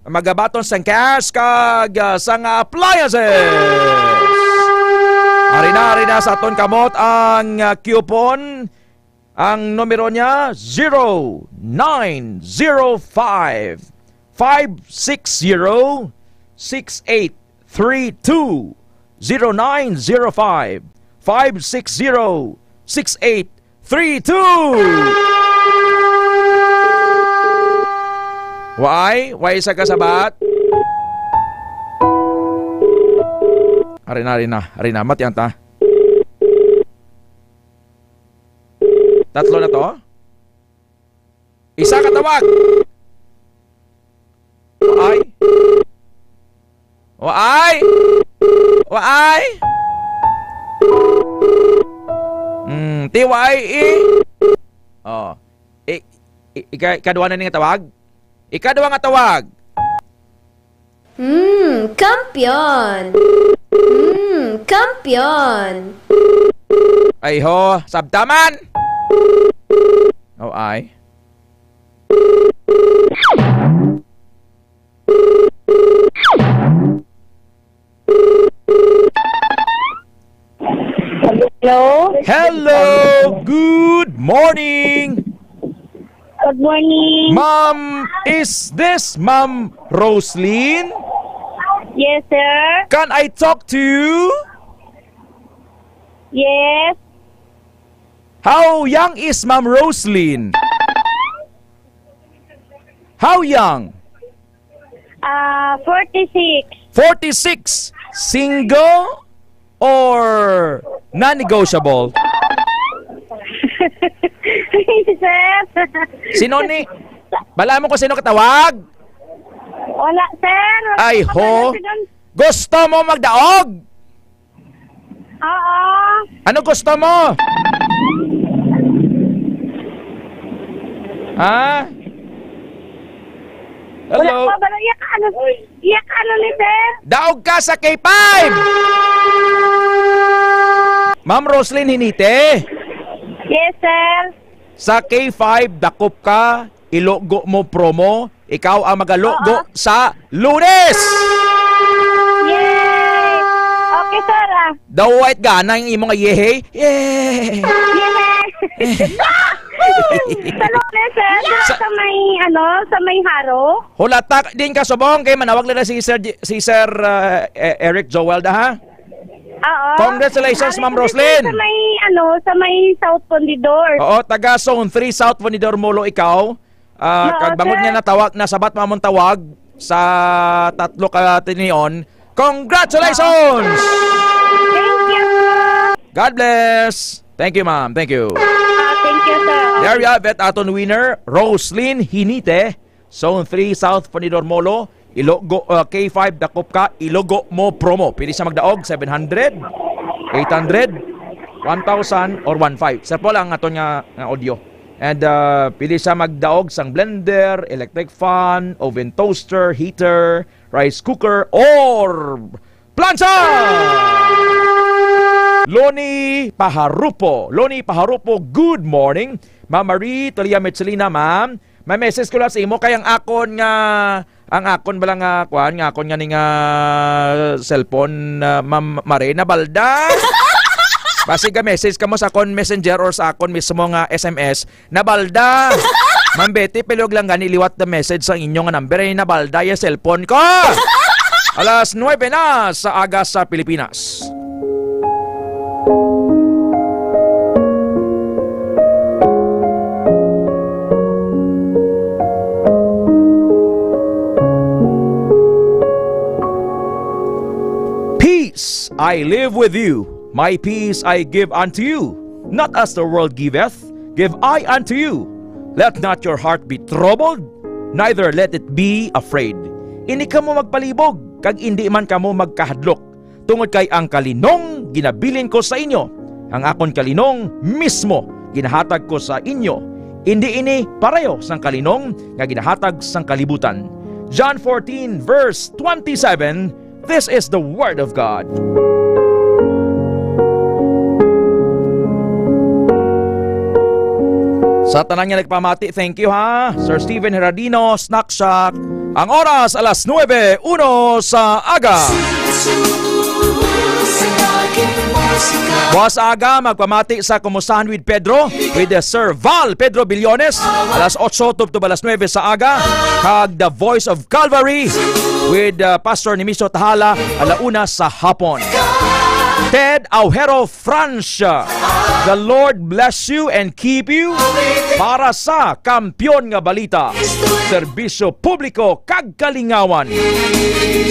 Speaker 17: magabaton sang cash kag sang appliances. Arina sa aton kamot ang coupon. Ang numero niya 0905 560 6832 0905 560 6832. Why sa kasabat? Arina mati anta. Tatlo na to. Isa ka tawag. Why? TYE. Oh. Ikaduha na nga tawag? Ikaduha nga tawag.
Speaker 16: Kampiyon! Kampiyon!
Speaker 17: Ay ho, sabtaman! Oh, ay.
Speaker 12: Hello?
Speaker 17: Hello! Good morning!
Speaker 12: Good morning.
Speaker 17: Ma'am, is this Ma'am Roslyn?
Speaker 12: Yes, sir.
Speaker 17: Can I talk to you?
Speaker 12: Yes.
Speaker 17: How young is Ma'am Roslyn? How young?
Speaker 12: 46.
Speaker 17: 46. Single or non-negotiable?
Speaker 12: Sir.
Speaker 17: Sino ni? Bala mo ko sino katawag?
Speaker 12: Wala, sir.
Speaker 17: Ay ho. Gusto mo magdaog?
Speaker 12: Oo.
Speaker 17: Ano gusto mo? Ha? Hello?
Speaker 12: Wala pa ba? Iyak ano ni sir?
Speaker 17: Daog ka sa K5! Ma'am Roslyn Hinite.
Speaker 12: Yes, sir.
Speaker 17: Sa K5, dakop ka, ilogo mo promo, ikaw ang magalogo sa Lunes!
Speaker 12: Yay! Okay, sir.
Speaker 17: The white gana yung imong yehe. Yay!
Speaker 12: Sa Lunes, sir. Sa may, sa may haro.
Speaker 17: Hulatak din ka subong kay manawag nila si Sir Eric Joel da ha?
Speaker 12: Oo.
Speaker 17: Congratulations, Ma'am Roslyn.
Speaker 12: Sa may South Fundidor.
Speaker 17: Oo, taga Zone 3 South Fundidor Molo ikaw. Kag bangod niya natawag na sabat mamon tawag sa tatlo ka tinion. Congratulations!
Speaker 12: Thank you.
Speaker 17: God bless. Thank you, ma'am. Thank you.
Speaker 12: Thank you, sir.
Speaker 17: There you have it, aton winner, Roslyn Hinite, Zone 3 South Fundidor Molo. Ilogo K5 dakop ka, ilogo mo promo. Pili siya magdaog 700, 800, 1,000 or 1,500. Sir Paul ang aton nga audio. And pili siya magdaog sang blender, electric fan, oven toaster, heater, rice cooker or plancha. Loni Paharupo. Loni Paharupo, good morning. Ma'am Marie Tolia Metzelina, ma'am. May message ko lang sa imo kay ang akon bala nga kuan nga akon nga ning cellphone Ma'am Marie na balda. Basi ka message ka mo sa akon messenger or sa akon mismo nga SMS na balda. Ma'am Betty, pilog lang gani liwat the message sa inyo nga number ay na balda yung cellphone ko. Alas 9 na sa aga sa Pilipinas. Peace I live with you, my peace I give unto you. Not as the world giveth, give I unto you. Let not your heart be troubled, neither let it be afraid. Ini ka mo magpalibog, kag hindi man ka mo magkahadlok. Tungod kay ang kalinong ginabilin ko sa inyo, ang akon kalinong mismo ginahatag ko sa inyo. Hindi ini pareho sang kalinong nga ginahatag sang kalibutan. John 14 verse 27. This is the word of God. Sa tanan nga nagpamati, thank you ha. Sir Steven Heradino, Snack Shack. Ang oras, alas 9:01 sa aga. Buwas aga, magpamati sa Kumustahan with Pedro with Sir Val Pedro Billones. Alas 8 to alas 9 sa aga. Kag The Voice of Calvary with Pastor Nimiso Tahala alauna sa hapon. Ted Aujero Francia, the Lord bless you and keep you. Para sa Kampiyon nga Balita, serbisyo publiko kag kalingawan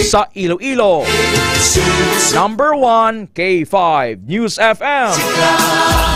Speaker 17: sa Iloilo. Number 1 K5 News FM.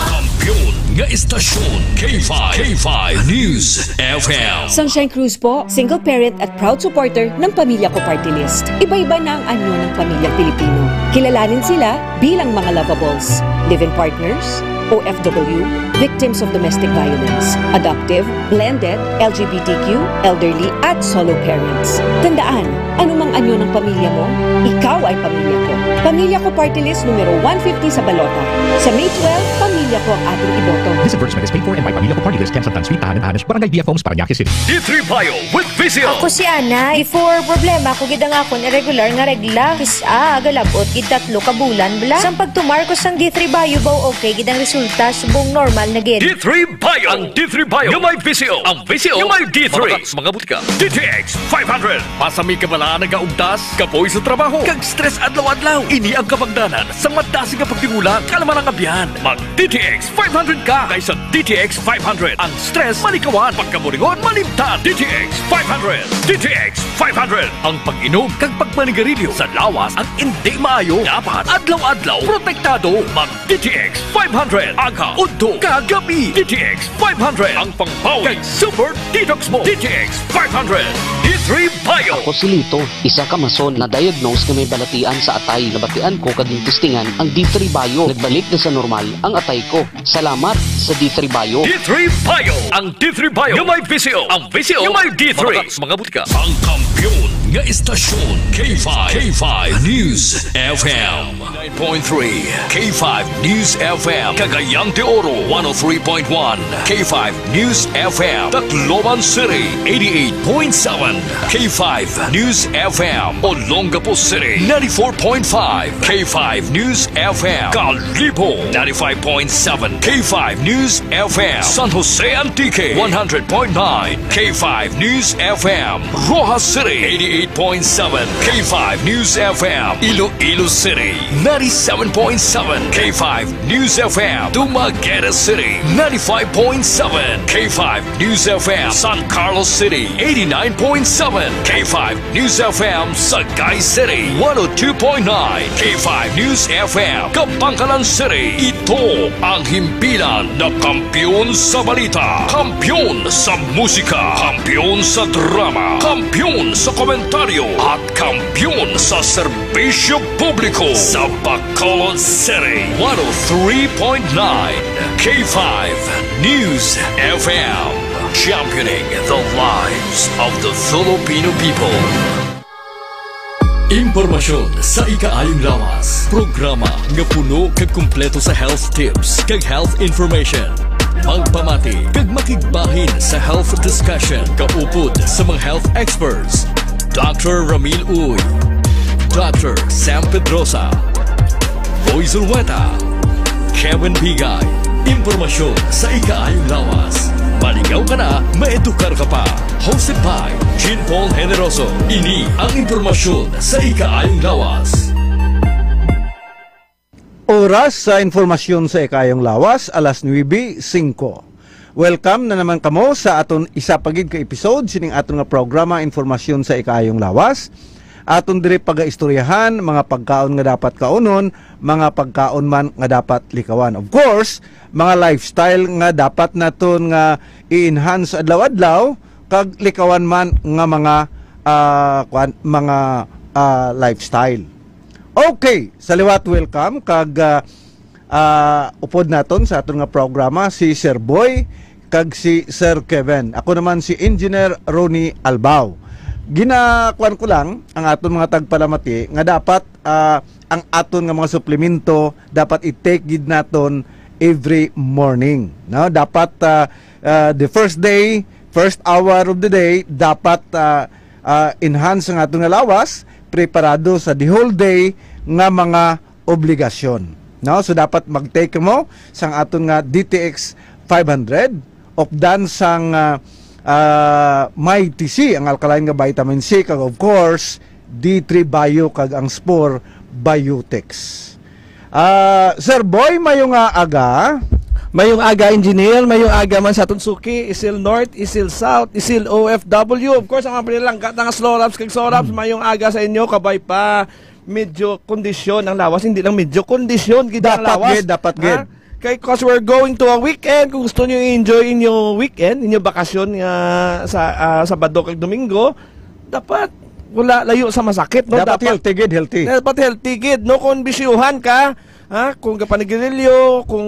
Speaker 15: Kampiyon nga istasyon K5 News FM.
Speaker 13: Sunshine Cruz po, single parent at proud supporter ng Pamilya Ko Party List. Iba-iba na ang anyo ng pamilyang Pilipino. Kilalanin sila bilang mga lovables, live-in partners, OFW, victims of domestic violence, adoptive, blended, LGBTQ, elderly at solo parents. Tandaan, anumang anyo ng pamilya mo, ikaw ay pamilya ko. Pamilya Ko Party List numero 150 sa balota. Sa May 12, pamilya ko ang ating iboto.
Speaker 14: This advertisement is paid for and by Pamilya Ko Party List, Kemsan Tansweet, Tahanan Anish, Barangay BF Homes, Parañaque City.
Speaker 1: D3 Bio with Vizio.
Speaker 19: Ako si Ana. Before problema ko gid ang akon irregular nga regla. Kisa agalabot gid 3 ka bulan bla. Sang pagtumarkos sang D3 Bio baw okay gid ang resulta subong normal na gid.
Speaker 1: D3 Bio. Ang D3 Bio yung may Vizio. Ang Vizio yung may D3. Mga butika. DTX 500. Pasami ka bala nagaugdas, kapoy sa trabaho, kag stress adlaw-adlaw. Ini ang kabangdanan sa madasi nga pagtingula kalaman ang abyan. Mag DTX 500 ka kaysa DTX 500. Ang stress malikawan, pagkamuringon malimtan. DTX 500. DTX 500. Ang pag-inom kag pagmanigarilyo sa lawas ang hindi maayo. Dapat adlaw-adlaw protektado. Mag DTX 500. Aga, udto, kagabi. DTX 500. Ang pangpaw kag super detox mo. DTX 500. D3 Bio.
Speaker 20: Ako si Lito, isa ka mason na diagnose na may balatian sa atay. Nabatian ko kaging testingan ang D3 Bio. Nagbalik na sa normal ang atay ko. Salamat sa D3 Bio.
Speaker 1: D3 Bio. Ang D3 Bio yung may Vizio. Ang Vizio yung may D3. Mga butika. Ang kampiyon nga istasyon K5 News FM 9.3 K5 News FM Cagayan de Oro 103.1 K5 News FM Tacloban City 88.7 K5 News FM Olongapo City 94.5 K5 News FM Calibo 95.7 K5 News FM San Jose Antique 100.9 K5 News FM Rojas City 88.7 K5 News FM Iloilo City 97.7 K5 News FM Dumaguete City 95.7 K5 News FM San Carlos City 89.7 K5 News FM Sagay City 102.9 K5 News FM Kapangkalan City. Ito ang himpilan na kampiyon sa balita, kampiyon sa musika, kampiyon sa drama, kampiyon sa komentaryo at kampiyon sa serbisyo publiko sa Bacolod City 103.9 K5 News FM, championing the lives of the Filipino people. Impormasyon sa ikaayong lawas. Programa nga puno kag kumpleto sa health tips kag health information. Pagpamati kag makigbahin sa health discussion kaupod sa mga health experts. Dr. Ramil Uy, Dr. Sam Pedrosa, Boy Zulweta, Kevin Bigay. Impormasyon sa ikaayong lawas. Maligaw ka na, maedukar ka pa. Hosted by Jean Paul Generoso. Ini ang impormasyon sa ikaayong lawas.
Speaker 21: Oras sa informasyon sa ikayong lawas, alas 9:05. Welcome na naman kamo sa aton isa pagid ka episode sining aton nga programa Informasyon sa ikayong lawas. Aton dire pagaistoryahan mga pagkaon nga dapat kaunon, mga pagkaon man nga dapat likawan. Of course, mga lifestyle nga dapat naton nga i-enhance adlaw-adlaw kag likawan man nga mga lifestyle. Okay, saliwat welcome kag upod naton sa aton nga programa si Sir Boy kag si Sir Kevin. Ako naman si Engineer Ronnie Albao. Ginakuan ko lang ang aton mga tagpalamati nga dapat ang aton nga mga suplemento dapat i-take gid naton every morning, no? Dapat the first hour of the day dapat enhance ang aton nga lawas, preparado sa the whole day nga mga obligasyon, no? So dapat mag-take mo sang aton nga DTX 500 of dan sang may TC, ang alkaline nga vitamin C, kag of course D3 Bio kag ang Spore Biotex. Sir Boy, mayong aga.
Speaker 25: Mayong aga, engineer, mayong aga man sa Tunsuki, Isil North, Isil South, Isil OFW. Of course, ang mga panilang nga Sloraps kag Soraps, mayong aga sa inyo, kabay pa medyo kondisyon ang lawas, hindi lang medyo kondisyon gid ang lawas.
Speaker 21: Dapat gid.
Speaker 25: Kaya because we're going to a weekend, kung gusto nyo i-enjoy inyong weekend, inyong bakasyon sa Sabado kag Domingo, dapat wala layo sa masakit, no?
Speaker 21: Dapat healthy gid, healthy.
Speaker 25: Dapat healthy gid, no? Kung bisyuhan ka, Kung kapanigirilyo, kung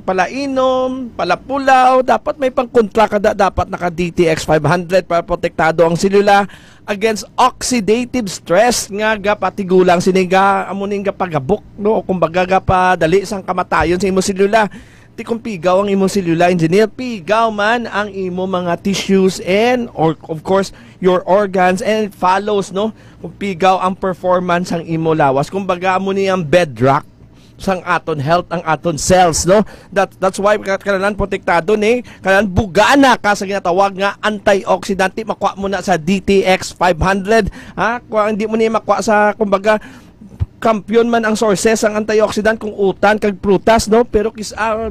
Speaker 25: palainom, palapulaw, dapat may pangkontra ka dapat naka DTX 500 para protektado ang selula against oxidative stress nga patigulang siniga amuning pagabok no o kumbaga padali sang kamatayon sa imo selula. Ti kung pigaw ang imo selula, engineer, pigaw man ang imo mga tissues and or of course your organs, and it follows no kung pigaw ang performance ang imo lawas. Kumbaga amo ni ang bedrock sang aton health, ang aton cells, no? That's why kailangan protektado ni, kailangan bugana ka sa ginatawag nga antioxidant. Makuha mo na sa DTX 500, kung hindi mo ni makuha sa, kumbaga, kampiyon man ang sources ang antioxidant kung utan kag prutas, no? Pero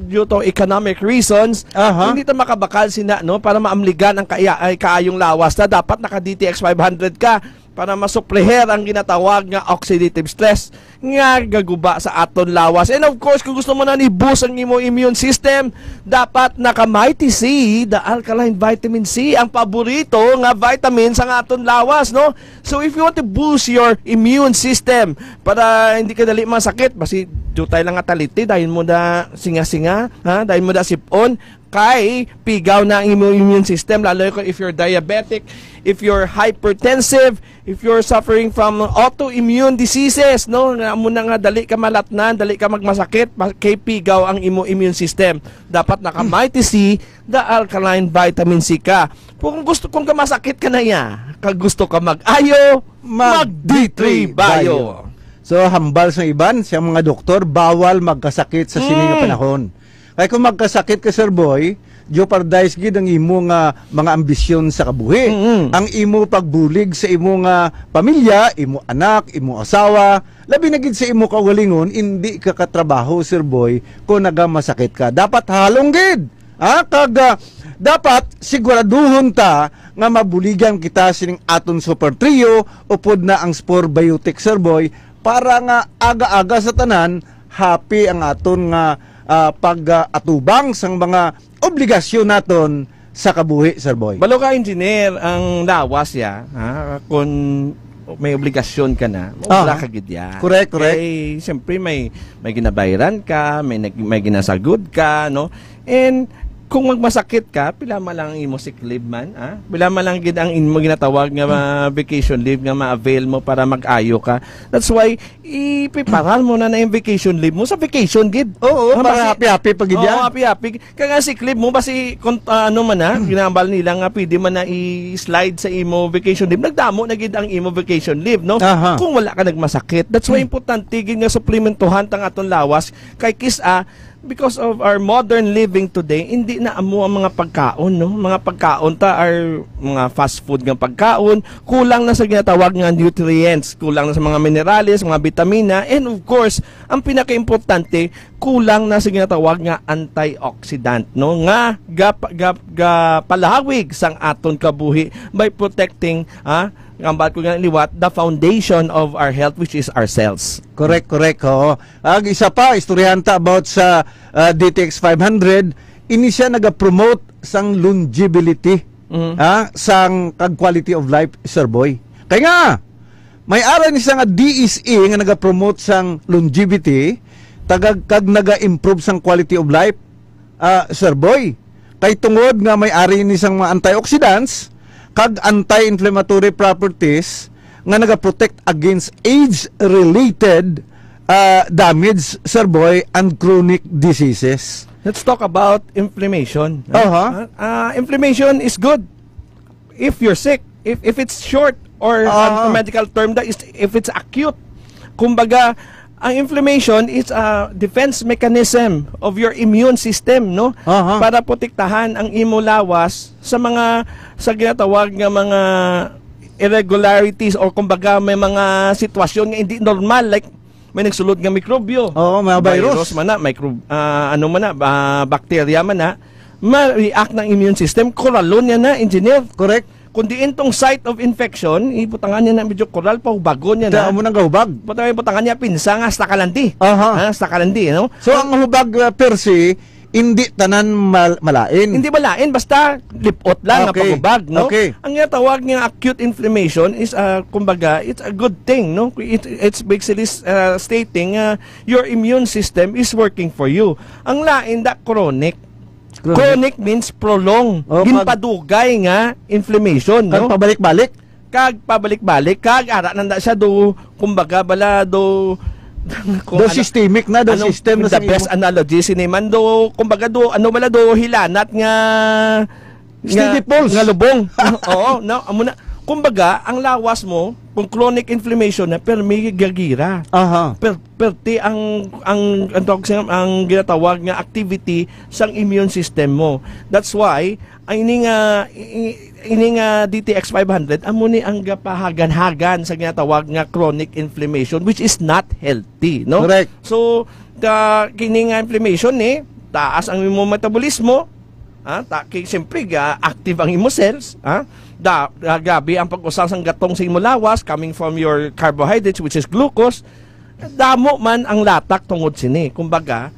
Speaker 25: due to economic reasons, hindi ta makabakal sina, no? Para maamligan ang kaayong lawas na dapat naka DTX 500 ka para masupleher ang ginatawag nga oxidative stress nga gaguba sa aton lawas. And of course, kung gusto mo na i-boost ang imo immune system, dapat naka Mighty C, the alkaline vitamin C, ang paborito nga vitamin sa aton lawas, no? So if you want to boost your immune system para hindi ka dali masakit, basi jutay lang nga taliti, dahil mo na singa-singa, dahil mo na sipon, kay pigaw na ang immune system, lalo if you're diabetic, if you're hypertensive, if you're suffering from autoimmune diseases, no, muna nga dali ka malatnan, dali ka magmasakit, kay pigaw ang immune system. Dapat naka Mighty C, the alkaline vitamin C ka. Kung ka masakit ka na ya, kag gusto ka mag-ayo, mag D3 Bio.
Speaker 21: So hambal sa iban, siyang mga doktor, bawal magkasakit sa sining nga panahon. Kaya kung magkasakit ka, Sir Boy, jeopardize gid ang imo nga mga ambisyon sa kabuhi. Ang imo pagbulig sa imo nga pamilya, imo anak, imo asawa, labi na gid sa imo kaugalingon, hindi ka katrabaho, Sir Boy, kung nagamasakit ka. Dapat halong gid. Dapat siguraduhon ta nga mabuligan kita sining aton super trio upod na ang Spore Biotic, Sir Boy, para nga aga-aga sa tanan happy ang aton nga pag-atubang sang mga obligasyon naton sa kabuhi, Sir Boy.
Speaker 25: Balo ka, engineer, ang lawas ya, kung may obligasyon ka na, wala ka gid ya.
Speaker 21: Correct.
Speaker 25: Eh, siyempre may ginabayaran ka, may ginasagod ka, no? And kung magmasakit ka, pila man lang imo sick leave man, pila man lang gid ang imo ginatawag nga vacation leave nga ma-avail mo para mag-ayo ka. That's why ipiparal mo na yung vacation leave mo sa vacation gid.
Speaker 21: Oo, para happy-happy pag gid.
Speaker 25: Oo, happy-happy. Kaya nga sick leave mo basi ano man ginambal nila nga pwede man na i-slide sa imo vacation leave. Nagdamo na gid ang imo vacation leave, no? Kung wala ka nagmasakit. That's why importante gid nga suplementuhan tang aton lawas kay because of our modern living today, hindi na amo ang mga pagkaon, no? Mga pagkaon ta are mga fast food nga pagkaon, kulang na sa ginatawag nga nutrients, kulang na sa mga minerales, mga vitamina, and of course, ang pinaka-importante, kulang na sa ginatawag nga antioxidant, no? Nga palahawig sang aton kabuhi by protecting gambat ko nga liwat, the foundation of our health, which is our cells.
Speaker 21: Correct. Oo. Isa pa, istoryahan ta about sa DTX 500, ini siya nag-promote sang longevity, sang quality of life, Sir Boy. Kaya nga, may aral ni siya nga DSE nga nag-promote sang longevity, kag naga-improve sang quality of life, Sir Boy. Kay tungod nga may ari ni sang mga antioxidants, kag anti-inflammatory properties nga naga-protect against age-related damage, Sir Boy, and chronic diseases.
Speaker 25: Let's talk about inflammation. Inflammation is good if you're sick. If it's short, or medical term, that is if it's acute. Kumbaga, ang inflammation is a defense mechanism of your immune system, no? Para protektahan ang imo lawas sa ginatawag nga mga irregularities, or kumbaga may mga sitwasyon nga hindi normal, like may nagsulod nga mikrobyo.
Speaker 21: Mga virus
Speaker 25: man na, bacteria man na, ma-react ng immune system, koralon yan na, engineer.
Speaker 21: Correct.
Speaker 25: Kundi itong site of infection, iputangan niya na medyo koral pa, hubagon niya na.
Speaker 21: Mo nang gahubag.
Speaker 25: Putangan niya pinsa nga hasta kalandi. Hasta kalandi, no?
Speaker 21: So ang hubag per se, hindi tanan malain.
Speaker 25: Hindi malain, basta lipot lang,
Speaker 21: Okay.
Speaker 25: napagubag, no?
Speaker 21: Okay.
Speaker 25: Ang tawag nga acute inflammation is, kumbaga, it's a good thing, no? It's basically stating your immune system is working for you. Ang lain, chronic. Chronic means prolong. Ginpadugay nga inflammation, no?
Speaker 21: Kag pabalik-balik.
Speaker 25: Kag pabalik-balik, kag ara nanda siya do, kumbaga, bala do
Speaker 21: systemic na, system na
Speaker 25: the best analogy siniman do, kumbaga do, hilanat nga
Speaker 21: Steady pulse.
Speaker 25: Nga lubong. Oo, no, amo na. Kumbaga, ang lawas mo, kung chronic inflammation na, pero may gagira.
Speaker 21: Aha.
Speaker 25: Perti ang ginatawag nga activity sang immune system mo. That's why, ini nga DTX 500, amo ni ang gapahagan-hagan sa ginatawag nga chronic inflammation, which is not healthy, no?
Speaker 21: Correct.
Speaker 25: So, kini nga inflammation taas ang imong metabolismo, siyempre active ang imo cells, gabi ang pag-usang sang gatong sa imo lawas coming from your carbohydrates, which is glucose. Damo man ang latak tungod sini, kumbaga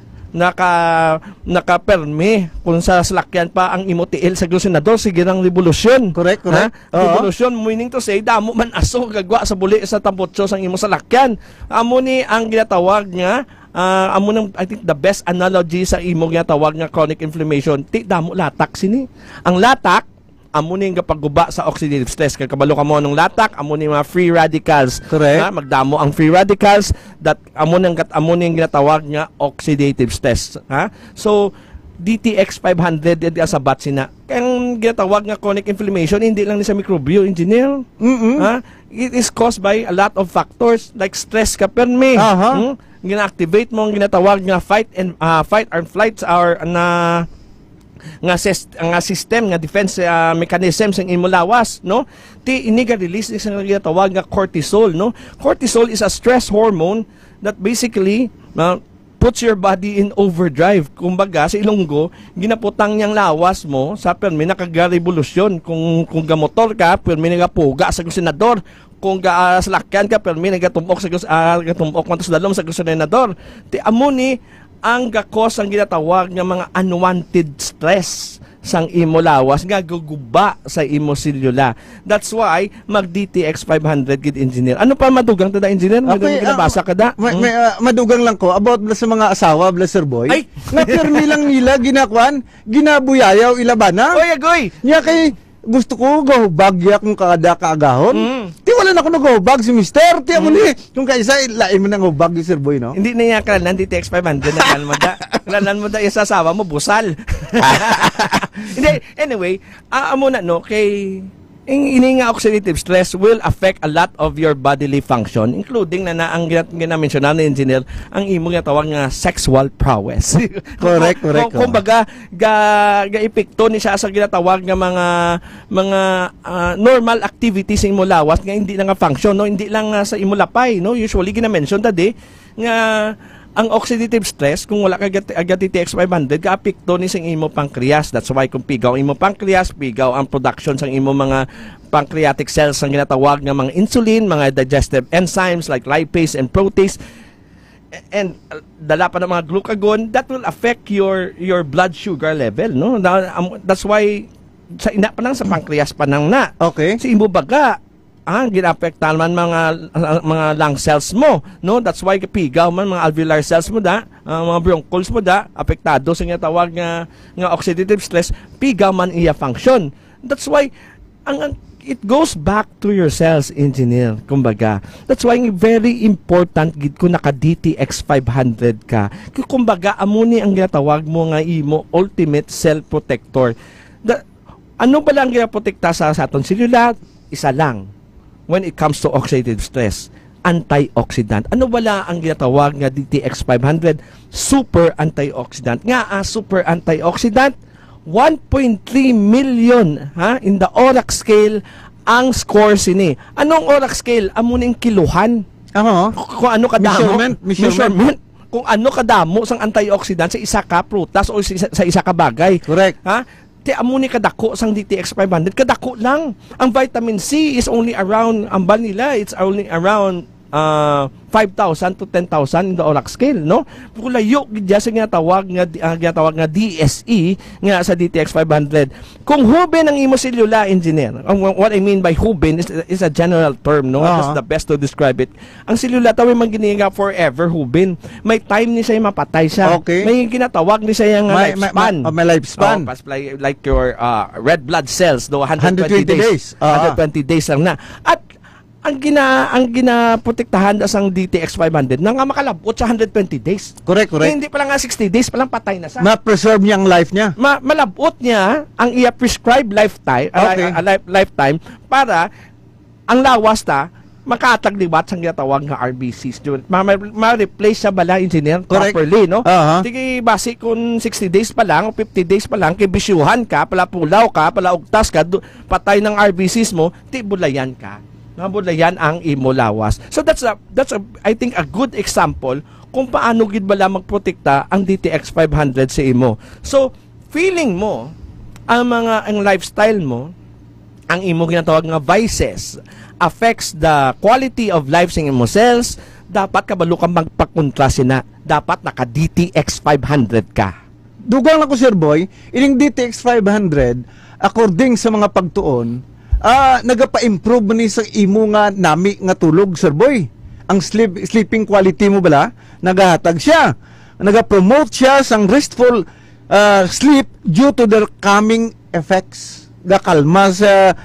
Speaker 25: nakapermi kung sa salakyan pa ang imo tiil sa glucinador, sige ng revolusyon.
Speaker 21: Correct.
Speaker 25: Revolusyon, meaning to say, damo man aso gagwa sa buli sa tambotso sang imo salakyan. Amo ni ang ginatawag nga amo nang, I think the best analogy sa imo ginatawag nga chronic inflammation, damo latak sini. Ang latak amo ni nga pagguba sa oxidative stress. Kaya kabalo ka mo ng latak, amo ni mga free radicals.
Speaker 21: Correct.
Speaker 25: Magdamo ang free radicals that amo ni ginatawag nga oxidative stress. So DTX 500 sa bat sina. Kaya ang ginatawag nga chronic inflammation hindi lang ni sa microbio, engineer. It is caused by a lot of factors like stress ka permi. Gina-activate mo ang ginatawag nga fight and flight or nga system nga defense mechanism sa imo lawas, no? Ti iniga release is ang ginatawag nga cortisol, no? Cortisol is a stress hormone that basically puts your body in overdrive. Kumbaga sa Ilonggo, ginaputang niyang lawas mo sa permi nakaga-revolusyon. Kung gamotor ka, permi nagapuga sa glucinador. Kung salakyan ka, permi nagatumbok sa dalom sa glucinador. Ti amo ni ang gakos ang ginatawag nga mga unwanted stress sang imo lawas nga guguba sa imo selula. That's why mag DTX 500 gid engineer. Ano pa madugang tada engineer?
Speaker 21: Okay,
Speaker 25: nabasa ka da?
Speaker 21: Madugang lang ko about sa mga asawa, Sir Boy.
Speaker 25: Ay,
Speaker 21: nga permi lang nila ginakwan, ginabuyayaw ilabana.
Speaker 25: Oy, agoy.
Speaker 21: Nya kay gusto ko gahubag kung kada kaagahon. Ti wala na ko nagahubag si Mister. Ti amo ni kung kaisa lain mo nang hubag Sir Boy, no?
Speaker 25: Hindi na niya kalanan DTX 500 na kalanan mo da isa sawa mo busal. Hindi, anyway, amo na no kay ini nga oxidative stress will affect a lot of your bodily function, including na ang ginamention na engineer ang imo nga tawag nga sexual prowess.
Speaker 21: Correct.
Speaker 25: Kumbaga ga epekto ni siya sa ginatawag nga mga normal activities sa imo lawas nga hindi na nga function, no? Hindi lang sa imo lapay, no? Usually ginamention tadi nga ang oxidative stress, kung wala ka DTX 500, ka-apekto ni sang imo pancreas. That's why kung pigaw imo pancreas, pigaw ang production sang imo mga pancreatic cells ang ginatawag nga mga insulin, mga digestive enzymes like lipase and protease, and dala pa ng mga glucagon, that will affect your blood sugar level, no? That's why sa ina pa nang sa pancreas pa nang na.
Speaker 21: Okay.
Speaker 25: Si imo baga ginapektahan man mga lung cells mo, no? That's why kapigaw man mga alveolar cells mo mga bronchioles mo apektado sa tawag nga oxidative stress, pigaw man iya function. That's why it goes back to your cells, engineer. Kumbaga, that's why very important gid kung naka DTX 500 ka. Kumbaga, amo ni ang ginatawag mo nga imo ultimate cell protector. Ano ba lang ginaprotekta sa aton selula? Isa lang. When it comes to oxidative stress, antioxidant. Ano wala ang ginatawag nga DTX 500? Super antioxidant. Super antioxidant, 1.3 million in the ORAC scale ang score sini. Anong ORAC scale? Amo ning kiluhan. Kung ano kadamo. Measurement. Kung ano kadamo sang antioxidant sa isa ka prutas o sa isa ka bagay.
Speaker 21: Correct.
Speaker 25: Ti amo ni kadako sang DTX 500, kadako lang. Ang vitamin C is only around, ang ban nila, it's only around 5,000 to 10,000 in the ORAC scale, no? Kulayo gidya sa ginatawag nga DSE nga sa DTX 500. Kung hubin ang imo selula, engineer, what I mean by hubin is a general term, no? That's the best to describe it. Ang selula tawag man giniga forever hubin. May time ni siya mapatay siya.
Speaker 21: Okay.
Speaker 25: May ginatawag ni siya nga lifespan.
Speaker 21: May lifespan.
Speaker 25: Like your red blood cells, no? 120 days. 120 days lang na. At ang ginaprotektahan sa DTX 500 na nga makalabot sa 120 days.
Speaker 21: Correct.
Speaker 25: Hindi pa lang nga 60 days pa lang patay na siya.
Speaker 21: Ma-preserve niya ang life niya.
Speaker 25: Malabot niya ang prescribed lifetime lifetime para ang lawas ta makataglibat sa ginatawag nga RBCs. Ma-replace siya bala, engineer, properly, no? Sige, base kung 60 days pa lang o 50 days pa lang, kibisyuhan ka, pala pulaw ka, pala ugtas ka, patay ng RBCs mo, bulayan ka. Nabulayan ang imo lawas. So that's I think a good example kung paano gid bala magprotekta ang DTX 500 sa imo. So feeling mo ang lifestyle mo, ang imo ginatawag nga vices affects the quality of life sa imo cells, dapat kabalo ka magpakontra sina. Dapat naka DTX 500 ka.
Speaker 21: Dugang ako, Sir Boy, ining DTX 500 according sa mga pagtuon nagapa-improve ni sa imo nga nami nga tulog, Sir Boy. Ang sleeping quality mo bala nagahatag siya. Naga-promote siya sang restful sleep due to the calming effects. Kalma sa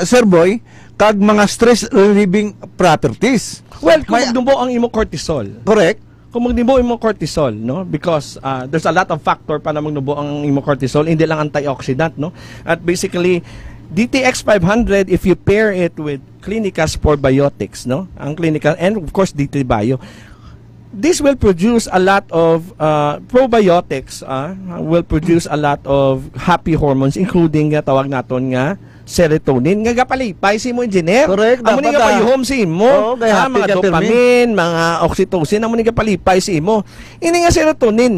Speaker 21: Sir Boy kag mga stress relieving properties.
Speaker 25: Well, kung magdumbo ang imo cortisol.
Speaker 21: Correct.
Speaker 25: Kung magdumbo imo cortisol, no? Because there's a lot of factor para magdumbo ang imo cortisol, hindi lang antioxidant, no? At basically DTX 500, if you pair it with Clinicas Probiotics, no? Ang Clinica, and of course D3 Bio, this will produce a lot of probiotics, will produce a lot of happy hormones, including tawag naton nga serotonin, nga gapalipay si mo, engineer.
Speaker 21: Correct.
Speaker 25: Amo ni gapayhom si mo, mga dopamine, mga oxytocin, amo ni gapalipay si mo. Ini nga serotonin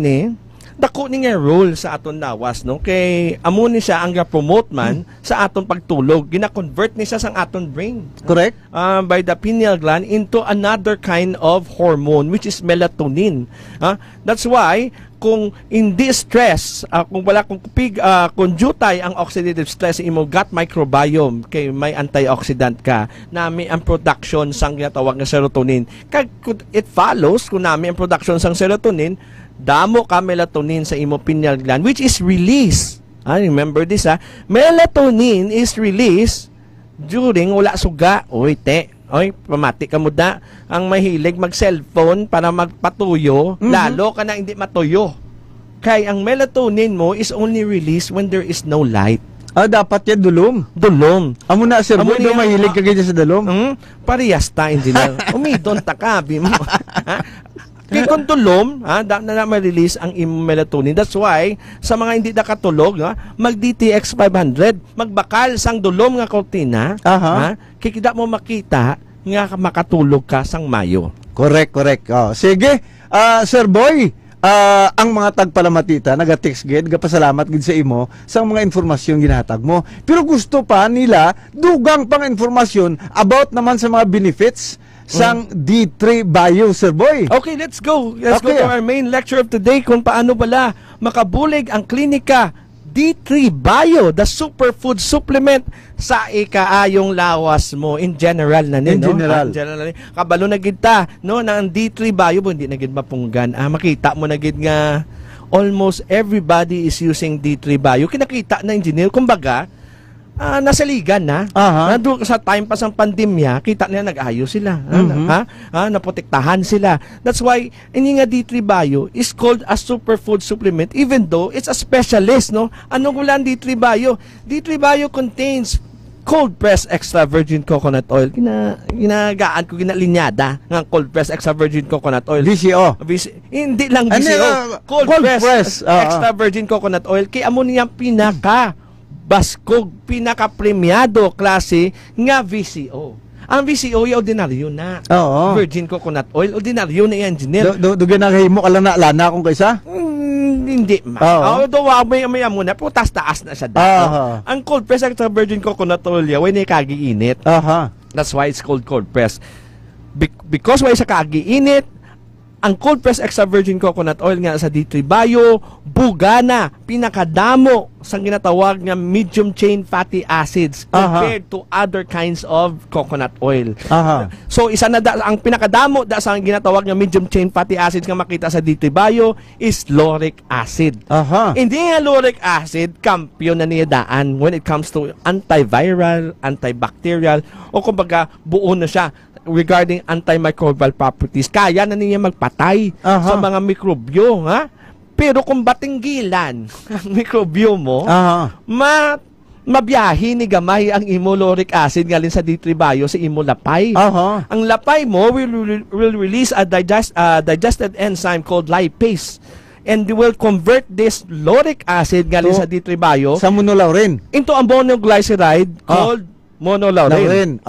Speaker 25: dako ni nga role sa aton lawas, no? Kay amo ni siya ang ga-promote man sa aton pagtulog. Gina-convert ni siya sa aton brain.
Speaker 21: Correct.
Speaker 25: By the pineal gland into another kind of hormone which is melatonin. That's why kung hindi stress, kung wala kung jutay ang oxidative stress sa imong gut microbiome, kay may antioxidant ka, nami ang production sang ginatawag nga serotonin. Kag it follows kung nami ang production sang serotonin, damo ka melatonin sa imo pineal gland which is released. Remember this, melatonin is released during wala suga. Oy, pamati ka mo da ang mahilig mag-cellphone para magpatuyo, lalo ka na hindi matuyo. Kay ang melatonin mo is only released when there is no light.
Speaker 21: Dapat yan dulom. Amo na, Sir Boy, mahilig ka ganyan sa dulom?
Speaker 25: Parehas ta, engineer. Umidon ta ka, mo. Kaya kung tulom, na ma-release ang melatonin. That's why, sa mga hindi nakatulog, mag-DTX 500, magbakal sang dulom nga kortina, kikita mo makita nga makatulog ka sang mayo.
Speaker 21: Correct. Sige, Sir Boy, ang mga tagpalamatita, naga-text gid, gapasalamat gid sa imo sa mga informasyon ginatag mo. Pero gusto pa nila, dugang pang informasyon about naman sa mga benefits sang D3 Bio, Sir Boy.
Speaker 25: Okay, let's go. Let's go to our main lecture of today kung paano bala makabulig ang Clinica D3 Bio, the superfood supplement sa ikaayong lawas mo in general na
Speaker 21: In general.
Speaker 25: Kabalo na gid ta, no, nang D3 Bio hindi na gid mapunggan. Makita mo na gid nga almost everybody is using D3 Bio. Kinakita na, engineer, kumbaga nasa ligan na. Sa time pa sang pandemya, kita nila nag-ayos sila. Naprotektahan sila. That's why ini nga D3 Bio is called a superfood supplement even though it's a specialist, no? Anong ulan D3 Bio? D3 Bio contains cold pressed extra virgin coconut oil. Ginagaan ko, ginalinyada ng cold pressed extra virgin coconut oil.
Speaker 21: VCO.
Speaker 25: Hindi lang VCO. Cold pressed extra virgin coconut oil. Kaya amo niyang baskog, pinaka-premiado klase nga VCO. Ang VCO yung ordinaryo na. Virgin coconut oil, ordinaryo na yan, engineer.
Speaker 21: Dugan na kayo mo lana kung kaysa?
Speaker 25: Hindi ma. Although may muna, pero taas na siya dito. Ang cold press extra virgin coconut oil, way na kagiinit. That's why it's called cold press. because why sa kaagi-init, ang cold pressed extra virgin coconut oil nga sa D3 Bio, bugana, pinakadamo sa ginatawag nga medium chain fatty acids compared to other kinds of coconut oil. So isa na ang pinakadamo sa ginatawag nga medium chain fatty acids nga makita sa D3 Bio is lauric acid. Hindi nga lauric acid kampiyon na niya daan when it comes to antiviral, antibacterial, o kumbaga buo na siya regarding antimicrobial properties. Kaya na niya magpatay sa mga mikrobyo, ha? Pero kung batinggilan ang mikrobyo mo, mabiyahi ni gamay ang imoloric acid galing sa D3 Bio sa imolapay. Ang lapay mo will release a digested enzyme called lipase, and will convert this lauric acid galing sa D3 Bio
Speaker 21: sa monolaurin
Speaker 25: into a monoglyceride called monolaurin.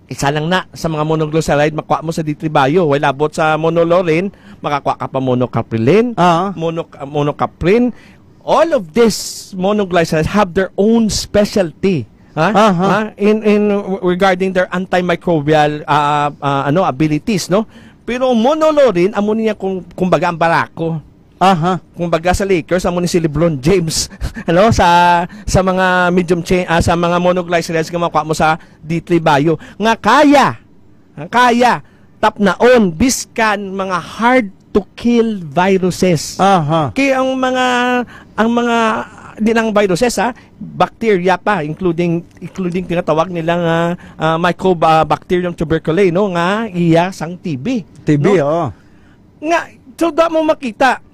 Speaker 25: Isa lang na sa mga monoglyceride makuha mo sa D3 Bio. Wala abot sa monolaurin, makakuha ka pa monocaprilin, monocaprin. All of these monoglycerides have their own specialty in regarding their antimicrobial abilities, no? Pero monolaurin amo niya kumbaga ang barako. Kumbaga sa Lakers amo ni si LeBron James ano sa mga medium chain sa mga monoglycerides nga makuha mo sa D3 Bio nga kaya tap naon biskan mga hard to kill viruses. Kaya ang mga di lang viruses bacteria pa including tinatawag nilang Mycobacterium tuberculosis, no, nga iya sang TB, no? Nga so da mo makita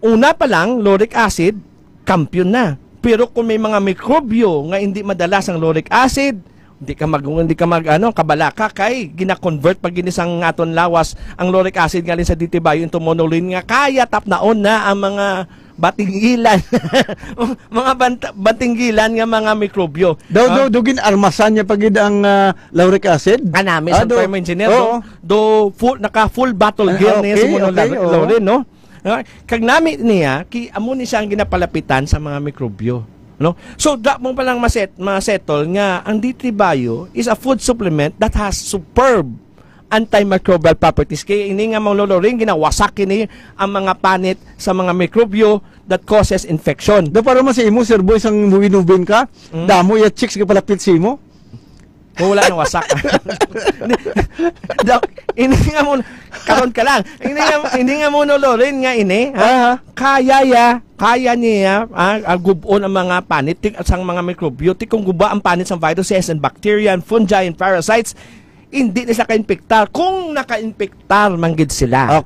Speaker 25: una pa lang, lauric acid, kampiyon na. Pero kung may mga mikrobyo nga hindi madalas ang lauric acid, hindi ka kabalaka kay gina-convert pag ginisang aton lawas ang lauric acid galing sa D3 Bio into monolaurin nga kaya tapnaon na ang mga batinggilan mga batinggilan nga mga mikrobyo.
Speaker 21: Dugin armasan niya pagid ang lauric acid.
Speaker 25: Kanami sa thermo engineer naka full bottle gear niya sa monolaurin, no? Kag nami niya amo ni siya ang ginapalapitan sa mga mikrobyo, no? So da mo pa lang masettle nga ang D3 Bio is a food supplement that has superb antimicrobial properties. Kaya ini nga monolaurin ginawasak ini ang mga panit sa mga mikrobyo that causes infection.
Speaker 21: Da para man sa imo Sir Boy sang muwin ka, damo ya chicks ka palapit sa imo.
Speaker 25: Wala nang wasak. Ini nga mo karon ka lang. Hindi nga monolaurin nga ini, kaya niya gubon ang mga panit at sang mga mikrobyo kung guba ang panit sa viruses and bacteria and fungi and parasites. Hindi na siya ka-infectar. Kung naka-infectar manggid sila.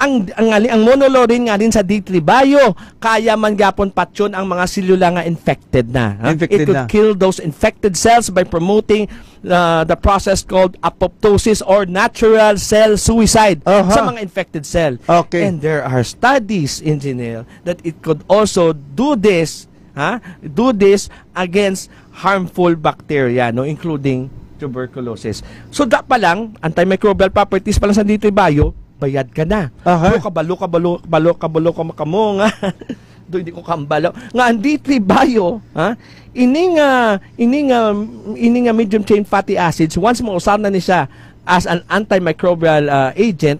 Speaker 25: Ang monolaurin nga din sa D3 Bio, kaya man gapon patyon ang mga selula nga infected na. It could kill those infected cells by promoting the process called apoptosis or natural cell suicide sa mga infected cell. And there are studies, engineer, that it could also do this against harmful bacteria, no, including tuberculosis. So da pa lang, antimicrobial properties pa lang sa D3 Bio, bayad ka na. Kabalo ka mo nga. Do hindi ko kambalo. Nga ang D3 Bio, ini nga medium chain fatty acids, once mo usar na ni siya as an antimicrobial agent,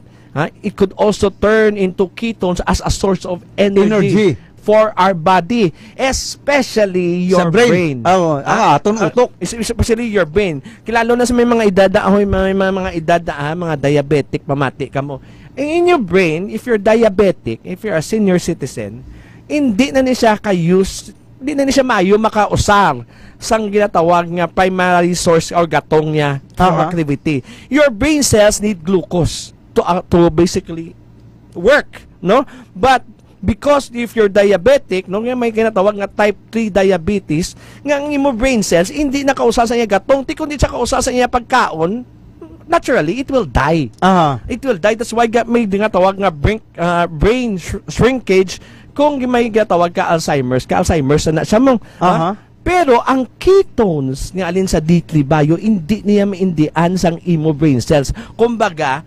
Speaker 25: it could also turn into ketones as a source of energy for our body, especially your brain. Aton utok. Especially your brain. Kilalo na sa may mga mga diabetic, pamati ka mo. In your brain, if you're diabetic, if you're a senior citizen, hindi na siya maayo makausar sang ginatawag nga primary source or gatong niya for activity. Your brain cells need glucose to basically work, no? But because if you're diabetic, no, may ginatawag nga type 3 diabetes, nga ang imo brain cells hindi nakausa sa iya gatong, kundi siya kausa sa iya pagkaon, naturally it will die. It will die. That's why may ginatawag nga brain shrinkage kung may ginatawag ka Alzheimer's na siya mong. Pero ang ketones nga alin sa D3 Bio, hindi niya maindian sang imo brain cells. Kumbaga,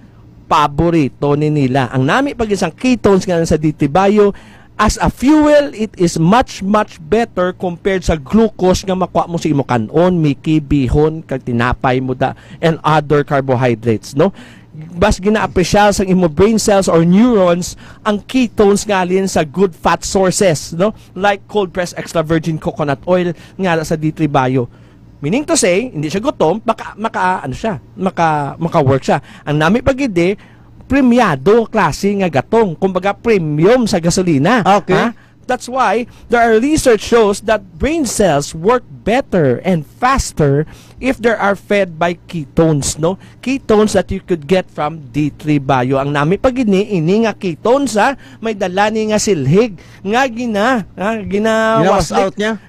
Speaker 25: paborito ni nila. Ang nami pag isang ketones nga sa D3 Bio, as a fuel, it is much better compared sa glucose nga makuha mo sa imo kanon, miki, bihon, kag tinapay mo da, and other carbohydrates, no? Bas gina-appreciate sa imo brain cells or neurons ang ketones ngalin sa good fat sources, no? Like cold pressed extra virgin coconut oil nga sa D3 Bio. Meaning to say, hindi siya gutom, maka-work siya. Ang nami pagidi, premiado klase nga gatong, kumbaga premium sa gasolina.
Speaker 21: Okay.
Speaker 25: Ha? That's why there are research shows that brain cells work better and faster if they are fed by ketones, no? Ketones that you could get from D3 Bio. Ang nami pag ini nga ketones may dala ni nga silhig nga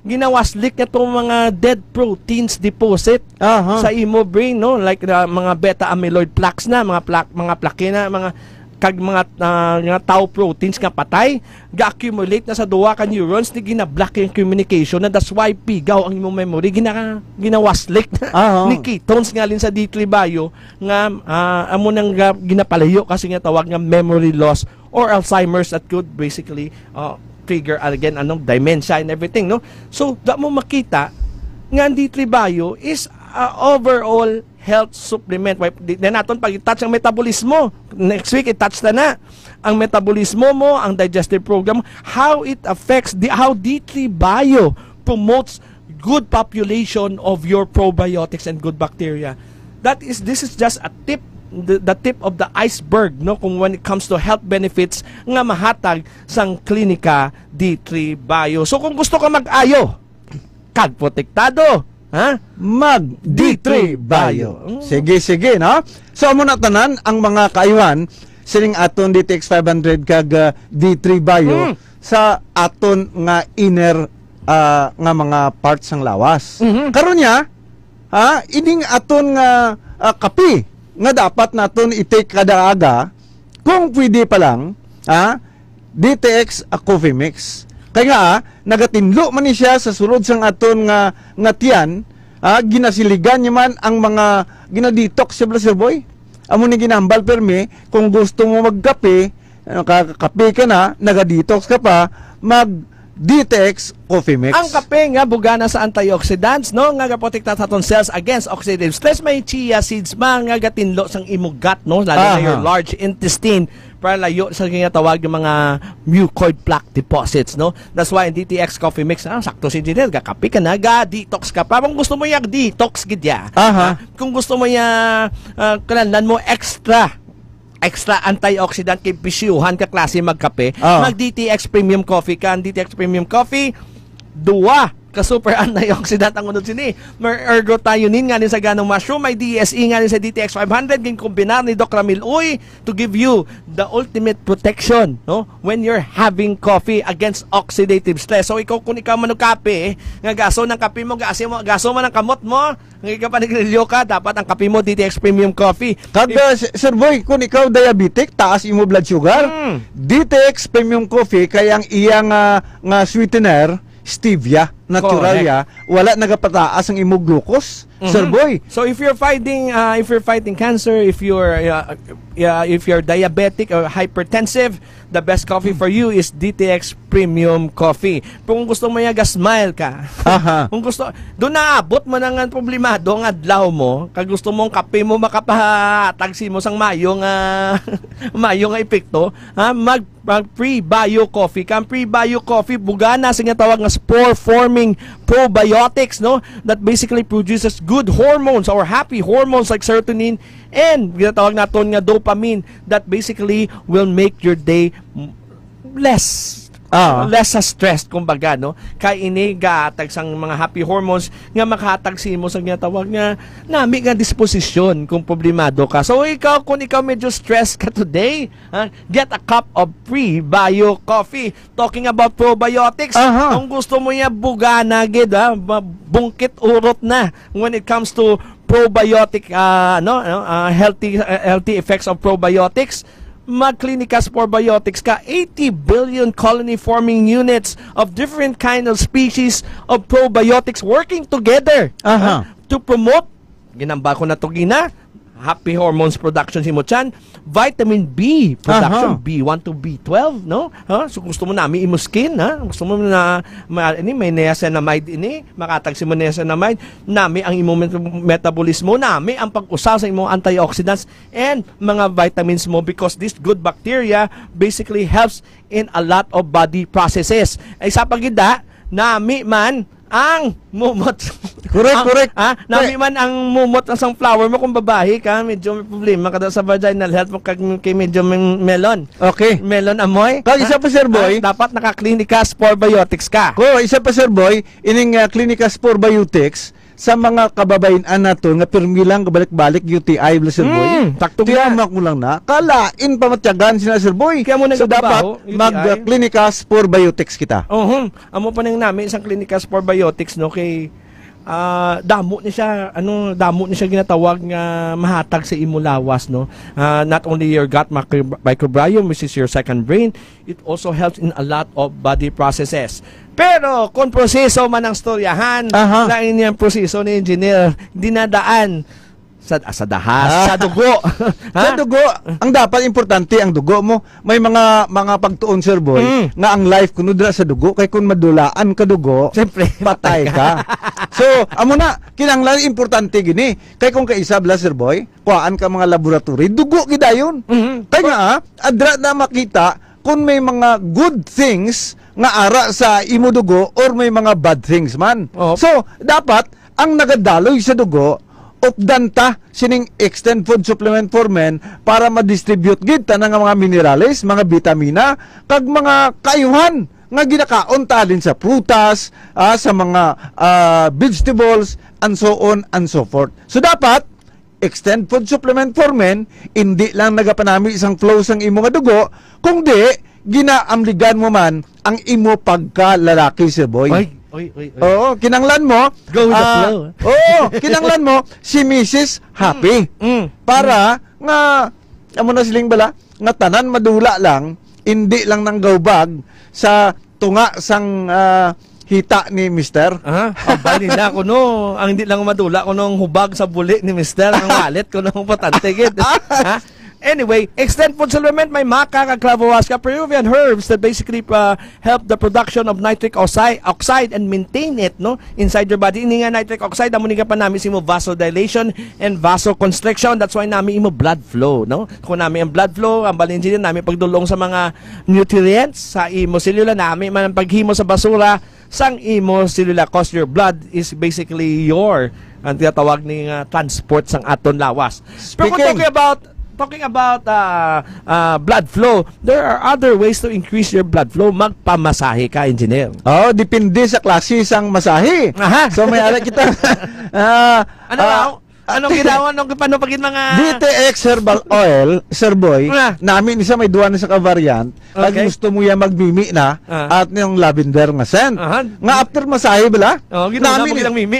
Speaker 25: ginawaslik na itong mga dead proteins deposit sa imo brain, no? Like mga beta amyloid plaques na, mga plaque na, kag mga tau proteins nga patay ga-accumulate na sa duwa ka neurons ni gina-block yung communication, na that's why pigaw ang imong memory ginawaslik ni ketones nga lin sa D3 Bio nga amo nang ginapalayo kasi nga tawag nga memory loss or Alzheimer's that could basically trigger again dementia and everything, no? So da mo makita nga ang D3 Bio is overall health supplement. Na naton pag-touch ang metabolismo. Next week, i-touch na ang metabolismo mo, ang digestive program, how it affects, how D3 Bio promotes good population of your probiotics and good bacteria. This is just a tip, the tip of the iceberg, no, kung when it comes to health benefits nga mahatag sang klinika D3 Bio. So kung gusto ka mag-ayo, kag protektado, mag D3 Bio. Sige, no? So amo na tanan ang mga kaiwan sining aton DTX 500 kag D3 Bio sa aton nga inner nga mga parts ng lawas. Karon nya, ining aton nga kape nga dapat naton i-take kada aga, kung pwede pa lang, DTX coffee mix. Kaya nga, nagatinlo man ni siya sa sulod sang aton nga tiyan, ginasiligan niya man ang mga ginadetox siya, Sir Boy. Amo ni ginambal permi, kung gusto mo magkape, kakakape ka na, nagadetox ka pa, DTX coffee mix. Ang kape nga bugana sa antioxidants, no, nga gaprotekta sa aton cells against oxidative stress. May chia seeds mga gatinlo sang imong gut, no, lalo na your large intestine para layo sa ginatawag yung mga mucoid plaque deposits, no. That's why in DTX coffee mix, sakto si Jinel, gakape ka na, detox ka pa. Kung gusto mo yung detox gidya, kung gusto mo yung kanalan mo extra antioxidant kay bisyuhan ka klase magkape, mag DTX Premium Coffee ka. Ang DTX Premium Coffee, duwa ka super antioxidant ang unod sini. May ergothioneine nga din sa ganong mushroom, may DSE nga din sa DTX 500, ging kombinar ni Doc Ramil Uy to give you the ultimate protection, no, when you're having coffee against oxidative stress. So ikaw kung ikaw manukape, nga gaso ng kape mo, gaso mo ng kamot mo, ng ikaw panigrilyo ka, dapat ang kape mo DTX Premium Coffee. Sir Boy, kung ikaw diabetic, taas imo blood sugar, DTX Premium Coffee kayang iyang nga sweetener stevia, natural ya, wala nagapataas ang imo glucose, Sir Boy. So if you're fighting cancer, if you're diabetic or hypertensive, the best coffee for you is DTX Premium Coffee. Kung gusto mo smile ka, kung gusto, doon naabot mo nang problemado ang adlaw mo, kag gusto mong kape mo makapahatagsi mo sang mayong epekto, mag pre-bio coffee. Kang pre-bio coffee bugana sa tawag nga spore-forming probiotics, no, that basically produces good hormones or happy hormones like serotonin and ginatawag naton nga dopamine that basically will make your day less stressed, kumbaga, no, kay ini gaatag sang mga happy hormones nga makahatag si mo sa ginatawag nga nami nga disposisyon kung problemado ka. So ikaw, kung ikaw medyo stressed ka today, get a cup of pre-bio coffee. Talking about probiotics, kung gusto mo ya bugana gid, bungkit urot na when it comes to probiotic healthy effects of probiotics, mag-Clinicas Probiotics ka. 80 billion colony-forming units of different kind of species of probiotics working together to promote, ginamba ko na to happy hormones production si mo chan, vitamin B production, B1 to B12, no? So gusto mo nami imo skin, gusto mo na may niacinamide ini, makatag si mo niacinamide, nami ang imo metabolismo, nami ang pag-usa sa imo antioxidants and mga vitamins mo, because this good bacteria basically helps in a lot of body processes. Ay sa pagida, nami man ang mumot.
Speaker 21: Correct.
Speaker 25: Nami man ang mumot ng sunflower mo kung babae ka, medyo may problema ka sa vaginal health mo kay medyo melon.
Speaker 21: Okay.
Speaker 25: Melon amoy.
Speaker 21: Kag isa pa Sir Boy,
Speaker 25: dapat naka-Clinica Spore Biotics ka.
Speaker 21: Isa pa Sir Boy, ining Clinica Spore Biotics sa mga kababayan nato nga pirmi lang kabalik-balik UTI Sir Boy. Tiyama ko lang na. Kalain pa matyagan sila Sir Boy.
Speaker 25: Kaya mo
Speaker 21: so dapat mag-Clinica Spore Biotics kita.
Speaker 25: Amo pa nang namin isang Clinica Spore Biotics no kay damo ni siya ginatawag nga mahatag sa imo lawas no. Not only your gut microbiome, which is your second brain, it also helps in a lot of body processes. Pero kung proseso man ang storyahan, lain niyang proseso ni engineer, dinadaan sa dahas, sa dugo.
Speaker 21: Sa dugo, ang dapat importante ang dugo mo. May mga pagtuon Sir Boy nga ang life kuno dira sa dugo kay kun madulaan ka dugo,
Speaker 25: siyempre
Speaker 21: patay ka. So, amo na kinahanglan importante gini. Kay kung kaisa bla Sir Boy, kuhaan ka mga laboratory, dugo gidayon. Kay nga adra na makita kung may mga good things nga ara sa imo dugo or may mga bad things man. So, dapat ang nagadaloy sa dugo updanta sining extend food supplement for men para ma-distribute gid tanang mga minerales, mga vitamina kag mga kayuhan nga ginakaon talin sa prutas, sa mga vegetables and so on and so forth. So dapat extend food supplement for men hindi lang nagapanami isang flow sang imo nga dugo, kundi ginaamligan mo man ang imo pagkalalaki Sir Boy. Oo, kinanglan mo.
Speaker 25: Go with the flow.
Speaker 21: Kinanglan mo si Mrs. Happy. Para nga amo na siling bala nga tanan madula lang, hindi lang nang gawbag sa tunga sang hita ni Mister.
Speaker 25: Bali na ko no, ang hindi lang madula ko nung hubag sa buli ni Mister, ang wallet ko nung patante gid. Anyway, extend food supplement may maca, clavohuasca, Peruvian herbs that basically help the production of nitric oxide and maintain it no inside your body. Ini nga nitric oxide amo ni ka pa namin simo vasodilation and vasoconstriction. That's why namin imo blood flow no. Kung namin ang blood flow, ang balinjin namin pagdulong sa mga nutrients sa imo selula, namin man ang paghimo sa basura sang imo selula, cause your blood is basically your ang tinatawag ni transport sang aton lawas. Pero kung talking about blood flow, there are other ways to increase your blood flow. Magpamasahe ka, engineer.
Speaker 21: Depende sa klase sang masahe. So may ala kita.
Speaker 25: Anong ginawa nung paano pagin mga
Speaker 21: DTX herbal oil, Sir Boy, namin isa may duwa na sa ka-variant. Pag gusto mo yan magmimi na at yung lavender nga scent. Nga after masahe bala?
Speaker 25: Ginawa mo ilang mimi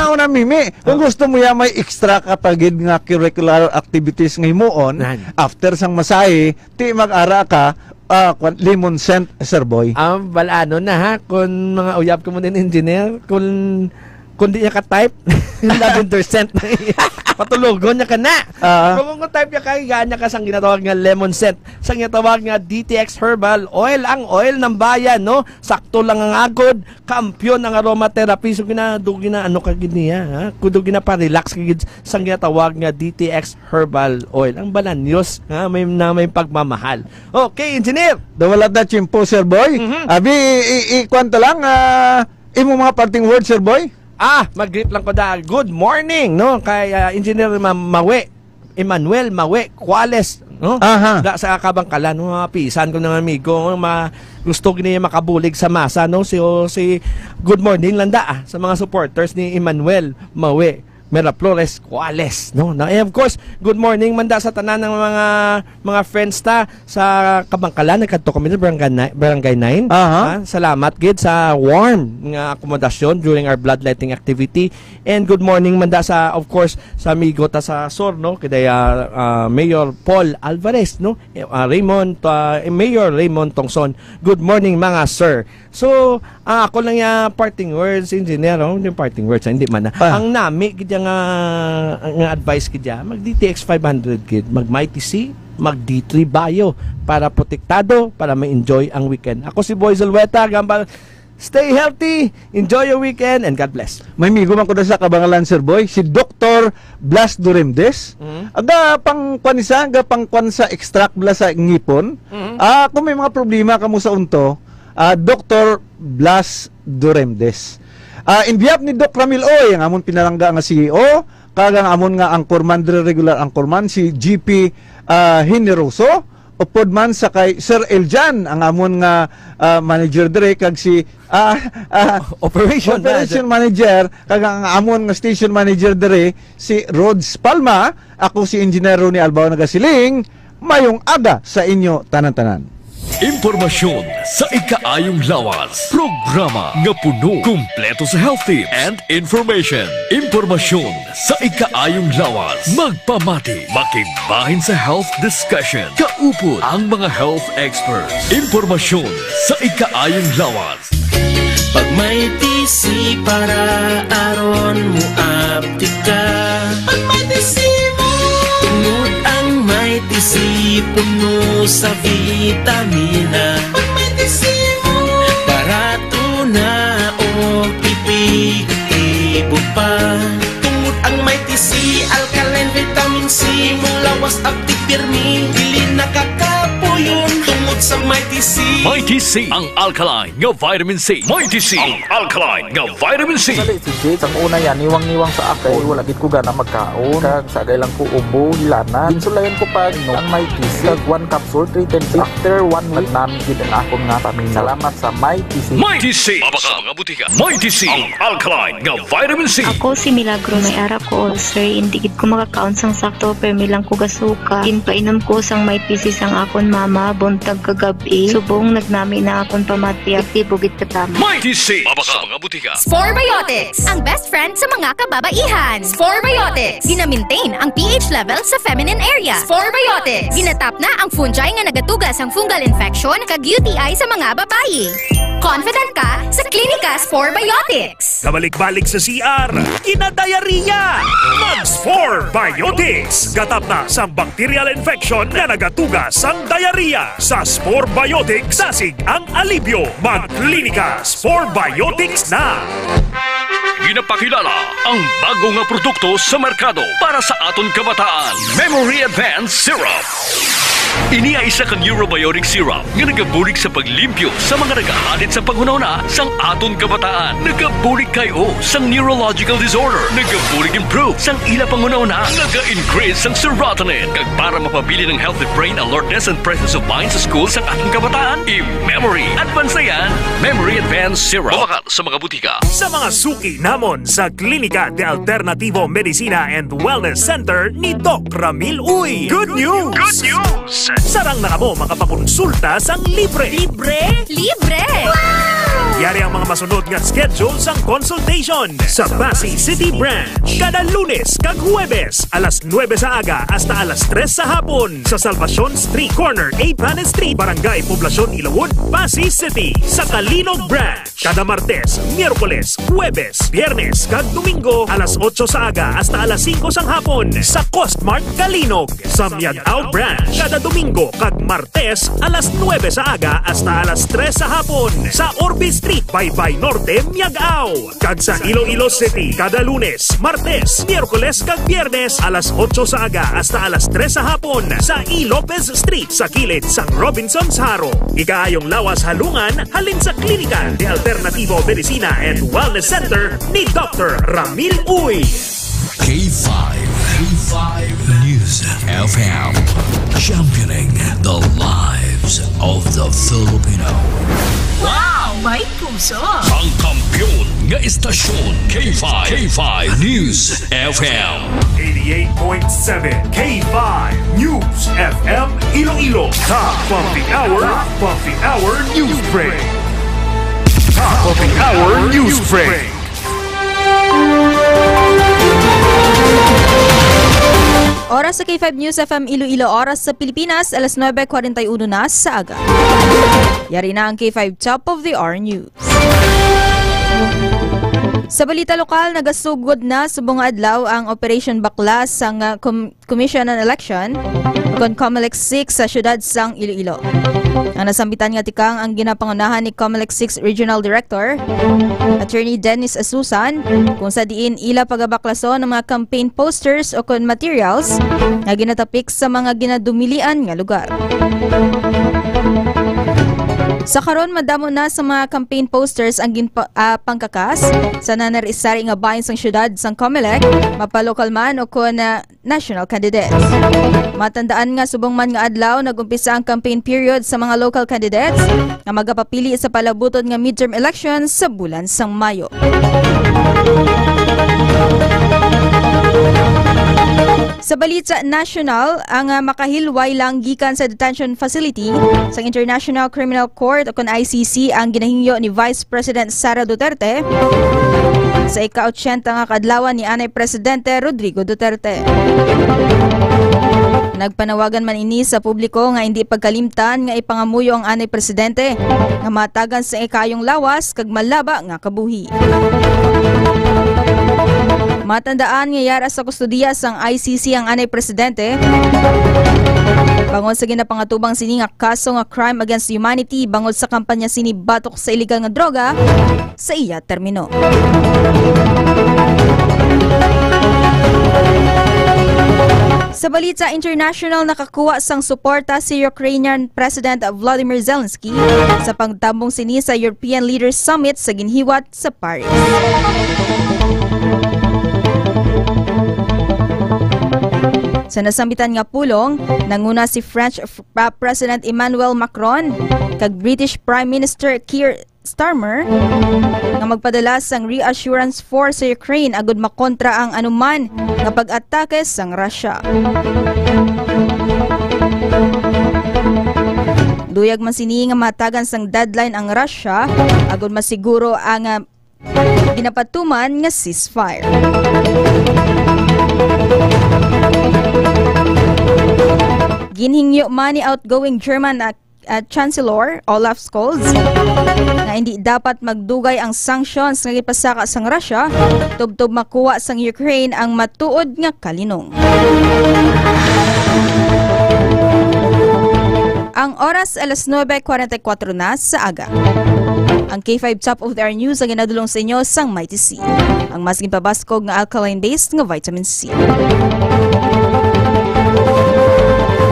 Speaker 21: una mimi. Kung gusto mo yan may extra kapagid nga curricular activities nga himuon, after sang masahe, ti mag-ara ka lemon scent, Sir Boy.
Speaker 25: Balano na kung mga uyab ko mo din engineer, kung di niya ka-type, lavender scent na patulugon niya ka na. Kung type niya ka, higaan niya ka sang ginatawag nga lemon scent. Sang ginatawag nga DTX Herbal Oil, ang oil ng bayan, no? Sakto lang ang agod, kampiyon ang aromatherapy. So ano ka giniya, kudo gina-relax ka sang ginatawag nga DTX Herbal Oil. Ang balanyos, may pagmamahal. Okay, engineer.
Speaker 21: Dawala na chimpo, Sir Boy. Abi, ikwanta lang, imo mga parting words, Sir Boy.
Speaker 25: Mag-greet lang ko good morning, no? Kay Engineer Emmanuel Mawe Cuales, no? Da sa Kabangkalan, no? Pisan ko ng amigo, gusto niya makabulig sa masa, no? Si good morning lang sa mga supporters ni Emmanuel Mawe Miraflores Cuales, no? And of course, good morning manda sa tanan ng mga friends ta sa Kabangkalan, nagkadto kami sa Barangay 9. Salamat gid sa warm nga akomodasyon during our bloodletting activity. And good morning manda sa, of course, sa amigo ta sa Sur, no? Kay Mayor Paul Alvarez, no? Mayor Raymond Tongson. Good morning mga sir. So, ako lang yung parting words, engineer, yung parting words, hindi man na. Ang nami, kaya nga advice kaya, mag DTX 500 kid, mag Mighty C, mag D3 Bio, para protektado, para ma-enjoy ang weekend. Ako si Boy Zalweta, gambal, stay healthy, enjoy your weekend, and God bless.
Speaker 21: May migo man ko na sa kabangalan, Sir Boy, si Dr. Blas Duremdes. Aga pang kwanisa, aga pang kwansa extract bla sa ngipon. Kung may mga problema kamo sa unto, Dr. Blas Duremdes. In behalf ni Doc Ramil Oy, ang amon pinalangga nga CEO, kagang amon nga anchorman, regular anchorman, si GP Hineroso, upod man sa kay Sir Eljan, ang amon nga manager dire, kag si operation manager, kag ang amon nga station manager dire, si Rods Palma. Ako si Engineer Ronnie Albao Nagasiling. Mayong aga sa inyo tanan-tanan.
Speaker 1: Impormasyon sa ikaayong lawas. Programa nga puno, kumpleto sa health tips and information. Impormasyon sa ikaayong lawas. Magpamati, makigbahin sa health discussion. Kaupod ang mga health experts. Impormasyon sa ikaayong lawas.
Speaker 3: Pag may TC para aron mo aptika. Pag may TC mo, tungod ang may TC puno sa vitamina. Pag may TC mo, barato na o epektibo pa. Tungod ang may TC, alkaline vitamin C, mulawas active pirmi, dili nakakapuyon. Tungod sa may TC,
Speaker 1: Mighty C, ang alkaline nga vitamin C. Mighty C, ang alkaline nga vitamin C.
Speaker 4: Sa si Jake, ang una yan, niwang-niwang sa akay, wala gid ko gana magkaon. Kag sagay lang ko ubo, hilanan. Insulayan ko pa ang Mighty C. Kag 1 capsule, 3 times after 1 week. Namin ang akong nga pamina. Salamat sa Mighty C.
Speaker 1: Mighty C, mabaka mga butika. Mighty C, ang alkaline nga vitamin C.
Speaker 7: Ako si Milagro, may ara ko ulcer. Hindi gid ko makakaon sang sakto, pero milang ko gasuka. Ginpainom ko sang Mighty C sang akon mama, buntag kagabi. Subong nagnami na akon pamati, aktibo gid katama.
Speaker 1: Mighty C, mabaka mga butika.
Speaker 10: Sporebiotics, ang best friend sa mga kababaihan. Sporebiotics, gina-maintain ang pH level sa feminine area. Sporebiotics, ginatap na ang fungi nga nagatugas ang fungal infection kag UTI sa mga babayi. Confident ka sa Klinika Sporebiotics.
Speaker 6: Kabalik-balik sa CR, kinadayariya! Mag-Sporebiotics! Gatap na sa bacterial infection na nagatugas ang diarrhea. Sa Sporebiotics, sasig ang alibyo. Mag-Klinika Sporebiotics na!
Speaker 1: Ginapakilala ang bago nga produkto sa merkado para sa aton kabataan. Memory Advanced Syrup. Ini ay isa ka neurobiotic syrup nga nagabulig sa paglimpyo sa mga nagahalit sa panghunahuna sang aton kabataan. Nagabulig kayo sang neurological disorder. Nagabulig improve sang ila panghunahuna. Naga-increase sang serotonin. Kag para mapabili ng healthy brain alertness and presence of mind sa school sang aton kabataan, i-Memory Advance na yan. Memory Advanced Syrup. Mabakal sa mga butika.
Speaker 6: Sa mga suki namon sa Klinika de Alternativo Medicina and Wellness Center ni Doc Ramil Uy. Good news! Good news! Sarang na kamo makapakonsulta sang libre. Libre?
Speaker 10: Libre! Wow!
Speaker 6: Yari ang mga masunod nga schedule sang consultation sa Pasay City Branch. Kada Lunes kag Huwebes, alas 9 sa aga hasta alas 3 sa hapon sa Salvacion Street Corner, 8 Street, Barangay Poblacion, Ilawod, Pasay City. Sa Kalinog Branch, kada Martes, Miyerkules, Huwebes, Biyernes kag Domingo, alas 8 sa aga hasta alas 5 sang hapon sa Costmart Kalinog. Sa Miagao Branch, kada Domingo kag Martes, alas 9 sa aga hasta alas 3 sa hapon sa Orbe Street, Baybay Norte, Miagao. Kag sa Iloilo City, kada Lunes, Martes, Miyerkules kag Biyernes, alas 8 sa aga hasta alas 3 sa hapon sa E. Lopez Street sa kilid sang Robinson's Haro. Ikaayong lawas halungan halin sa Klinika de Alternativo Medicina and Wellness Center ni Dr. Ramil Uy.
Speaker 15: K5 News FM, championing the lives of the Filipino.
Speaker 10: Wow! May puso!
Speaker 15: Ang kampiyon nga istasyon, K5 News FM.
Speaker 6: 88.7 K5 News FM Iloilo. Top of the hour news break. Top of the hour news break.
Speaker 11: Oras sa K5 News FM Iloilo, oras sa Pilipinas, alas 9:41 na sa aga. Yari na ang K5 Top of the Hour News. Sa balita lokal, nagasugod na sa buong adlaw ang Operation Baklas sang Commission on Election kon COMELEC 6 sa syudad sang Iloilo. Ang nasambitan nga tikang ang ginapangunahan ni COMELEC 6 Regional Director, Attorney Dennis Asusan, kung sa diin ila pagabaklaso ng mga campaign posters o kon materials na ginatapik sa mga ginadumilian nga lugar. Sa karon madamo na sa mga campaign posters ang pangkakas sa nanarisari nga bahin sang syudad sang COMELEC, mapalokal man o kon national candidates. Matandaan nga subong man nga adlaw nagumpisa ang campaign period sa mga local candidates nga magapapili sa palabuton nga midterm elections sa bulan sang Mayo. Sa balita national, ang makahilway lang gikan sa detention facility sa International Criminal Court o kon ICC ang ginahingyo ni Vice President Sara Duterte sa ika-80 nga kadlawan ni Anay Presidente Rodrigo Duterte. Nagpanawagan man ini sa publiko nga hindi pagkalimtan nga ipangamuyo ang Anay Presidente nga matagan sa ikayong lawas kag malaba nga kabuhi. Matandaan nga yara sa kustudiya sang ICC ang Anay Presidente bangod sa ginapangatubang sini nga kaso nga crime against humanity bangod sa kampanya sini batok sa illegal nga droga sa iya termino. Sa balita international, nakakuha sang suporta si Ukrainian President Volodymyr Zelensky sa pagtambong sini sa European Leaders Summit sa ginhiwat sa Paris. Sa nasambitan nga pulong, nanguna si French President Emmanuel Macron kag British Prime Minister Keir Starmer nga magpadala sang reassurance force sa Ukraine agud makontra ang anuman nga pag-atake sang Russia. Duyag man sini nga matagan sang deadline ang Russia agud masiguro ang ginapatuman nga ceasefire. Ginhingyo man ni outgoing German Chancellor Olaf Scholz na hindi dapat magdugay ang sanctions nga gipasaka sang Russia tubtob makuha sang Ukraine ang matuod nga kalinong. Ang oras alas 9:44 na sa aga. Ang K5 Top of the Hour News ang ginadulong sa inyo sang Mighty C, ang mas gipabaskog nga alkaline-based nga vitamin C.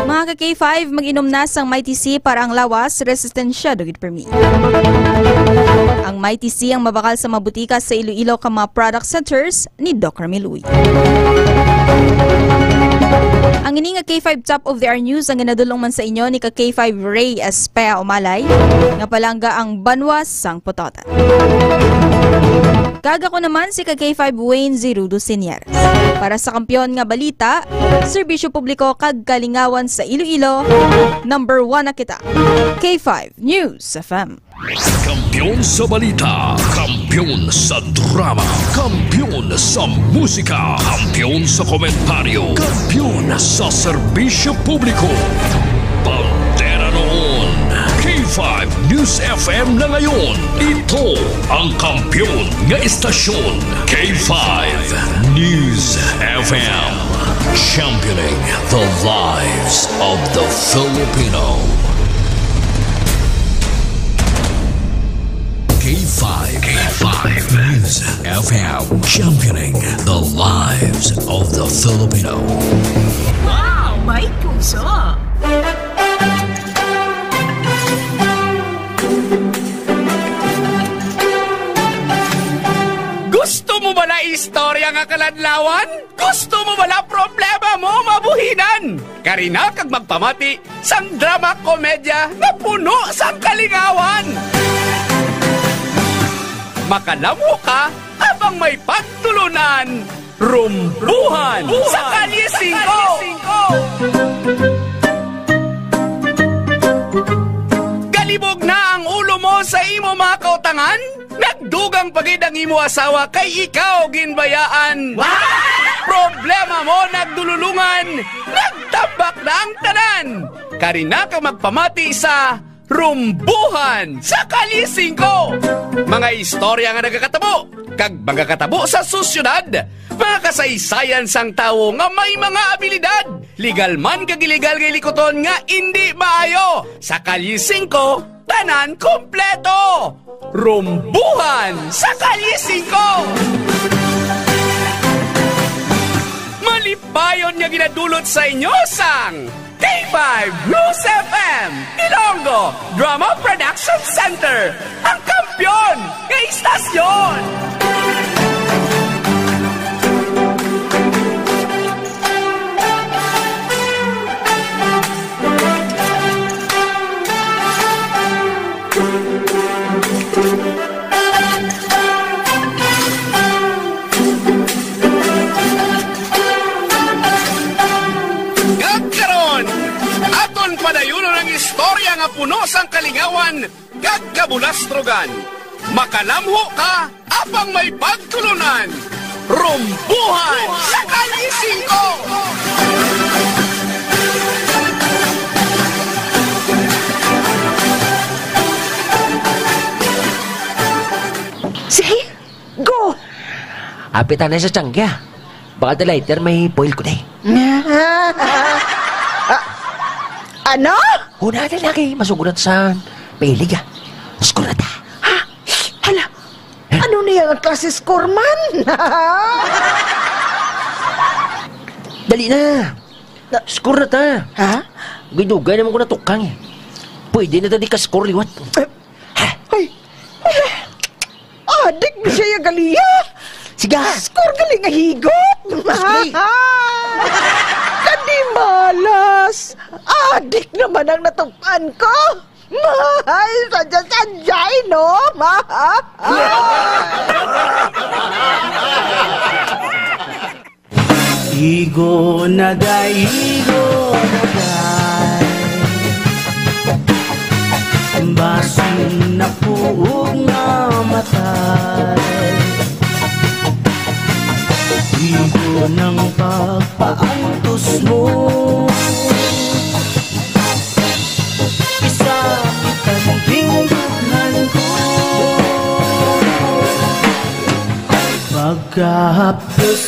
Speaker 11: Mga ka-K5, mag-inom na sang Mighty C para ang lawas, resistensya, dugid permi. Ang Mighty C ang mabakal sa mabutika sa Iloilo ka mga product centers ni Doc Ramiluy. Ang ini nga K5 Top of the Hour News ang ginadulong man sa inyo ni ka-K5 Ray Espea Umalay nga palangga ang banwas sang Pototan. Kaga ko naman si ka-K5 Wayne Zerudo Senior. Para sa kampiyon nga balita, serbisyo publiko kag kalingawan sa Iloilo, number 1 na kita. K5 News FM.
Speaker 15: Kampiyon sa balita, kampiyon sa drama, kampiyon sa musika, kampiyon sa komentaryo, kampiyon sa serbisyo publiko. Pantera noon, K5 News FM na ngayon. Ito ang kampiyon nga istasyon, K5 News FM. Championing the lives of the Filipino. K5 News FM, championing the lives of the Filipino.
Speaker 8: Wow, may puso!
Speaker 9: Gusto mo ba na istorya nga kaladlawan? Gusto mo ba na problema mo mabuhinan? Karina kag magpamati sang drama komedya na puno sang kalingawan. Makalamo ka habang may pagtulunan. Rumbuhan sa Kalye 5. Nalibog na ang ulo mo sa imo mga kautangan? Nagdugang pagid ang imo asawa kay ikaw ginbayaan. Problema mo nagdululungan, nagtabak na ang tanan. Karina ka magpamati sa rumbuhan sa kalising ko. Mga istorya nga nagakatabo, kag magakatabo sa susyudad. Mga kasaysayan sang tawo nga may mga abilidad. Legal man kag illegal kay likoton nga hindi maayo. Sa kalising ko, tanan kompleto. Rumbuhan sa kalising ko. Malipayon nga ginadulot sa inyo sang K5 News FM Ilonggo Drama Production Center, ang kampyon ng istasyon. Padayuno ng istorya nga puno sang kalingawan, gagkabulastrogan. Makalamho ka, apang may pagtulunan. Rumbuhan sa kalising ko!
Speaker 5: Sige, go! Apitan na sa tiyangga. Baka later may boil ko na eh.
Speaker 8: Ano?
Speaker 5: Una na lagi, masugurat sa pailig ah. Skurata.
Speaker 8: Ha? Hala, ano niya ang klase score man?
Speaker 5: Dali na. Skurata.
Speaker 8: Ha?
Speaker 5: Ginugay naman ko na tukang eh. Pwede na tadi ka score liwat.
Speaker 8: Ay, hala. Adik mo siya yung galiya.
Speaker 5: Siga.
Speaker 8: Score galing nga higot. Kadi malas. Adik naman ang natupan ko. Mahal, sadya-sadyay, no? Mahal.
Speaker 3: Igo na day, igo na day. Basin na puog nga matay. Igo ng pagpaantos mo. Isa kitang tingduhan ko. Pagkahapos,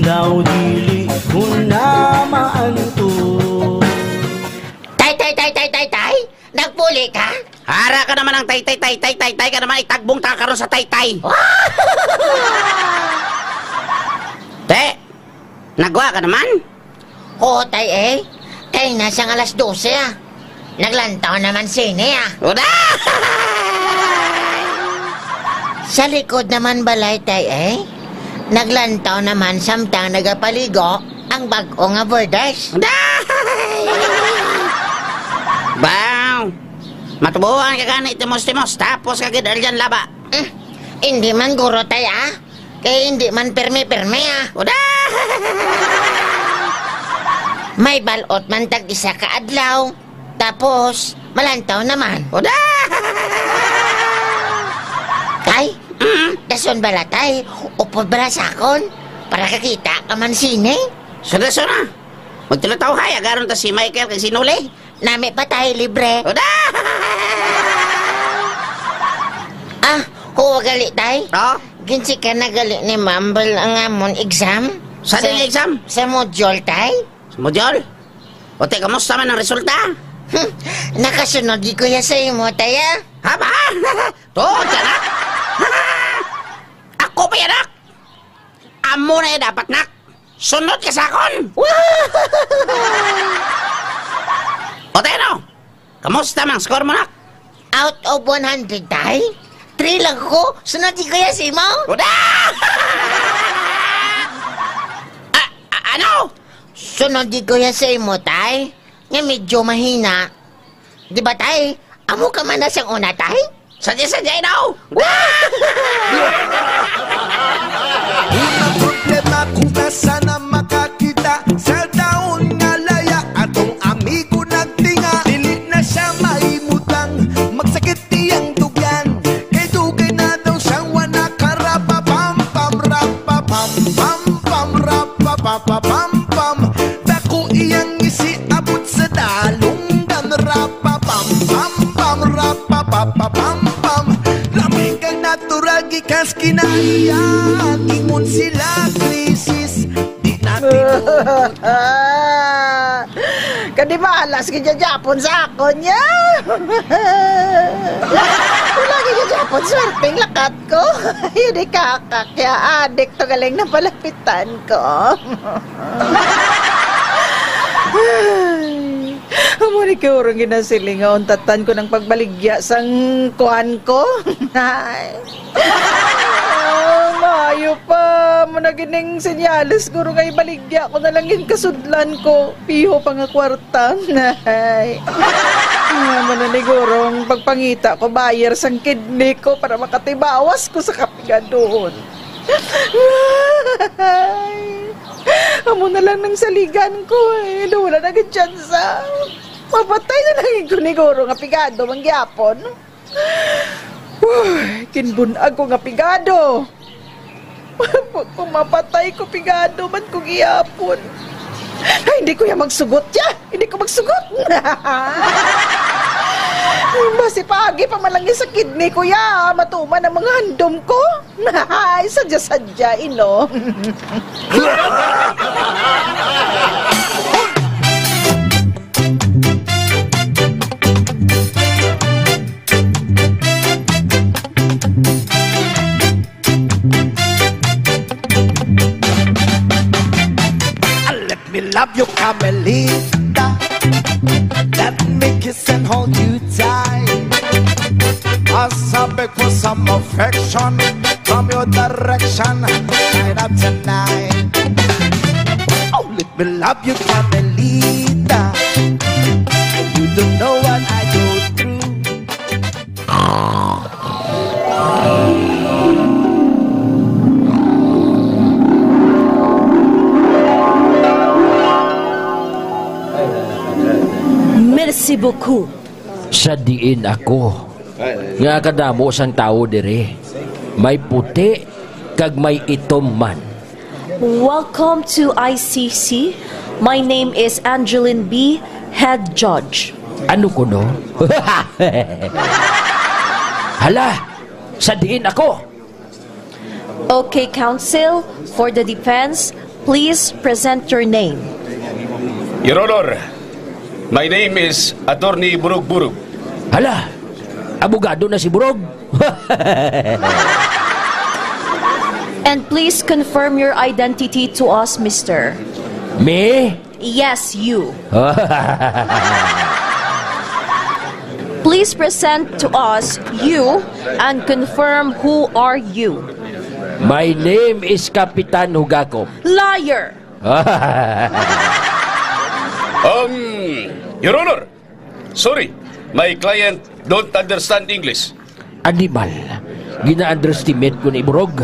Speaker 3: daw dili ko na maanto.
Speaker 18: Tay! Nagpuli ka?
Speaker 22: Hara ka naman ang tay ka naman, itagbong ta karon sa tay. Te, nagwa ka naman?
Speaker 18: Oo, tay eh. Kaya nasang alas 12 ah. Naglantaw naman sine ah.
Speaker 22: Uda!
Speaker 18: Sa likod naman balay tay eh. Naglantaw naman samtang nagapaligo ang bag-o nga borders.
Speaker 22: Baw! Matubuhan ka gani timos-timos tapos kagid alyan laba.
Speaker 18: Hindi man guro tay ah. Kaya hindi man perme-perme ah.
Speaker 22: Uda!
Speaker 18: May balot man tag-isa ka adlaw. Tapos malantaw naman.
Speaker 22: Uda!
Speaker 18: Tay, dason bala tay. Upod bala sakon. Para kakita ka man sine.
Speaker 22: Sada na. Magtulataw kaya garon ta si Michael kay sinuli.
Speaker 18: Nami pa tayo libre.
Speaker 22: Uda!
Speaker 18: Huwag gali tay.
Speaker 22: Oh?
Speaker 18: Ginsi ka na gali ni Mambal ang amon exam.
Speaker 22: Sa din exam?
Speaker 18: Sa module tay.
Speaker 22: Sa module? O te, kamusta man ang resulta?
Speaker 18: Nakasunod di ko ya sa imo tay ah.
Speaker 22: Haba? Tuod ka na? Ako pa yan nak? Amo na yan dapat nak. Sunod ka sa akon. O te, no? Kamusta man ang score mo nak?
Speaker 18: Out of 100 tay? 3 lang ko. Sunod di ko ya sa imo.
Speaker 22: Uda! Ano?
Speaker 18: Sunod di ko ya sa imo tay. Nga medyo mahina. Di ba tay? Amo ka man na siyang una tay?
Speaker 22: Sadya-sadya daw.
Speaker 23: Una problema kung asa na makakita sa taon nga layo.
Speaker 3: Pam-pam-pam Lamig kang natural gikas kinahiyang Ingon sila krisis Di natin
Speaker 8: Kadi malas gijajapon sa ako niya. Wala gijajapon swerteng lakat ko. Yun di kakak kaya adik to galing na palapitan ko. Amuni ka urong ginasiling ang tatan ko ng pagbaligya sang kuhan ko. Mayo pa, managining senyales guro nga ibaligya ko na lang yung kasudlan ko. Piho pa nga kwarta. Mananigurong pagpangita ko bayar sang kidney ko para makatibawas ko sa kapigadon. Amo na lang ng saligan ko eh. Wala na gantsansa. Mapatay na lang yung kuniguro nga pigado mangyapon. Kinbunag ko nga pigado. Kung mapatay ko pigado man kong iyapon. Ay, hindi ko yan magsugot ya. Hindi ko magsugot. Basi pagi pa malangin sa kidney ko ya. Matuman ang mga handom ko. Ay, sadya-sadya ino.
Speaker 3: Let me love you, Carmelita. Let me kiss and hold you tight. I beg for some affection from your direction, night after night. Oh, let me love you, Carmelita. You don't know what I go through.
Speaker 19: Merci beaucoup.
Speaker 5: Sa diin ako. Nga kadamo sang tao dire. May puti kag may itom man.
Speaker 19: Welcome to ICC. My name is Angeline B., Head Judge.
Speaker 5: Ano ko no? Hala, sa diin ako.
Speaker 19: Okay, counsel, for the defense, please present your name.
Speaker 9: Your Honor, my name is Attorney Burug-Burug.
Speaker 5: Hala, abogado na si Burog.
Speaker 19: And please confirm your identity to us, mister.
Speaker 5: Me?
Speaker 19: Yes, you. Please present to us you and confirm who are you.
Speaker 5: My name is Kapitan Hugakop.
Speaker 19: Liar!
Speaker 9: Your Honor, sorry, my client don't understand English.
Speaker 5: Animal, gina-underestimate ko ni Burog.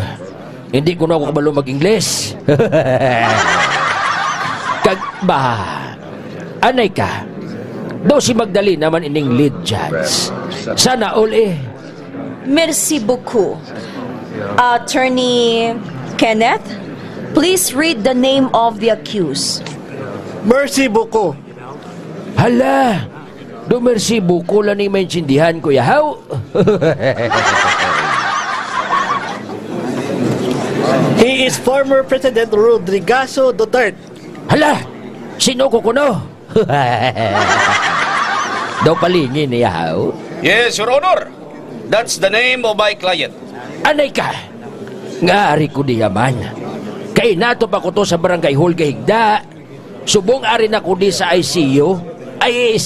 Speaker 5: Hindi ko na ako kabalo mag-Ingles. Kagba, anay ka. Daw si Magdalena naman ining lead judge. Sana all eh.
Speaker 19: Merci beaucoup. Attorney Kenneth, please read the name of the accused.
Speaker 25: Merci beaucoup.
Speaker 5: Hala, do merci beaucoup lang ni maintindihan ko yahaw.
Speaker 25: He is former President Rodrigaso Duterte.
Speaker 5: Hala, sino ko kuno? Daw palingin ni yahaw.
Speaker 9: Yes, Your Honor. That's the name of my client.
Speaker 5: Anay ka? Nga ari ko diyaman. Kay nato pa ko to sa barangay hall Gahigda. Subong ari na ko di sa ICU. Ay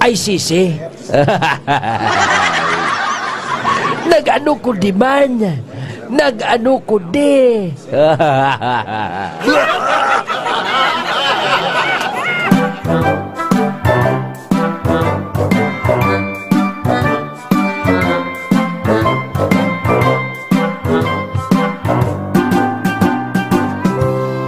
Speaker 5: ICC. Nag-ano ko di man. Nag-ano ko di.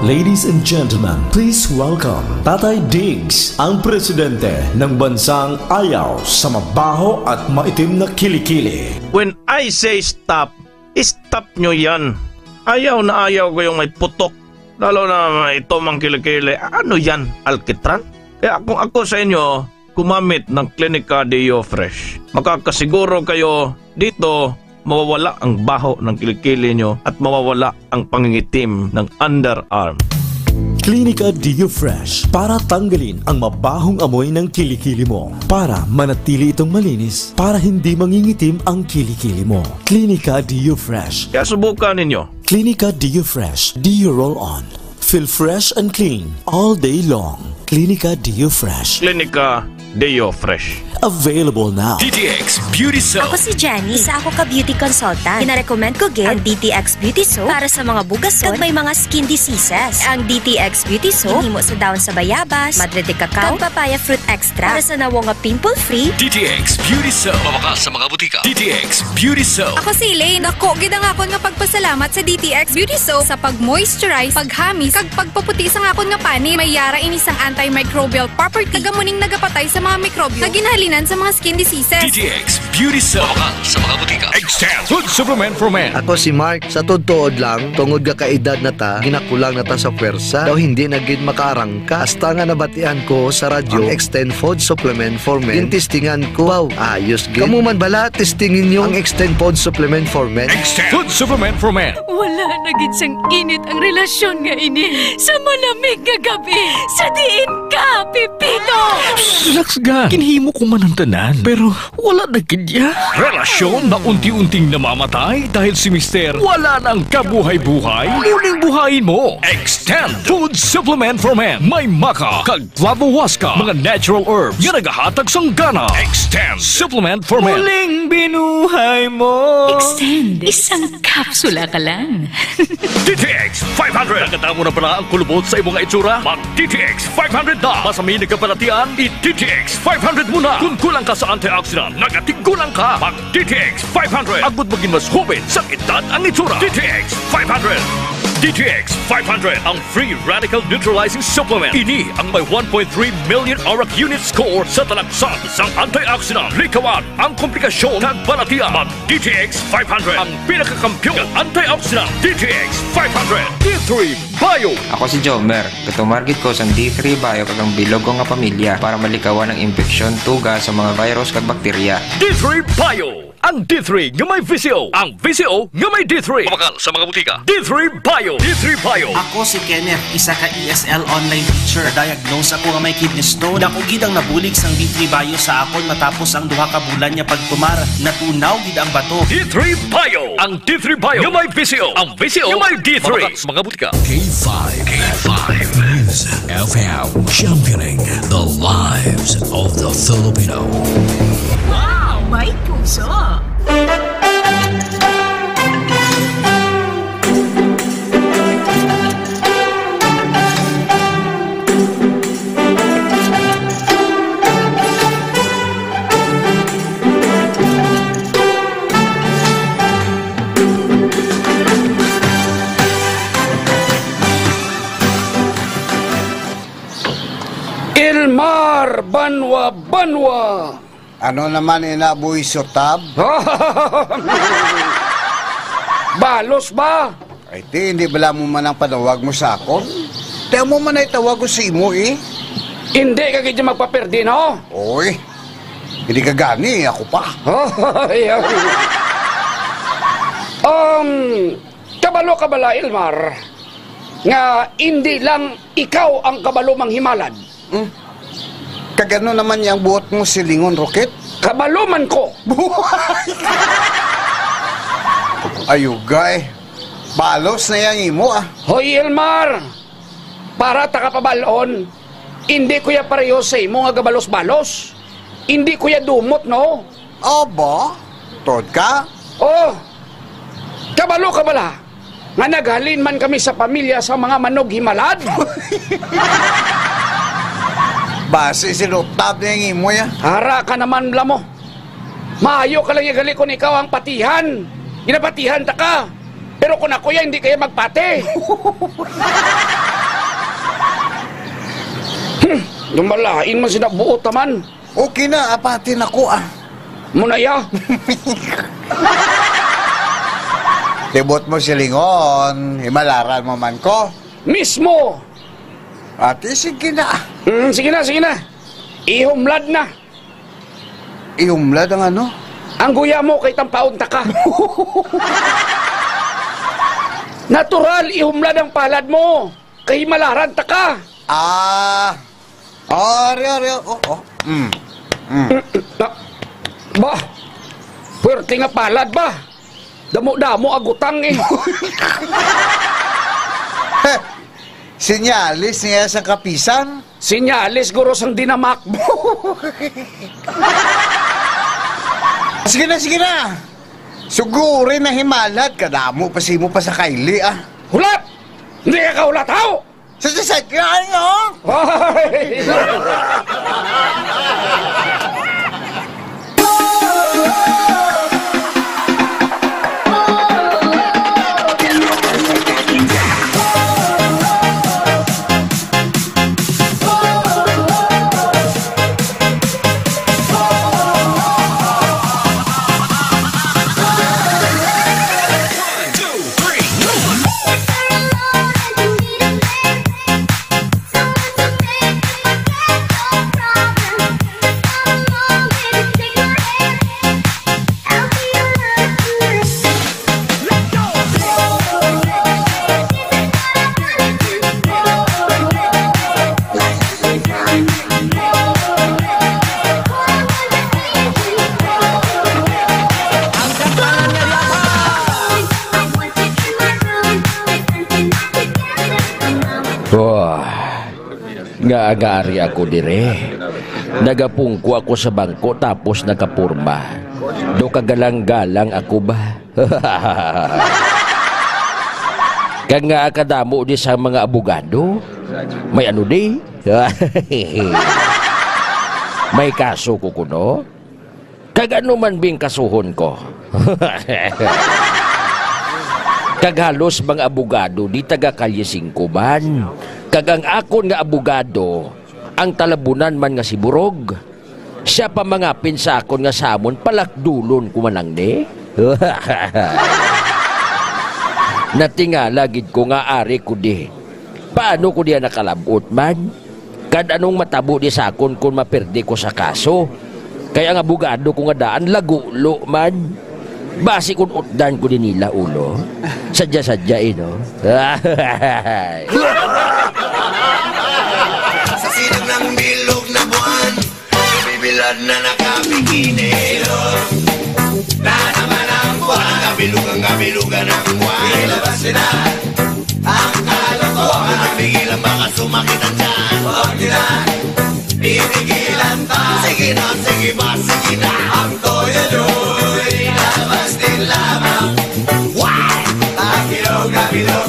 Speaker 2: Ladies and gentlemen, please welcome Tatay Diggs, ang presidente ng bansang ayaw sa mabaho at maitim na kilikili.
Speaker 12: When I say stop, stop nyo yan. Ayaw na ayaw ko yung may putok. Lalo na ito mang kilikili. Ano yan? Alkitran? Kaya kung ako sa inyo, kumamit ng Clinica Deo Fresh. Makakasiguro kayo dito mawawala ang baho ng kilikili nyo at mawawala ang pangingitim ng underarm.
Speaker 2: Clinica Deo Fresh para tanggalin ang mabahong amoy ng kilikili mo, para manatili itong malinis, para hindi mangingitim ang kilikili mo. Clinica Deo Fresh.
Speaker 12: Kaya subukan ninyo.
Speaker 2: Clinica Deo Fresh Deo Roll-On. Feel fresh and clean all day long. Clinica Deo Fresh.
Speaker 12: Clinica Deo Fresh.
Speaker 2: Available now.
Speaker 1: DTX Beauty Soap.
Speaker 13: Ako si Jenny, isa ako ka-beauty consultant. Pinarecommend ko gid ang DTX Beauty Soap para sa mga bugason kag may mga skin diseases. Ang DTX Beauty Soap himo sa daon sa bayabas, madre de cacao, kag papaya fruit extra para sa nawo nga pimple-free.
Speaker 1: DTX Beauty Soap. Mawakas sa mga butika. DTX Beauty Soap.
Speaker 10: Ako si Elaine. Dako gid ang akon nga pagpasalamat sa DTX Beauty Soap sa pag-moisturize, paghamis, kag pagpaputi sa akon nga pani. May yara ini sang antimicrobial property. Kagamuning nagapatay sa mga mikrobyo na ginhalinan sa mga skin diseases.
Speaker 1: DTX Beauty Soap. Mawakas sa mga butika. Extend Food Supplement for Men.
Speaker 16: Ako si Mark, sa tuod lang, tungod ka kaedad na ta, ginakulang na ta sa pwersa, daw hindi nagid makarangka. Hasta nga nabatian ko sa radyo, ang Extend Food Supplement for Men. Yung testingan ko, wow, ayos gid. Kamu man bala, testingin nyo ang Extend Food Supplement for Men.
Speaker 1: Extend Food Supplement for Men.
Speaker 17: Wala na gid sang init ang relasyon nga ini. Sa malamig nga gabi, sa diin ka, Pipito!
Speaker 1: Relax ga. Kinhimo ko man ang tanan. Pero wala na kidya. Relasyon na unti-unting namamatay dahil si Mister wala nang kabuhay-buhay. Muling buhayin mo. Extend Food Supplement for Men. May maka, kag flavowaska, mga natural herbs nga nagahatag sang gana. Extend Supplement for Men.
Speaker 17: Muling binuhay mo. Extend. Isang kapsula ka lang.
Speaker 1: DTX 500. Nagkatamo na pala ang kulubot sa imong itsura? Mag DTX 500 na. Masami nagkapalatian, i-DTX 500 muna. Kung kulang ka sa antioxidant, nagatigulang ka. Mag DTX 500. Agud maging mas hubit sa edad ang itsura. DTX 500. DTX 500, ang free radical neutralizing supplement. Ini ang may 1.3 million ORAC unit score sa talagsan sang antioxidant. Likawan ang komplikasyon ng balatian. Mag DTX 500, ang pinakakampiyon ng antioxidant. DTX 500. D3 Bio.
Speaker 23: Ako si Jomer. Katumargit ko sa D3 Bio kagang bilog ko nga pamilya para malikawan ang infeksyon, tuga sa mga virus kag bakterya.
Speaker 1: D3 Bio. Ang D3 nga may VCO. Ang VCO nga may D3. Mabakal sa mga butika. D3 Bio. D3 Bio.
Speaker 24: Ako si Kenneth, isa ka ESL online teacher. Diagnose ako nga may kidney stone. Dako gid ang nabulig sang D3 Bio sa akon matapos ang duha ka bulan niya pagtumar. Natunaw gid ang bato.
Speaker 1: D3 Bio. Ang D3 Bio nga may VCO. Ang VCO nga may D3. Mabakal sa mga butika.
Speaker 15: K5 Music FM, championing the lives of the Filipino.
Speaker 17: Wow! May puso!
Speaker 9: Ilmar Banwa.
Speaker 26: Ano naman inabuhi so tab?
Speaker 9: Balos ba?
Speaker 26: Ay hindi bala mo man ang panawag mo sa akon? Tiyan mo man ay tawag ko sa imo eh.
Speaker 9: Hindi ka kaya magpaperdi, no?
Speaker 26: Oy, hindi ka gani, ako pa.
Speaker 9: Kabalo ka bala, Ilmar, nga hindi lang ikaw ang kabalo manghimalad.
Speaker 26: Kagano naman yung buot mo silingon, Rocket?
Speaker 9: Kabaluman ko!
Speaker 26: Ayugay, balos na yang imo ah.
Speaker 9: Hoy, Elmar! Para takapabalon, hindi ko ya pareho sa imo nga gabalos-balos. Hindi ko ya dumot, no?
Speaker 26: Aba? Tod ka?
Speaker 9: Oh! Kabalo ka bala? Nga naghalin man kami sa pamilya sa mga manog himalad?
Speaker 26: Base sinuptab na yung imo ya.
Speaker 9: Hara ka naman bala mo. Maayo ka lang yung kung ikaw ang patihan. Ginapatihan ta ka. Pero kung ako yan, hindi kaya magpate. Lumalain man sinabuot naman.
Speaker 26: Okay na, apatin ako ah.
Speaker 9: Munaya.
Speaker 26: Tibot mo silingon, himalaran mo man ko.
Speaker 9: Mismo!
Speaker 26: Ate, sige na.
Speaker 9: Sige na. Ihumlad na.
Speaker 26: Ihumlad ang ano?
Speaker 9: Ang guya mo kay tampaon ta ka. Natural, ihumlad ang palad mo. Kay malaran ta ka. Ba, pwerte nga palad ba? Damo-damo agutang eh.
Speaker 26: Sinyalis niya sa kapisan?
Speaker 9: Sinyalis guro sang dinamak mo.
Speaker 26: Sige na. Sugurin na himalat. Kadamo pa mo pa sa kaili
Speaker 9: Hulat! Hindi ka kaulat ho!
Speaker 26: Sa ano?
Speaker 5: Nga-agari ako dire. Nagapungko ako sa bangko tapos nakapurma. Do kagalang-galang ako ba? Kaya nga akadamo di sa mga abogado. May ano di? May kaso ko kuno? Kagano man bing kasuhon ko? Kaghalos mga abogado di taga Kalye 5 man. Kagang akon nga abogado, ang talabunan man nga si Burog. Siya pa mga pinsakon nga samon palakdulon kumanang ni. Natingala gid ko nga ari ko di. Paano ko diya nakalabot man? Kad anong matabo di sakon kung maperde ko sa kaso. Kaya nga abogado ko nga daan lagulo man. Basi kung utdan ko din nila ulo. Sadya-sadya no?
Speaker 4: Sa sinag ng bilog na buwan, bibilad na nakabikini. Na naman ang buwan, kabilugan ng buwan. Ilabasin na ang kalokohan. Napigilan baka sumakit ang tiyan. Huwag nila pipigilan pa. Sige na, sige ba, sige na. Ang toyo do'y labas din lamang. Wow!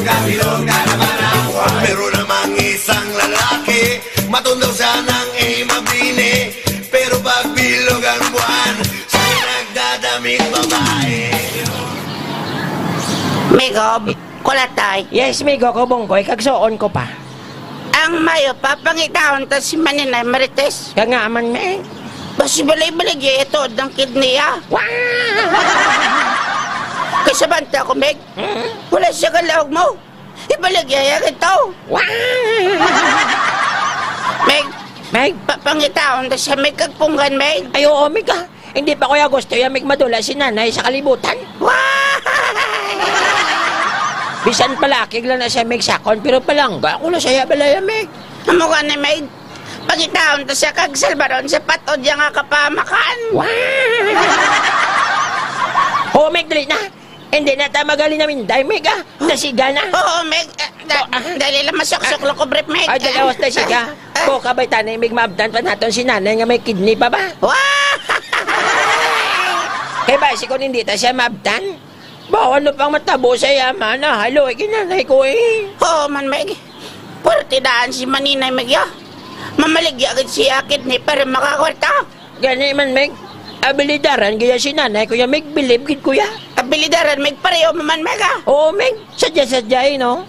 Speaker 4: Kabilog na naman ang buwan. Pero namang isang lalaki, matundog siya ng mabini. Pero pag bilog ang buwan, siya nagdadaming babae.
Speaker 22: Migo, kulatay.
Speaker 5: Yes, Migo, kubongkoy, kagsoon ko pa.
Speaker 22: Ang mayo pa, pangitahon ta si Maninay Marites.
Speaker 5: Kangaman, me.
Speaker 22: Basi balay-balay ito, ang kidney Kasi banta ko, Meg. Wala siya kalahog mo. Ibaligyayan ito. Meg, pangitahon ta siya, Meg, kagpunggan, Meg.
Speaker 5: Ay, oo, Meg, Hindi pa kuya gusto yung Meg madula si nanay sa kalibutan. Bisan palakig lang na siya Meg sakon, pero palangga ako na siya balaya, Meg.
Speaker 22: Amukha ni Meg. Pagitaon to siya kag Salvaron sa patod yung nga kapamakan.
Speaker 5: Oo, Meg, dali na. Hindi na tayo magaling namin, dahil Meg, nasiga na.
Speaker 22: Oo, Meg. Dali lang masaksok lang ko, brief, Meg.
Speaker 5: Ay, dalawas na siga. Ko, kabay tanay, Meg, maabdan pa natin si nanay nga may kidney pa ba? Kaya ba, si kung hindi ta siya maabdan? Ba, ano pang matabo sa yaman na? Halo, ikinanay ko eh.
Speaker 22: Oo, man, Meg. Purtidaan si Maninay, Meg, ya. Mamaligya agad siya kidney para makakwarta.
Speaker 5: Gani man, Meg. Abilidaran kaya si nanay kuya Meg, bilib gid kuya.
Speaker 22: Abilidaran Meg pareho man Meg.
Speaker 5: Oo, Meg. Sadya-sadya no.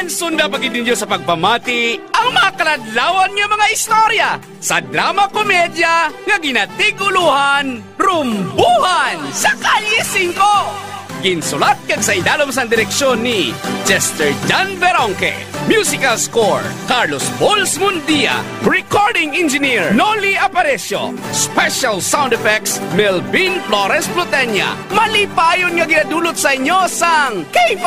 Speaker 9: Apan sunda pagid ninyo sa pagpamati ang mga kaladlawan nga mga istorya sa drama komedya nga ginatiguluhan Rumbuhan sa Kalye 5. Ginsulat kag sa idalom sang direksyon ni Chester Jan Veronque. Musical score, Carlos Bols Mundia. Recording engineer, Noli Aparecio. Special sound effects, Melvin Flores Plutenya. Malipayon nga ginadulot sa inyo sang K5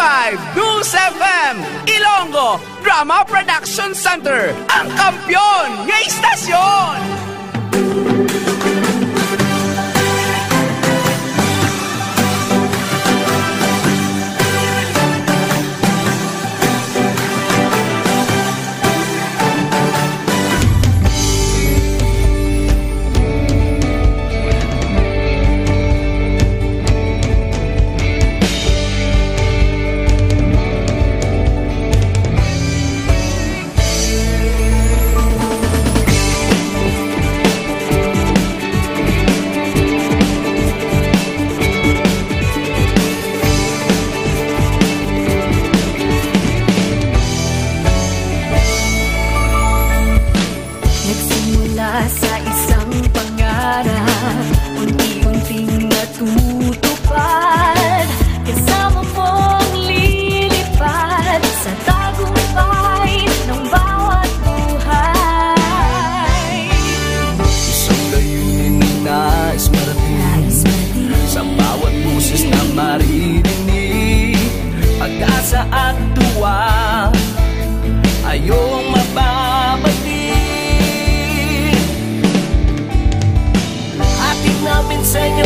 Speaker 9: News FM Ilonggo Drama Production Center, ang kampyon nga istasyon.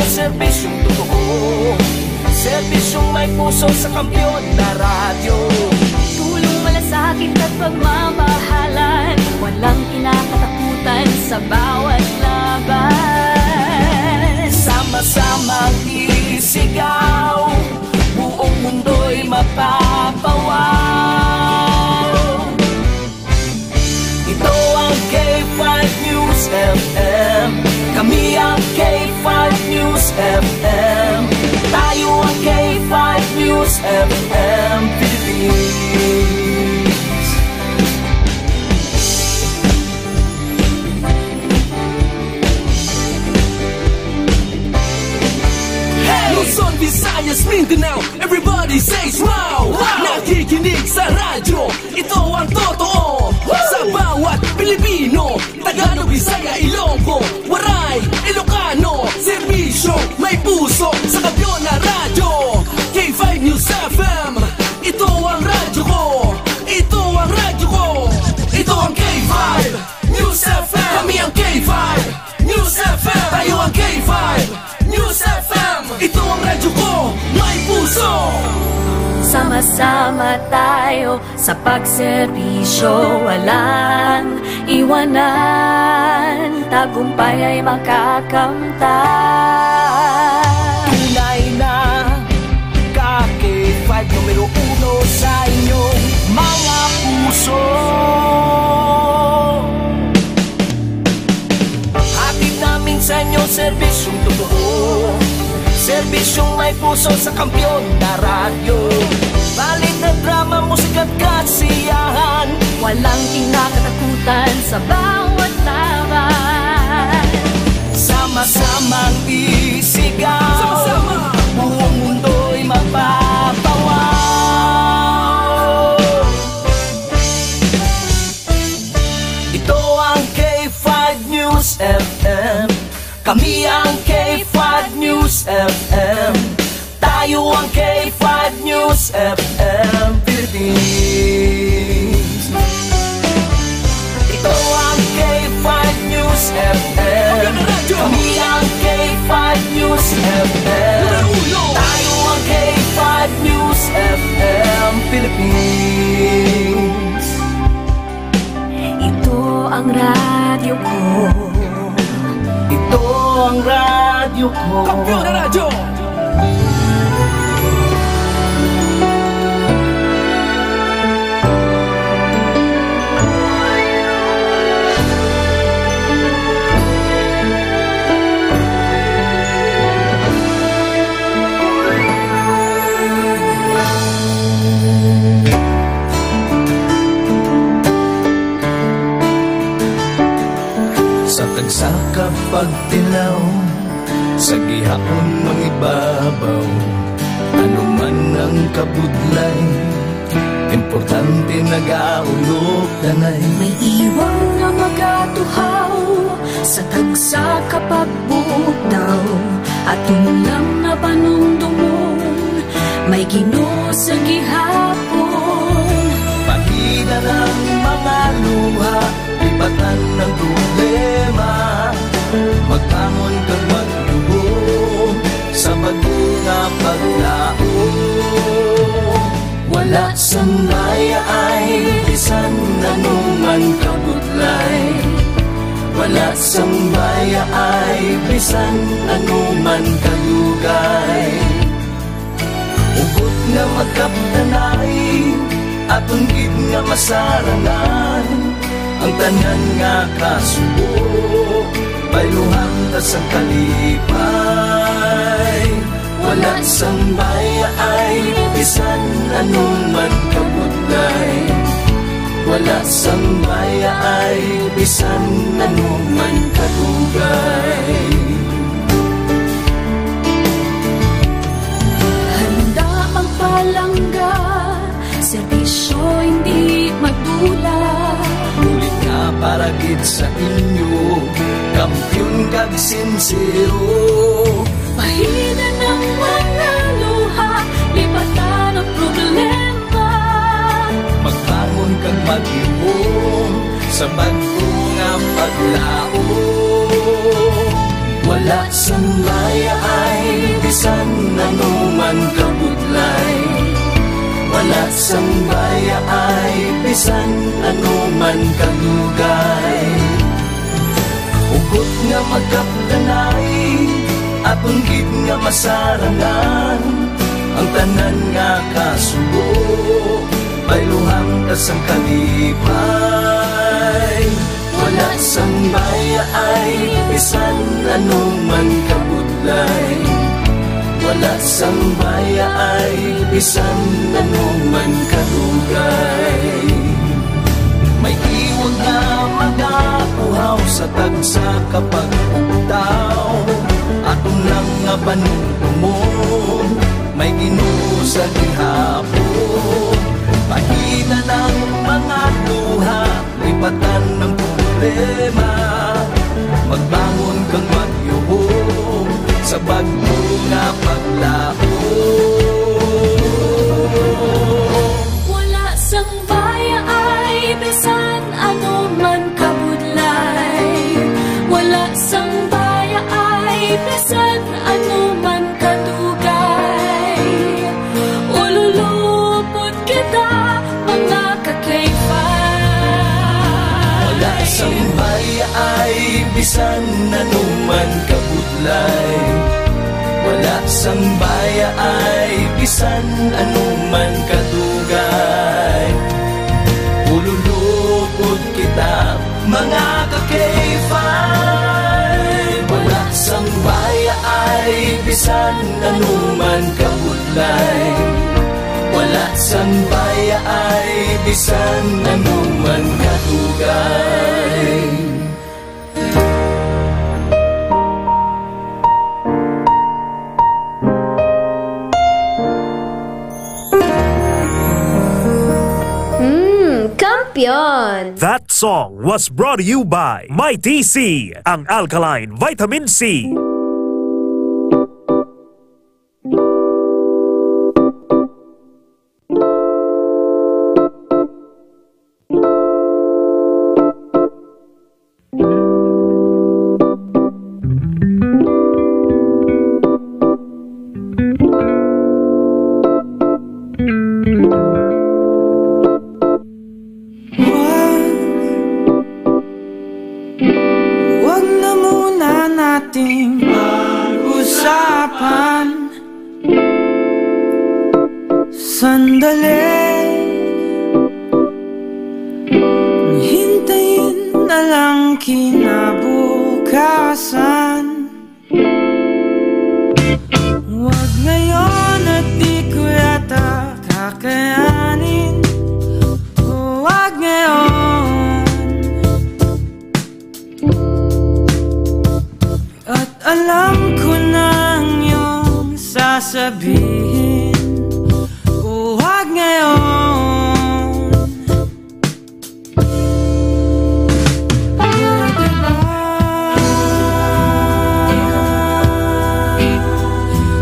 Speaker 3: Serbisyong totoo, serbisyong may puso sa kampyon na radyo.
Speaker 17: Tulong malasakit at pagmamahalan, walang kinakatakutan sa bawat laban.
Speaker 3: Sama-samang isigaw, buong mundo'y mapapawaw. Ito ang K5 News FM, kami ang K5 News FM, tayo ang K5 News FM Philippines. Hey! Luzon, Visayas, Mindanao, everybody says wow! Nakikinig sa radyo, ito ang totoo. Sa bawat Pilipino, Tagalog, Bisaya, Ilonggo, Waray, Ilocano, serbisyo, may puso sa kampyon na radyo. K5 News FM, ito ang radyo ko, ito ang radyo ko, ito ang K5 News FM. Kami ang K5 News FM, tayo ang K5 News FM. Ito ang radyo ko, may puso.
Speaker 17: Sama-sama tayo sa pagserbisyo, walang iwanan, tagumpay ay makakamtan.
Speaker 3: Tunay na K5 numero 1 sa inyong mga puso. Hatid namin sa inyo serbisyong totoo, serbisyong may puso sa kampyon na radyo. Balit na drama, musika at kasiyahan,
Speaker 17: walang kinakatakutan sa bawat laban.
Speaker 3: Sama-samang isigaw, sama-sama, buong mundo'y mapapawaw. Ito ang K5 News FM, kami ang K5 News FM, tayo ang K5 News FM Philippines. Ito ang K5 News FM, kami ang K5 News FM, tayo ang K5 News FM Philippines.
Speaker 17: Ito ang radyo ko,
Speaker 3: ito ang radyo ko,
Speaker 9: kampyon na radyo.
Speaker 3: tagsa kapag tilaw sa gihapon mangibabaw, ano man ang kabudlay, importante nagaulok danay.
Speaker 17: May iwang nga magatuhaw sa tagsa kapag bugtaw, at lang nga panumdumon, may Ginoo sa gihapon.
Speaker 3: Pahina ng mga luha, lipatan ng problema, magbangon kang magyuhong sa bagunga paglaong. Wala sang maya ay bisan anuman kabudlay, wala sang maya ay bisan anuman kalugay. Ugot nga magkaptanay, atong gid nga masarangan, ang tanan nga kasubo, bayluhan ta sa kalipay. Wala sang maya ay bisan anuman kabudlay, wala sang maya ay bisan anuman kadugay.
Speaker 17: Handa ang palangga, serbisyo hindi magdula.
Speaker 3: Ulit nga para gid sa inyo, kampyon kag sincero.
Speaker 17: Pahina ng mga luha, lipatan ang problema,
Speaker 3: magbangon kang mag-iwong sa bago nga paglaong. Wala sang maya ay bisan anuman kabudlay, wala sang maya ay bisan anuman kadugay. Ugot nga magkaptanay, atong gid nga masarangan, ang tanan nga kasubo, bayluhan ka sang kalipay. Wala sang maya ay bisan anuman kabudlay, wala sang maya ay bisan anuman kadugay. May iwag nga magapuhaw sa tagsa kapag bugtaw, atong lang nga panumdumon, may Ginoo sa gihapon. Pahina ng mga luha, lipatan ng problema, magbangon kang magyuhong sa bago nga paglaong.
Speaker 17: Wala sang maya ay bisan anuman kabudlay, wala sang maya ay bisan anuman kadugay. Ululupot kita mga kakayfan.
Speaker 3: Wala sang maya ay bisan anuman kabudlay, wala sang maya ay bisan anuman kadugay. Ululupot kita mga kakayfan. Wala sang maya ay bisan anuman kabudlay, wala sang maya ay bisan anuman kadugay.
Speaker 6: Kampiyon!
Speaker 7: That song was brought to you by Mighty C, ang alkaline vitamin C.
Speaker 11: Wag na muna nating pag-usapan. Sandali, hintayin na lang kinabukasan. Wag ngayon at di ko yata kakayanin. Wag ngayon. sasabihin ko wag ngayon.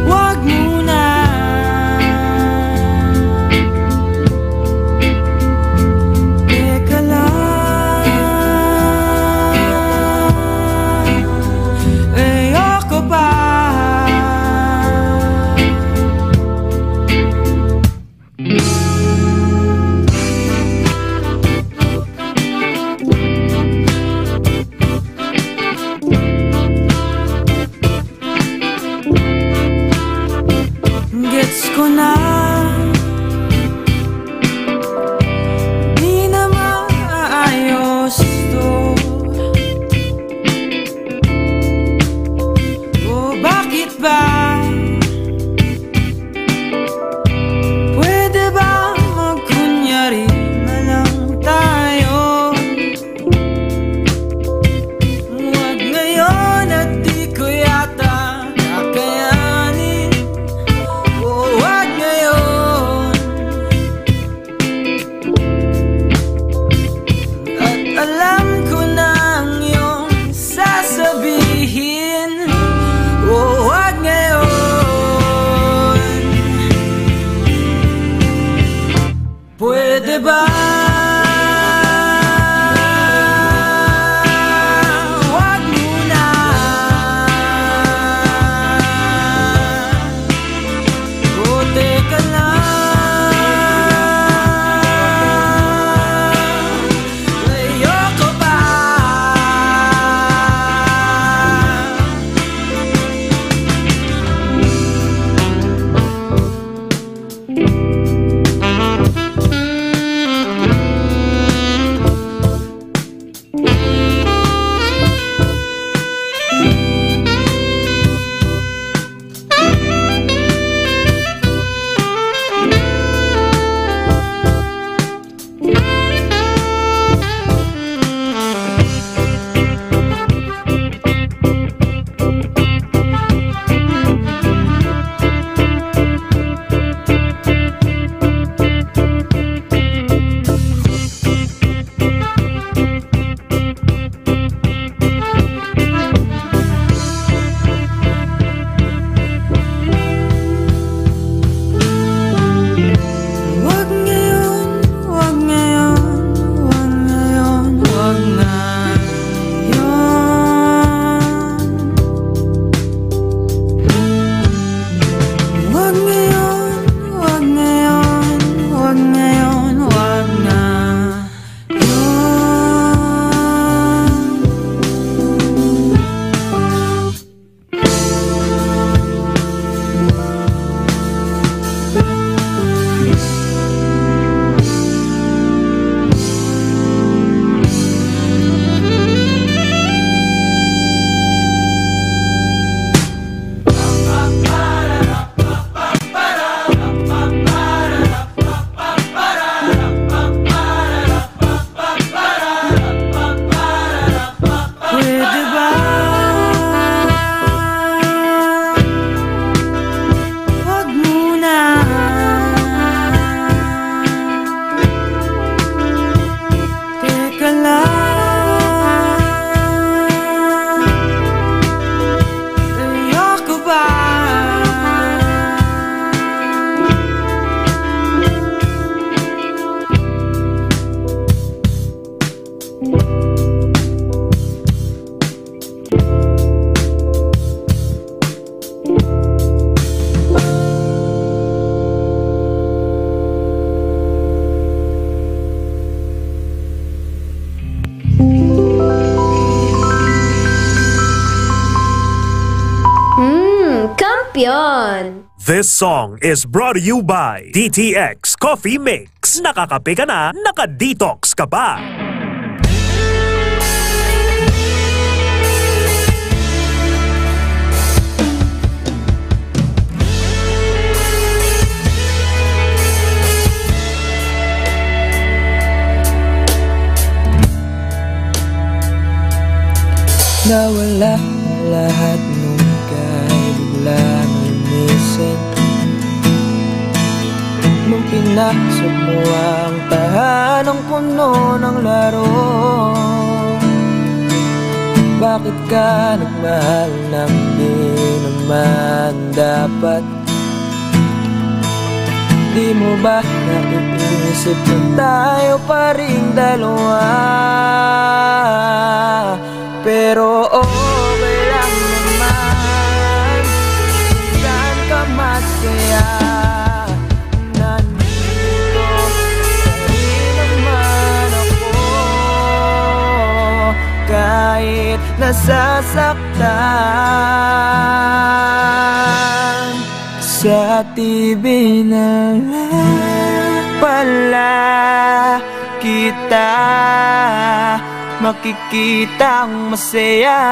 Speaker 11: Wag muna. Teka lang, ayoko pa. Gets ko na, di na maayos to. O bakit ba? Pwede ba magkunyari na lang tayo? Huwag ngayon at di ko yata kakayanin. Huwag ngayon. At alam ko na ang iyong sasabihin. Huwag ngayon. Pwede ba? Huwag muna. O teka lang, ayoko pa. Wag ngayon, wag ngayon, wag ngayon, wag ngayon. Wag ngayon, wag ngayon, wag ngayon, wag ngayon. Pwede ba? Wag muna. Teka lang, ayoko pa.
Speaker 19: Kampiyon!
Speaker 7: This song is brought to you by DTX Coffee Mix. Nakakape ka na, naka-detox ka pa.
Speaker 11: Nawala lahat nung kahit biglang linisin. pinasok mo ang tahanang puno ng laro. Bakit ka nagmahal nang di naman dapat? Di mo ba naiisip na tayo pa ring dalawa? Pero okay lang naman kung saan ka masaya. Nandito pa rin naman ako kahit nasasaktan. Sa TV na lang pala kita makikitang masaya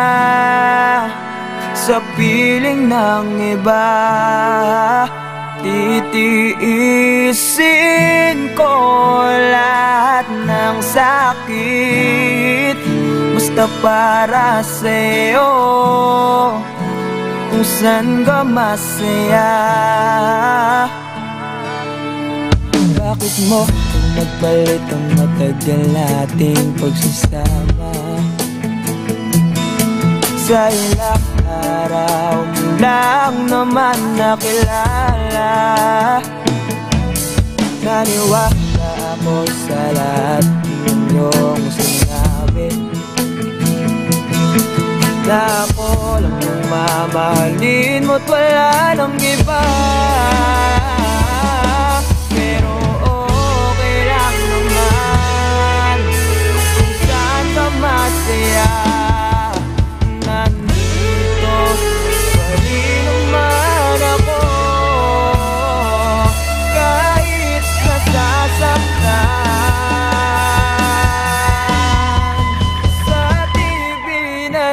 Speaker 11: sa piling ng iba. Titiisin ko lahat ng sakit basta para sa'yo, kung saan ka masaya. Bakit mo kung nagpalit ang matagal nating pagsasama? Sa ilang araw mo lang naman nakilala. Naniwala ako sa lahat ng iyong sinabi, na ako lang ang mamahalin mo't wala nang iba. Pero okay lang naman kung saan ka masaya. Nandito pa rin naman ako kahit nasasaktan.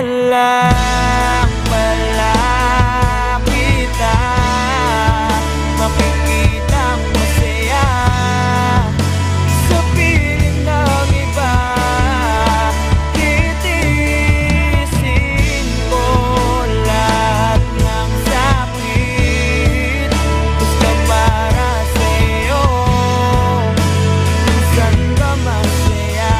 Speaker 11: Lang pala kita makikitang masaya sa piling ng iba. Titiisin ko lahat ng sakit basta para sa'yo, kung saan ka masaya.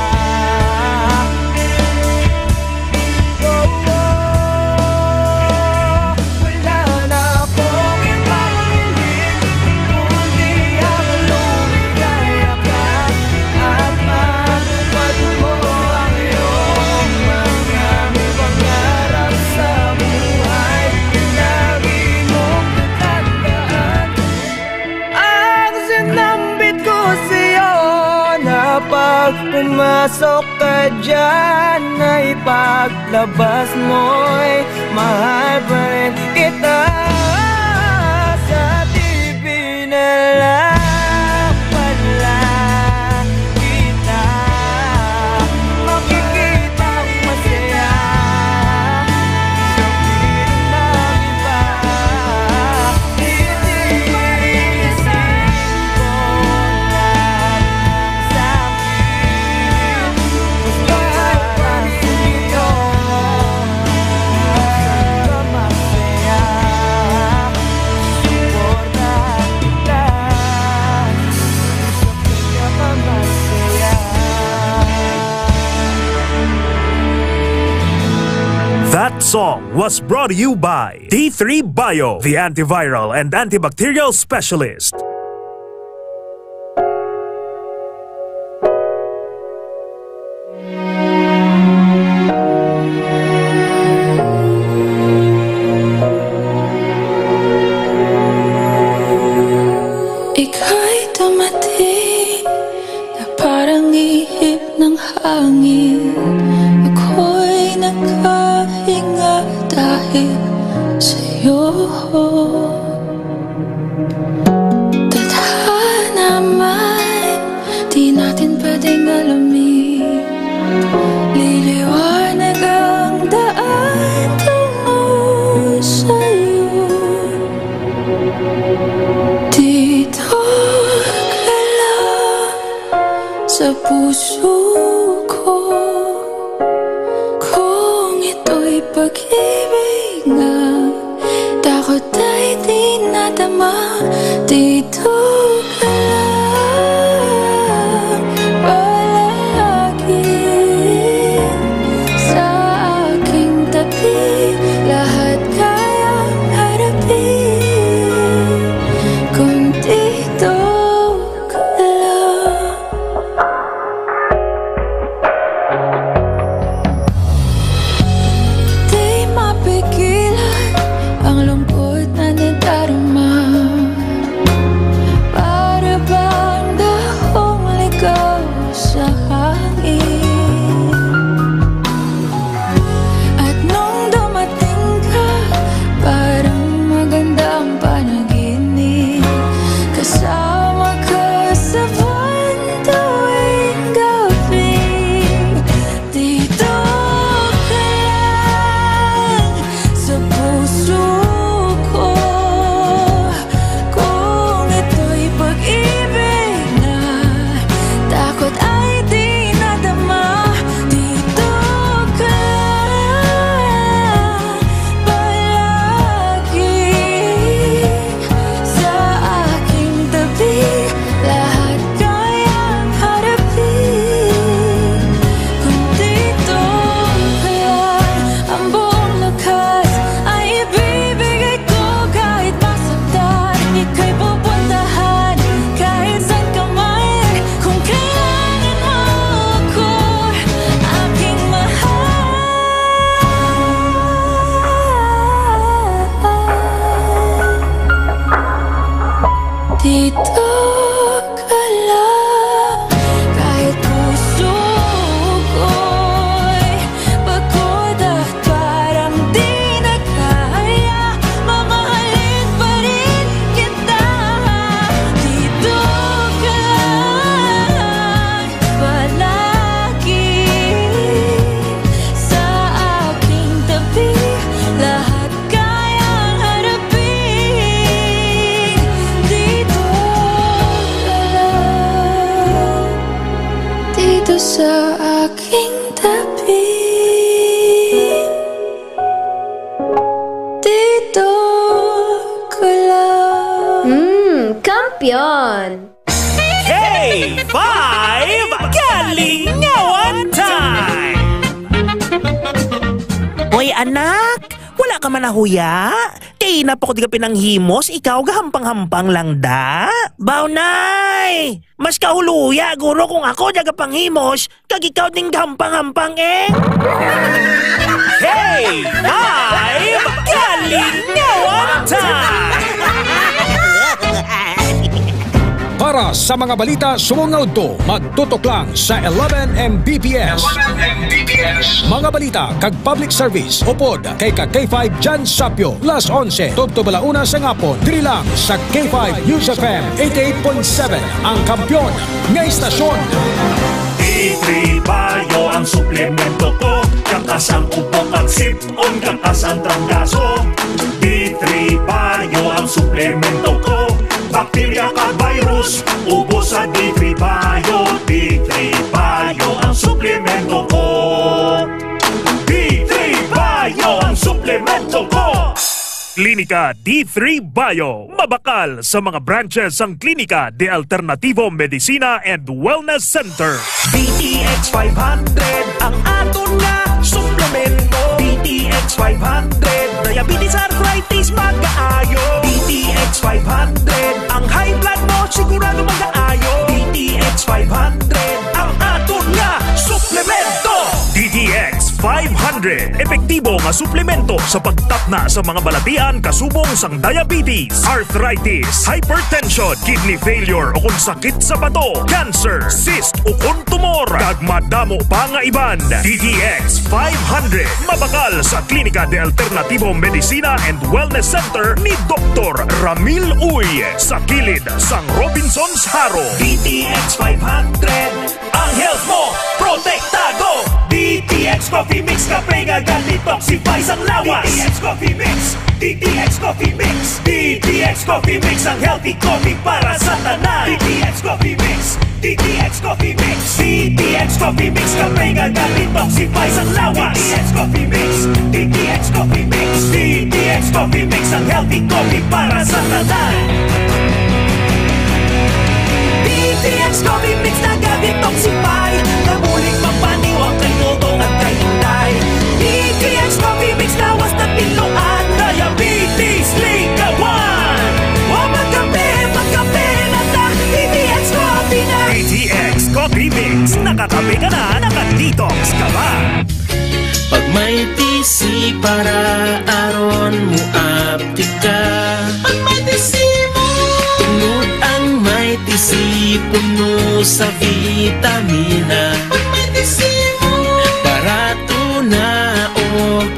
Speaker 11: Pag pumasok ka dyan ay paglabas mo'y mahal pa rin kita. Sa TV na lang pala kita makikitang masaya sa piling ng iba. Titiisin ko lahat ng sakit para sa'yo, ka masaya. Suporta kita sa pinakamasaya.
Speaker 7: That song was brought to you by D3 Bio, the antiviral and antibacterial specialist.
Speaker 6: Ika'y dumating na parang ihip ng hangin. Ako'y nagkahinga dahil sa'yo. Tadhana man, di natin pwedeng alamin. Liliwanag ang daan tungo sa'yo. Dito ka lang sa puso ko. Kung ito'y pag-ibig nga, takot ay di nadama. Dito ka lang. sa aking tabi. Dito ko lang.
Speaker 19: Kampiyon!
Speaker 7: K5 Kalingawan Time!
Speaker 8: Hoy anak, wala ka man nahuya? Kay na pa ko di ka pinanghimos, ikaw gahampang-hampang lang da? Bawnay! Mas kahuluya, guro kung ako daga panghimos, kag ikaw ding gahampang-hampang eh!
Speaker 7: K5 Kalingawan Time!
Speaker 14: Para sa mga balita sumungaw to, magtutok lang sa 11 Mbps. Mga balita kag public service upod kay K5 Jan Sapio las 11 tubto balauna sa ngapon. Diri lang sa K5 News FM 88.7 ang kampiyon nga istasyon.
Speaker 7: D3 Bayo ang suplemento ko, kakasang ubok at sipon, kakasang tranggaso. D3 Bayo ang suplemento ko, bakterya ka virus, ubos sa D3 Bayo. D3 Bayo ang suplemento ko. D3 Bayo ang suplemento ko. Klinika D3 Bio. Mabakal sa mga branches ang Klinika de Alternativo Medicina and Wellness Center. DTX 500 ang aton nga suplemento. DTX 500 diabetes, arthritis, magkaayo. DTX 500 ang high blood mo sigurado magkaayo. DTX 500 ang aton nga suplemento. DTX 500 epektibo nga suplemento sa pagtapna sa mga balatian kasubong sang diabetes, arthritis, hypertension, kidney failure o kung sakit sa bato, cancer, cyst o kung tumor, kag madamo pa nga iban. DTX 500 mabakal sa Klinika de Alternativo Medicina and Wellness Center ni Dr. Ramil Uy sa kilid sang Robinson's Haro. DTX 500 ang health mo protektado. DTX Coffee Mix kape nga detoxify sang lawas. DTX Coffee Mix, DTX Coffee Mix, DTX Coffee Mix ang healthy coffee para sa tanan. DTX Coffee Mix, DTX Coffee Mix, DTX Coffee Mix kape nga detoxify sang lawas. DTX Coffee Mix, DTX Coffee Mix, DTX Coffee Mix ang healthy coffee para sa tanan. DTX Coffee Mix nag-detoxify, namuling mapaniwang kay Totong at kay Inday. DTX Coffee Mix lawas na tiluan, diabetes, ligawan. O magkape na ta, DTX Coffee na. DTX Coffee Mix, nakakape ka na, nakadetox ka ba?
Speaker 3: Pag may TC para aron mo aptika. Pag may TC mo, tungod ang may TC puno sa vitamina. Pag may TC mo, barato na o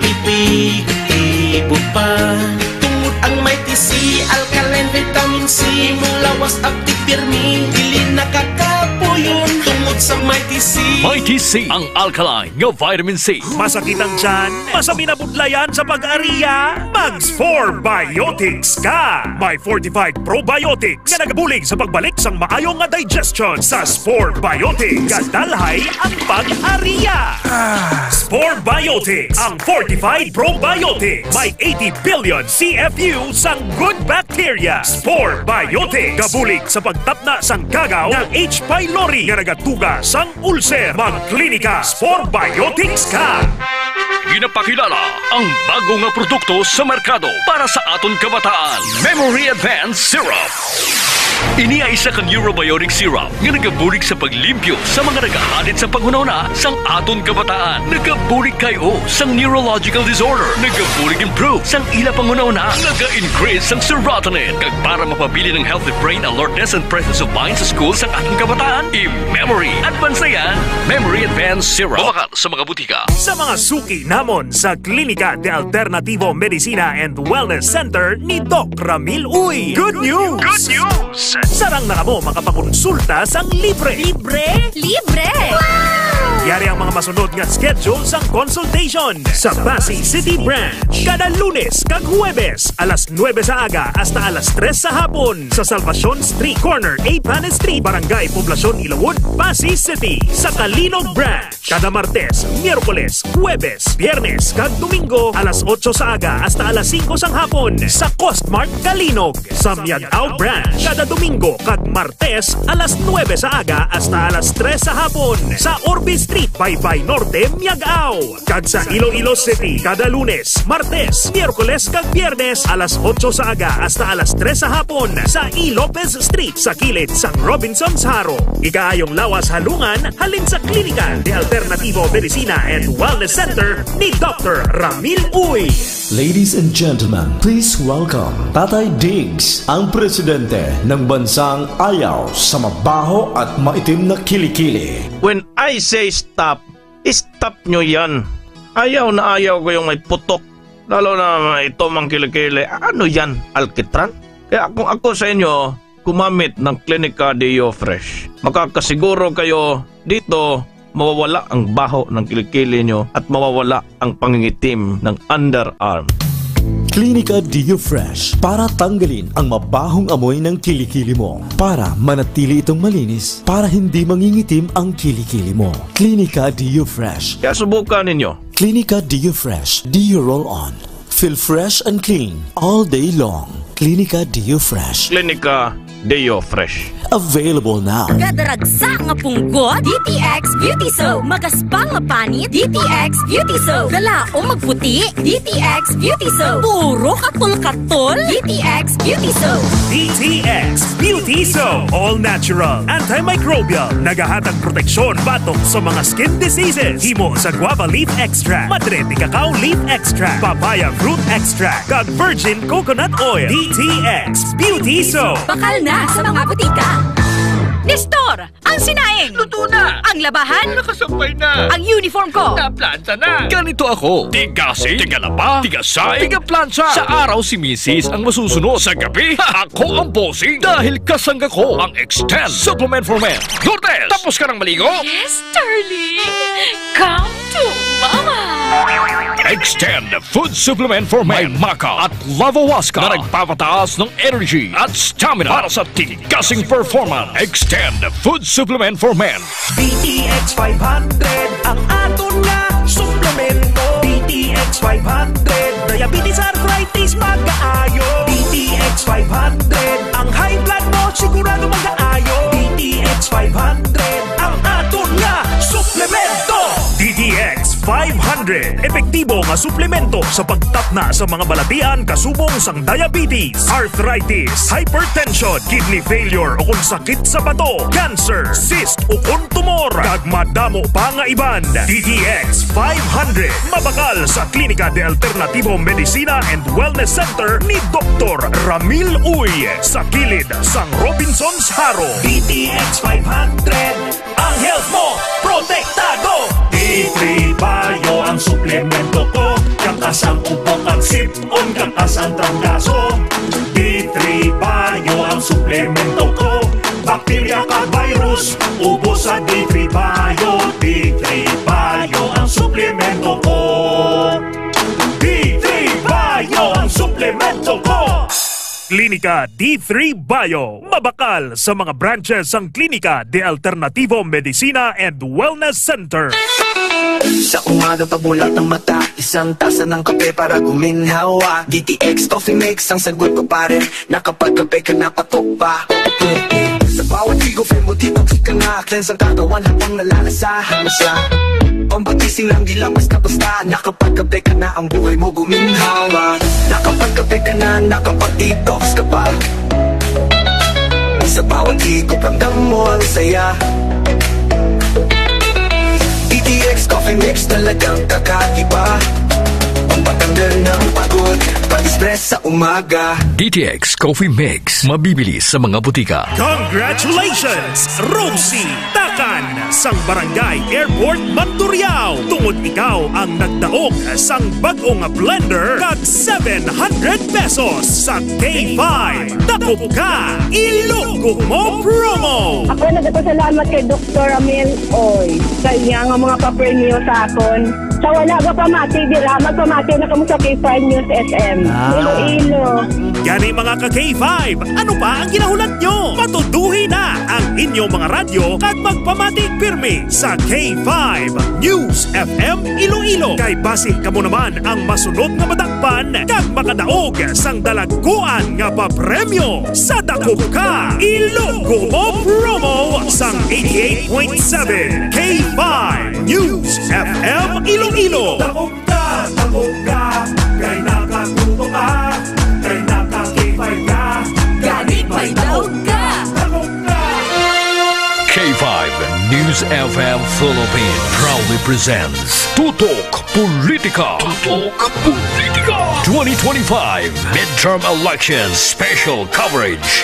Speaker 3: epektibo pa. Tungod ang may TC, alkaline, vitamin C, mulawas aptik pirmi, dili nakakapuyon. Tungod sa may TC,
Speaker 1: Mighty C ang alkaline nga vitamin C.
Speaker 7: Masakit ang tiyan, masami na budlayan sa pag-ariya, Mags 4 Biotics ka. May fortified probiotics nga nagabulig sa pagbalik sang maayong nga digestion. Sa Spore Biotics, kadalhay ang pag-ariya. Spore Biotics, ang fortified probiotics. May 80 billion CFU sang good bacteria. Spore Biotics, gabulig sa pagtapna sang kagaw ng H. pylori nga nagatuga sang ulcer. Magklinika Spore Biotics ka.
Speaker 1: Ginapakilala ang bago nga produkto sa merkado para sa aton kabataan. Memory Advanced Syrup. Ini ay isa ka neurobiotic syrup nga nagabulig sa paglimpyo sa mga nagahalit sa panghunahuna sang aton kabataan. Nagabulig kayo sang neurological disorder. Nagabulig improve sang ila panghunahuna. Naga-increase sang serotonin. Kag para mapabili ng healthy brain alertness and presence of mind sa school sang ating kabataan, i-Memory Advance na yan. Memory Advanced Syrup. Mabakal sa mga butika.
Speaker 7: Sa mga suki namon sa Klinika de Alternativo Medicina and Wellness Center ni Doc Ramil Uy. Good news! Good news! Sarang na mo makapakonsulta sang libre.
Speaker 10: Libre? Libre!
Speaker 7: Yari ang mga
Speaker 2: masunod nga schedule sang consultation sa Pasay City Branch. Kada Lunes kag Huwebes, alas 9 sa aga hasta alas 3 sa hapon sa Salvacion Street Corner, A. Panes Street, Barangay Poblacion, Ilawod, Pasay City. Sa Kalinog Branch, kada Martes, Miyerkules, Huwebes, Biyernes kag Domingo, alas 8 sa aga hasta alas 5 sang hapon sa Costmart Kalinog. Sa Miagao Branch, kada Domingo kag Martes, alas 9 sa aga hasta alas 3 sa hapon sa Orbe Street, Baybay Norte, Miagao. Kag sa Iloilo City, kada Lunes, Martes, Miyerkules kag Biyernes, alas 8 sa aga hasta alas 3 sa hapon sa E. Lopez Street sa kilid sang Robinson's Haro. Ikaayong lawas halungan halin sa Klinika de Alternativo Medicina and Wellness Center ni Dr. Ramil Uy.
Speaker 12: Ladies and gentlemen, please welcome Tatay Diggs, ang presidente ng bansang ayaw sa mabaho at maitim na kilikili.
Speaker 18: When I say stop, stop nyo yan. Ayaw na ayaw ko yung may putok. Lalo na ito mang kilikili. Ano yan? Alkitran? Kaya kung ako sa inyo, gumamit ng Clinica Deo Fresh. Makakasiguro kayo dito mawawala ang baho ng kilikili nyo at mawawala ang pangingitim ng underarm.
Speaker 12: Clinica Deo Fresh para tanggalin ang mabahong amoy ng kilikili mo, para manatili itong malinis, para hindi mangingitim ang kilikili mo. Clinica Deo Fresh.
Speaker 18: Kaya subukan ninyo.
Speaker 12: Clinica Deo Fresh Deo Roll-On. Feel fresh and clean all day long. Clinica Deo Fresh.
Speaker 18: Clinica Deo Fresh.
Speaker 12: Available now.
Speaker 10: Gadaragsa nga punggot, DTX Beauty Soap. Magaspang nga panit, DTX Beauty Soap. Galaong magputi, DTX Beauty Soap. Puro katol-katol, DTX Beauty Soap.
Speaker 2: DTX Beauty Soap. All natural, antimicrobial, nagahatag proteksyon batok sa mga skin diseases. Himo sa guava leaf extract, madre de cacao leaf extract, papaya fruit extract, kag virgin coconut oil. DTX Beauty Soap.
Speaker 10: Bakal na sa mga butika. Nestor, ang sinaing!
Speaker 1: Luto na!
Speaker 10: Ang labahan!
Speaker 1: Nakasampay na!
Speaker 10: Ang uniform ko!
Speaker 1: Naplansa na! Ganito ako! Tigasin, tigalaba, tigasay, tigaplansa! Sa araw si Mrs. ang masusunod. Sa gabi, ako ang bossing! Dahil kasangga ko ang Extend Supplement for Men. Lourdes, tapos ka ng maligo?
Speaker 17: Yes, darling! Come to Mama!
Speaker 1: Extend Food Supplement for Men. May Maca at Lavawaska na nagpapataas ng energy at stamina para sa tigasing performance. Extend Food Supplement for Men.
Speaker 2: DTX 500 ang aton nga suplemento. DTX 500 diabetes, arthritis, mag-aayo. DTX 500 ang high blood mo sigurado mag-aayo. DTX 500 ang aton nga suplemento. DTX 500 epektibo nga suplemento sa pagtapna sa mga balatian kasubong sang diabetes, arthritis, hypertension, kidney failure o kung sakit sa bato, cancer, cyst o kung tumor, kag madamo pa nga iban. DTX 500 mabakal sa Klinika de Alternativo Medicina and Wellness Center ni Dr. Ramil Uy sa kilid sang Robinson's Haro. DTX 500 ang health mo protektado.
Speaker 7: D3 Bio ang suplemento ko. Kakasang upok at sipon, kakasang trangkaso. D3 Bio ang suplemento ko. Bakterya ka virus, ubos sa D3 Bio. D3 Bio ang suplemento ko. D3 Bio ang suplemento ko.
Speaker 2: Klinika D3 Bio. Mabakal sa mga branches ng Klinika de Alternativo Medicina and Wellness Center.
Speaker 3: Sa umaga pabulat ng mata, isang tasa ng kape para guminhawa. DTX Coffee Mix ang sagot ko pare, nakapagkape ka na patok pa. Sa bawat higo, feel mo dito ka na. Cleanse ang katawan habang nalalasahan mo siya. Pambatising lang, di lang basta-basta. Nakapagkape ka na, ang buhay mo guminhawa. Nakapagkape ka na, nakapag-detox ka pa. Sa bawat higo, ramdam mo ang saya. DTX Coffee Mix talagang kakaiba. Pampatanggal ng pagod, pag-stress sa umaga.
Speaker 1: DTX Coffee Mix, mabibili sa mga butika.
Speaker 2: Congratulations, Rosie Takan! sang Barangay Airport Mandurriao. Tungod ikaw ang nagdaog sang bagong blender kag 700 pesos sa K5. Dakop ka, ilugo mo promo!
Speaker 13: Ako nagpasalamat kay Dr. Amel Oy. Kanya nga mga papremyo sa akon. Sa wala ka pamati, dira, magpamati na kamo sa K5 News FM. Iloilo.
Speaker 2: Gani mga ka-K5, ano pa ang ginahulat nyo? Matuduhi na ang inyong mga radyo kag magpamatik pirmi sa K5 News FM Iloilo. Kay basig kamo naman ang masunod nga madakpan kag makadaog sang dalaguan nga papremyo sa Dakop Ka Ilogo Mo promo sang 88.7 K5 News FM Iloilo.
Speaker 7: Dakop ka, kay nakatuto ka, kay naka-K5 ka,
Speaker 17: ganit may daog ka.
Speaker 1: K5 News FM Philippines proudly presents Tutok Politika. Tutok Politika 2025 Midterm Elections Special Coverage.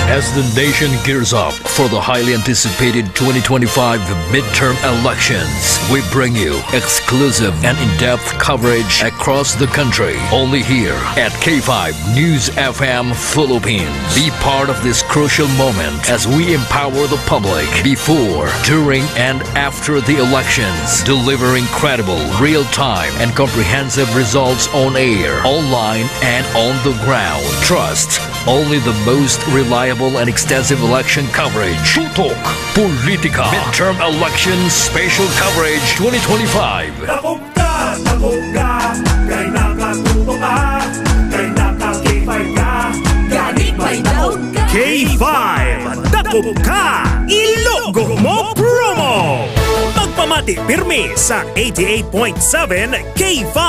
Speaker 1: As the nation gears up for the highly anticipated 2025 midterm elections, we bring you exclusive and in-depth coverage across the country. Only here at K5 News FM Philippines. Be part of this crucial moment as we empower the public before, during, and after the elections, delivering credible, real-time, and comprehensive results on air, online, and on the ground. Trust only the most reliable and extensive election coverage. Tutok Politika Midterm Elections Special Coverage 2025.
Speaker 7: Dakop ka, kay nakatuto ka, kay naka-K5 ka,
Speaker 17: ganit may daog ka.
Speaker 2: K5 Dakop Ka Ilogo Mo promo. Magpamati pirmi sa 88.7 K5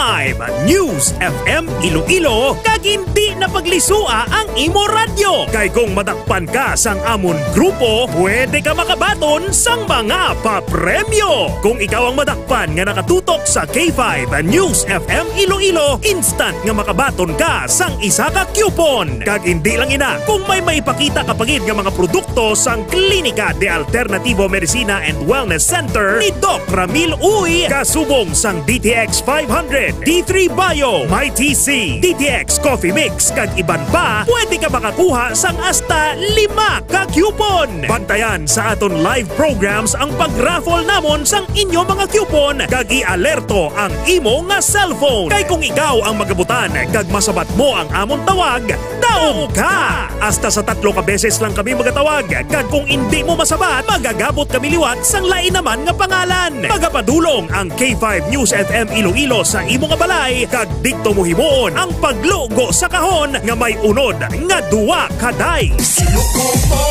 Speaker 2: News FM Iloilo kag hindi na paglisua ang imo radyo. Kay kung madakpan ka sang amon grupo, pwede ka makabaton sang mga papremyo. Kung ikaw ang madakpan nga nakatutok sa K5 News FM Iloilo, instant nga makabaton ka sang isa ka coupon. Kag hindi lang ina, kung may maipakita kapagid nga mga produkto sang Klinika de Alternativo Medicina and Wellness Center ni Doc Ramil Uy, kasubong sang DTX 500, D3 Bio, MyTC, DTX Coffee Mix, kag iban pa, pwede ka makakuha sang hasta 5 ka coupon. Bantayan sa aton live programs ang pag-raffle namon sang inyo mga coupon, kag i-alerto ang imo nga cellphone. Kay kung ikaw ang magabutan, kag masabat mo ang amon tawag, daog ka! Hasta sa 3 ka beses lang kami magatawag, kag kung hindi mo masabat, magagabot kami liwat sang lain naman nga pangalan. Magapadulong ang K5 News FM Iloilo sa imo nga balay, kag dikto mo himuon ang paglogo sa kahon nga may unod nga 2 ka dice.
Speaker 7: Ilugo mo,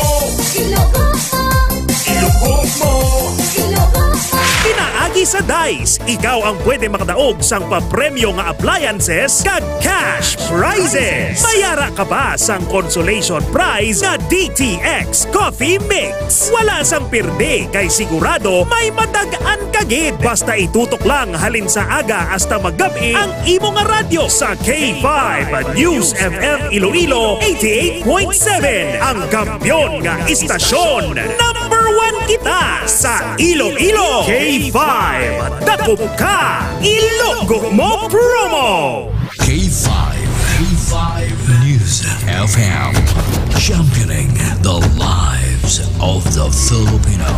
Speaker 17: Ilogo mo,
Speaker 7: ilugo mo,
Speaker 17: Ilogo mo.
Speaker 2: Pinaagi sa dice, ikaw ang pwede makadaog sang papremyo nga appliances kag cash prizes. Mayara ka pa sang consolation prize nga DTX Coffee Mix. Wala sang pirde kay sigurado may matagaan kagid. Basta itutok lang halin sa aga hasta maggabi ang imo nga radyo sa K5 News FM Iloilo 88.7. Ang kampyon nga istasyon. Number 1 kita sa Iloilo. K5 Dakop Ka Ilogo Mo promo.
Speaker 15: K5 News FM, championing the lives of the Filipino.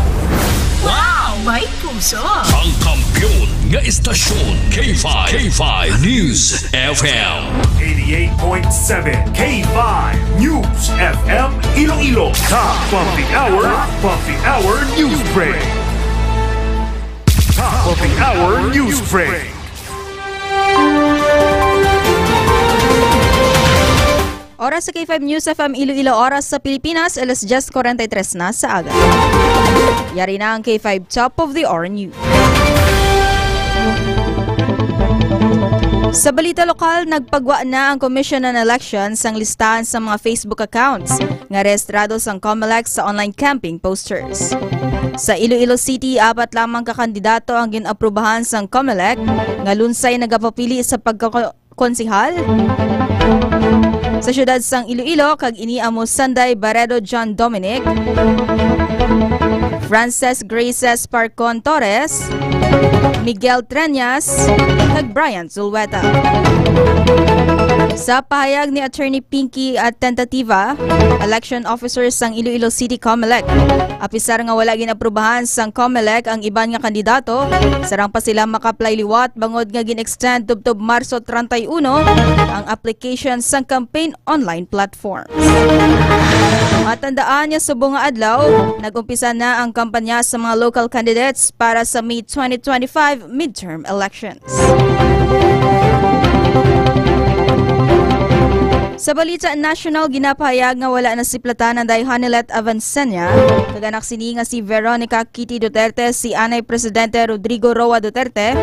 Speaker 17: Wow, may puso.
Speaker 1: Ang kampyon nga istasyon K5 News FM
Speaker 2: 88.7 K5 News FM Iloilo. Top of the hour news break. Top of the hour news break.
Speaker 16: Oras sa K5 News FM Iloilo, oras sa Pilipinas, alas 10:43 na sa aga. Yari na ang K5 Top of the Hour News. Sa balita lokal, nagpagwa na ang Commission on Elections ang listahan sa mga Facebook accounts nga rehistrado sang COMELEC sa online camping posters. Sa Iloilo City, 4 lamang kakandidato ang ginaprubahan sang COMELEC nga lunsay nagapapili sa pagkakonsihal. Sa syudad sang Iloilo, kag iniamo Sanday Barredo John Dominic, Frances Graces Parcon Torres, Miguel Treñas, kag Brian Zulweta. Sa pahayag ni Attorney Pinky at Tentativa, election officers sang Iloilo City Comelec, apisar nga wala ginaprubahan sang Comelec ang iban nga kandidato, sarang pa sila makaplay liwat bangod nga gin-extend tubtob Marso 31 ang application sang campaign online platforms. Matandaan niya subong nga adlaw, nag-umpisa na ang kampanya sa mga local candidates para sa May 2025 midterm elections. Sa balita national, ginapahayag nga wala na si platanan day Hanilet Avancenia, kaganak sini nga si Veronica Kitty Duterte, si Anay Presidente Rodrigo Roa Duterte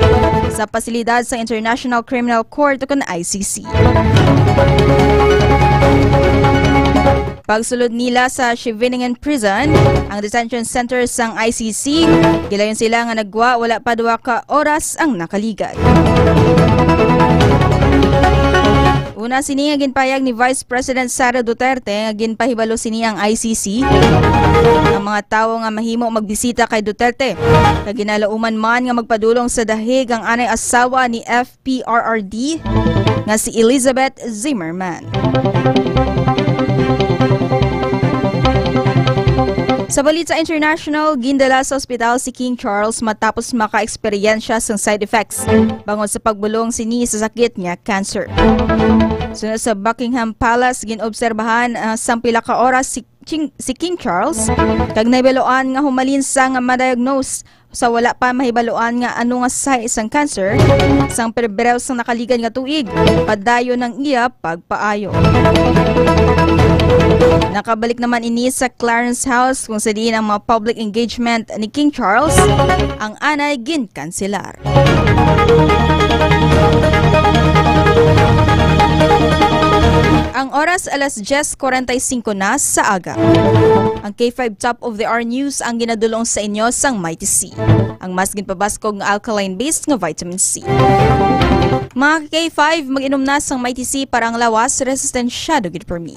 Speaker 16: sa pasilidad sa International Criminal Court o ICC. Pagsulod nila sa Scheveningen Prison, ang detention center sang ICC, gilayon sila nga nagwa wala pa 2 ka oras ang nakaligad. Una sini nga ginpayag ni Vice President Sara Duterte nga ginpahibalo sini ang ICC ang mga tawo nga mahimo magbisita kay Duterte kag ginalauman man nga magpadulong sa dahig ang anay asawa ni FPRRD nga si Elizabeth Zimmerman. Sa balita international, gindala sa ospital si King Charles matapos maka-eksperyensya sa side effects bangod sa pagbulong sini sa sakit niya, cancer. Sunod sa Buckingham Palace, ginobserbahan sa pila ka oras si King Charles kag nahibaluan nga humalin sa nga ma-diagnose sa wala pa mahibaloan nga ano nga sa isang cancer sang Pebrero sang nakaligan nga tuig padayon ng iya pagpaayo. Nakabalik naman ini sa Clarence House kung sa diin ang mga public engagement ni King Charles, ang anay ginkanselar. Ang oras alas 10:45 na sa aga. Ang K5 Top of the Hour News ang ginadulong sa inyo sang Mighty C, ang mas ginpabaskog nga alkaline-based nga vitamin C. Mga K5, mag-inom na sang Mighty C para ang lawas resistensya dugid per me.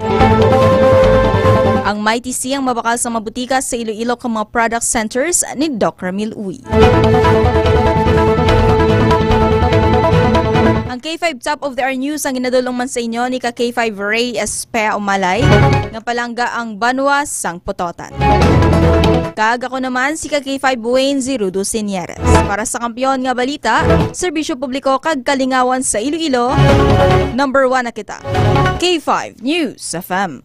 Speaker 16: Ang Mighty C ang mabakal sa mabutika sa Iloilo kang mga product centers ni Doc Ramil Uy. Ang K5 Top of the Hour News ang ginadulong man sa inyo ni ka K5 Ray Espea Umalay nga palangga ang Banwa sang Pototan. Kag ako naman si ka K5 Wayne Zirudo Senieres. Para sa kampiyon nga balita, serbisyo publiko kag kalingawan sa Iloilo, number 1 na kita. K5 News FM.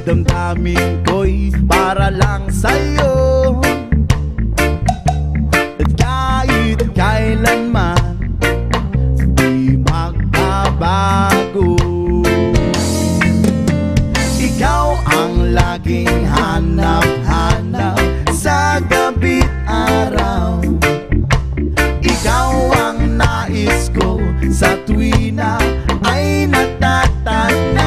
Speaker 20: Damdamin ko'y para lang sa'yo at kahit kailanman di magbabago. Ikaw ang laging hanap-hanap sa gabi't araw. Ikaw ang nais ko sa tuwi na ay natatanaw.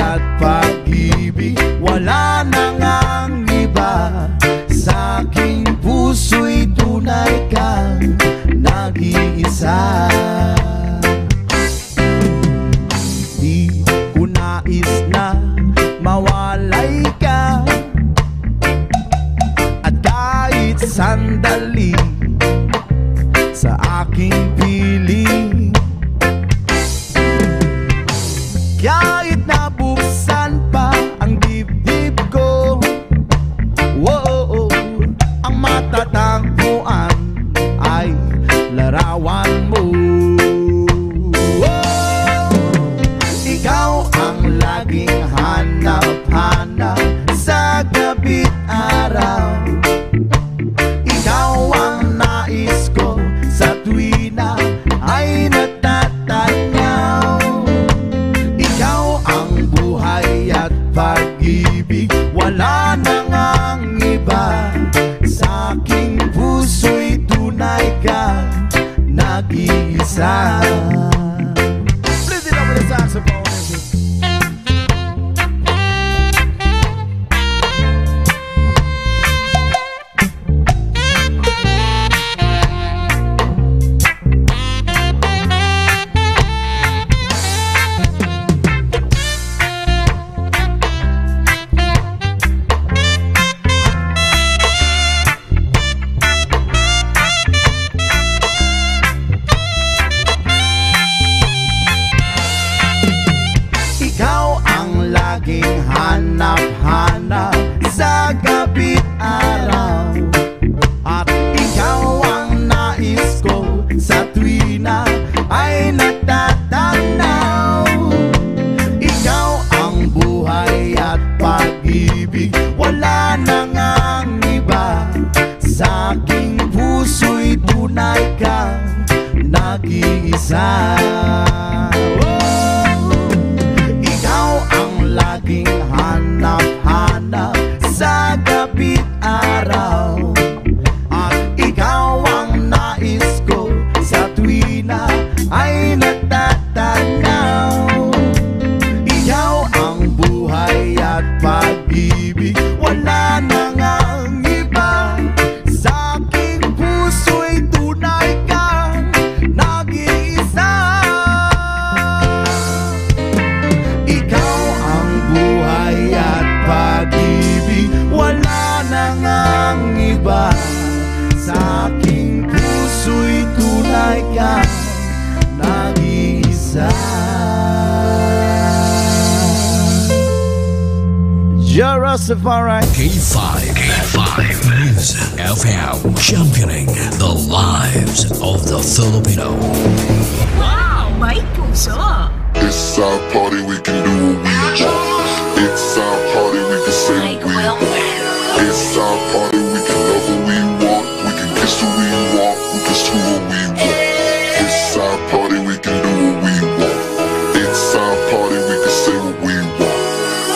Speaker 20: At pag-ibig, wala nang ang iba. Sa aking puso'y tunay kang nag-iisa. Di ko nais na mawalay ka at kahit sandali sa aking piling. Kahit nabuksan pa ang dibdib ko, whoa, ang matatagpuan ay larawan mo. Whoa, ikaw ang laging hanap-hanap sa gabi't araw. Ikaw ang nais ko sa tuwi na ay natatanaw. Ikaw ang buhay at nag-iisa. Please it up with the saxophone. Hanap-hanap sa gabi't araw, at ikaw ang nais ko sa tuwina ay natatanaw. Ikaw ang buhay at pag-ibig, wala nang ang iba. Sa aking puso'y tunay kang nag-iisa. Laging hanap-hanap sa gabi't araw, at ikaw ang nais ko sa tuwina ay natatanaw. Ikaw ang buhay at pag-ibig, wala nang ang iba. Sa aking puso'y tunay kang nag-iisa. Buhay at pag-ibig, wala nang ang iba. Sa aking puso'y tunay kang nag-iisa. Jarastafari.
Speaker 15: K5 Music FM, championing the lives of the Filipino.
Speaker 17: Wow, may puso!
Speaker 4: It's our party, we can do what we want. It's our party, we can say what we want. It's our party, we can love what we want. We can kiss what we want, we can screw what we want. It's our party, we can do what we want. It's our party, we can say what we want.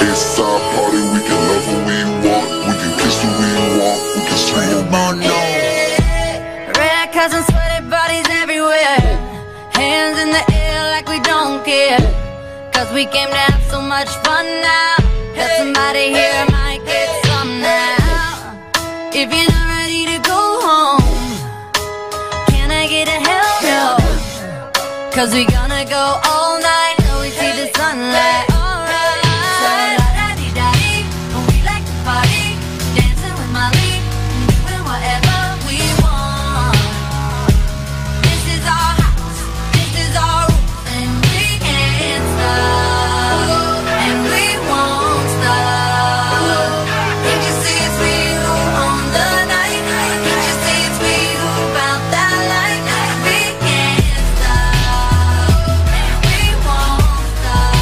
Speaker 4: It's our party, we can love what we want. We can kiss what we want, we can screw what we want.
Speaker 21: Red cups and sweaty bodies everywhere, hands in the air like we don't care. Cause we came to have so much fun now. That somebody here might get some now. If you're not ready to go home, can I get a hell no? Cause we gonna go all night till we see the sunlight. Alright. So la-da-dee-da-dee, we like to party, dancing with Molly, doing whatever we want. This is our house, this is our rules, and we can't stop, and we won't stop. Can't you see it's we who own the night? Can't you see it's we who found that light? We can't stop, and we won't stop.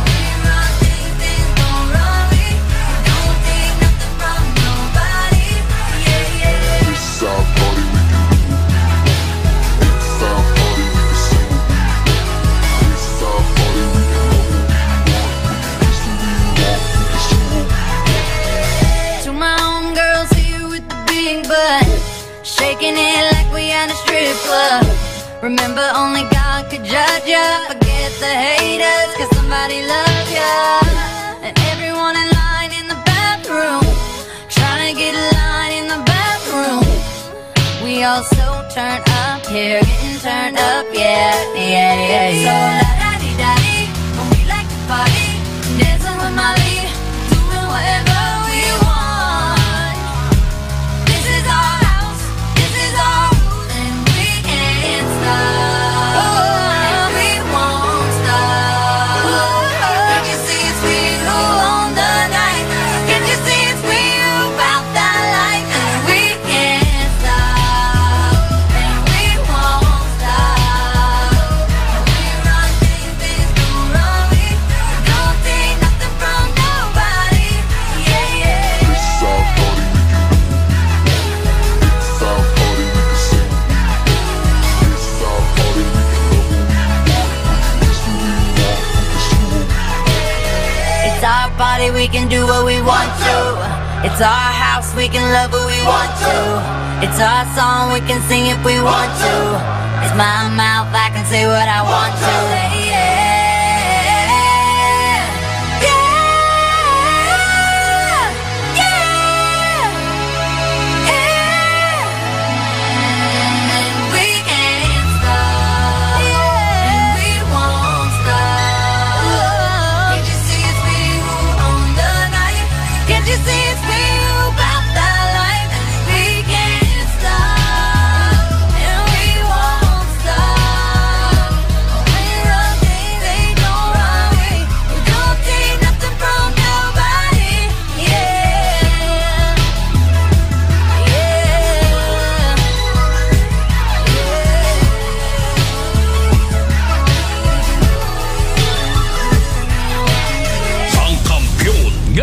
Speaker 21: We run things, things don't run me. Don't take nothing from nobody. Yeah, yeah.
Speaker 4: It's our party, we can do what we want. It's our party, we can say what we want. It's our party, we can love what we want. We can kiss what we want, we can screw what we want.
Speaker 21: To my homegirls here with the big butt, shaking it like we at a strip club. Remember, only God could judge ya. Forget the haters, cause somebody loves ya. And everyone in line in the bathroom, trying to get a line in the bathroom. We all so turned up here, getting turned up, yeah, yeah, yeah, yeah. So la-da-dee-da-dee, we like to party, dancing with Molly, doing whatever we want. This is our house, this is our rules, and we can't stop, and we won't stop. Can't you see it's we who own the night? Can't you see it's we who found that light? And we can't stop, and we won't stop. We run things, things don't run me. Don't take nothing from nobody. Yeah, yeah.
Speaker 4: It's our party, we can do what we want. It's our party, we can say what we want. It's our party, we can love what we want. We can kiss what we want, we can screw what we want.
Speaker 21: It's our party, we can do what we want to. It's our house, we can love what we want to. It's our song, we can sing if we want to. It's my mouth, I can say what I want to.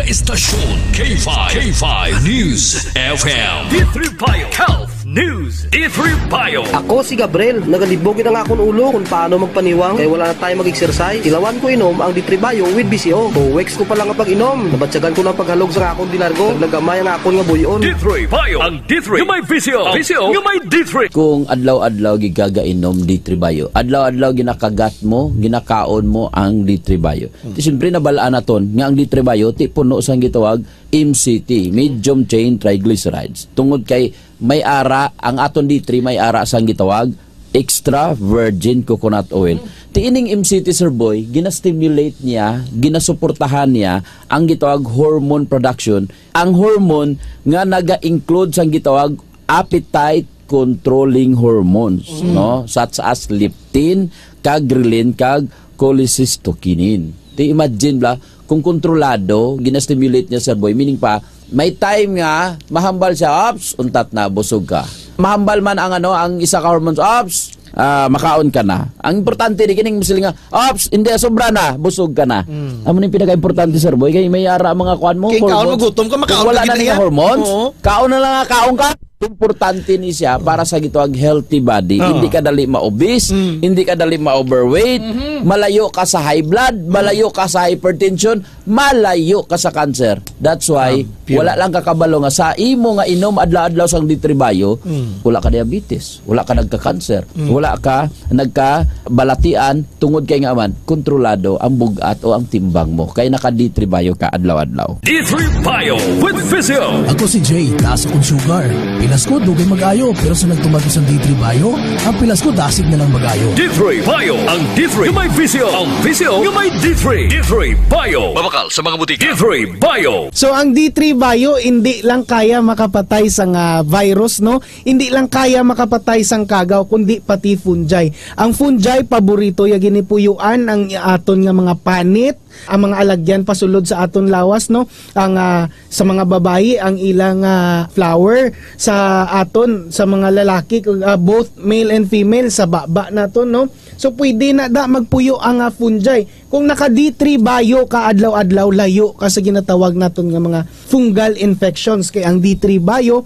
Speaker 1: Istasyon K5 News FM D3 Bio Health News D3 Bio.
Speaker 5: Ako si Gabriel, nagalibogin ang akong ulo kung paano magpaniwang kaya wala na tayo mag-exercise. Ilawan ko inom ang D3 Bio with BCO. Weeks ko pa lang ang pag-inom. Nabatsagan ko ng paghalog sa akong dinargo. Naglagamay ang akong nga buyon.
Speaker 1: D3 Bio. Ang D3 yung may BCO. BCO yung may D3.
Speaker 22: Kung adlaw-adlaw gigagainom D3 Bio, adlaw-adlaw ginakagat mo, ginakaon mo ang D3 Bio. Siyempre nabalaan naton nga ang D3 Bio ti puno sang gitawag MCT, medium chain triglycerides. Tungod kay may ara ang aton D3 may ara sang gitawag extra virgin coconut oil. Tiining MCT Sir Boy, ginastimulate niya, ginasuportahan niya ang gitawag hormone production. Ang hormone nga naga-include sang gitawag appetite controlling hormones, no? Such as leptin, kag ghrelin, kag cholecystokinin. Ti imagine bla kung kontrolado, ginastimulate niya Sir Boy, meaning pa, may time nga, mahambal siya, ops, untat na, busog ka. Mahambal man ang ang isa ka hormones, ops, makaon ka na. Ang importante, di kining musiling nga, ops, hindi, sobra na, busog ka na. Amo ni pinaka-importante Sir Boy, kaya may ara mga kuan mo,
Speaker 20: kaya kaon mo, gutom ka, makaon
Speaker 22: wala na niya hormones, kaon na lang nga, kaon ka. Importante ni siya para sa gitawag healthy body. Hindi ka dali ma-obese, hindi ka dali ma-overweight, malayo ka sa high blood, malayo ka sa hypertension, malayo ka sa cancer. That's why wala lang kakabalo nga sa imo nga inom adlaw-adlaw sang D3 Bio, wala ka diabetes, wala ka nagka-cancer, wala ka nagka-balatian tungod kay nga man kontrolado ang bugat o ang timbang mo. Kay naka D3 Bio ka adlaw-adlaw.
Speaker 1: D3 Bio with Physio.
Speaker 23: Ako si Jay, taas akong sugar. Pilas ko, dugay mag-ayo. Pero sa nagtumago sa D3 Bio, ang pilas ko, dasig na lang mag-ayo.
Speaker 1: D3 Bio. Ang D3 yung may Physio. Ang Physio yung may D3. D3 Bio. Mabakal sa mga butika. D3 Bio.
Speaker 24: So, ang D3 Bio, hindi lang kaya makapatay sa virus, no? Hindi lang kaya makapatay sa kagaw, kundi pati fungi. Ang fungi, paborito, yung ginipuyuan, ang aton nga mga panit, ang mga alagyan pasulod sa aton lawas, no? Ang sa mga babayi ang ilang flower, sa aton sa mga lalaki both male and female sa baba naton, no? So pwede na da magpuyo ang fungi. Kung naka D3 Bio ka adlaw-adlaw, layo ka sa ginatawag naton nga mga fungal infections. Kay ang D3 Bio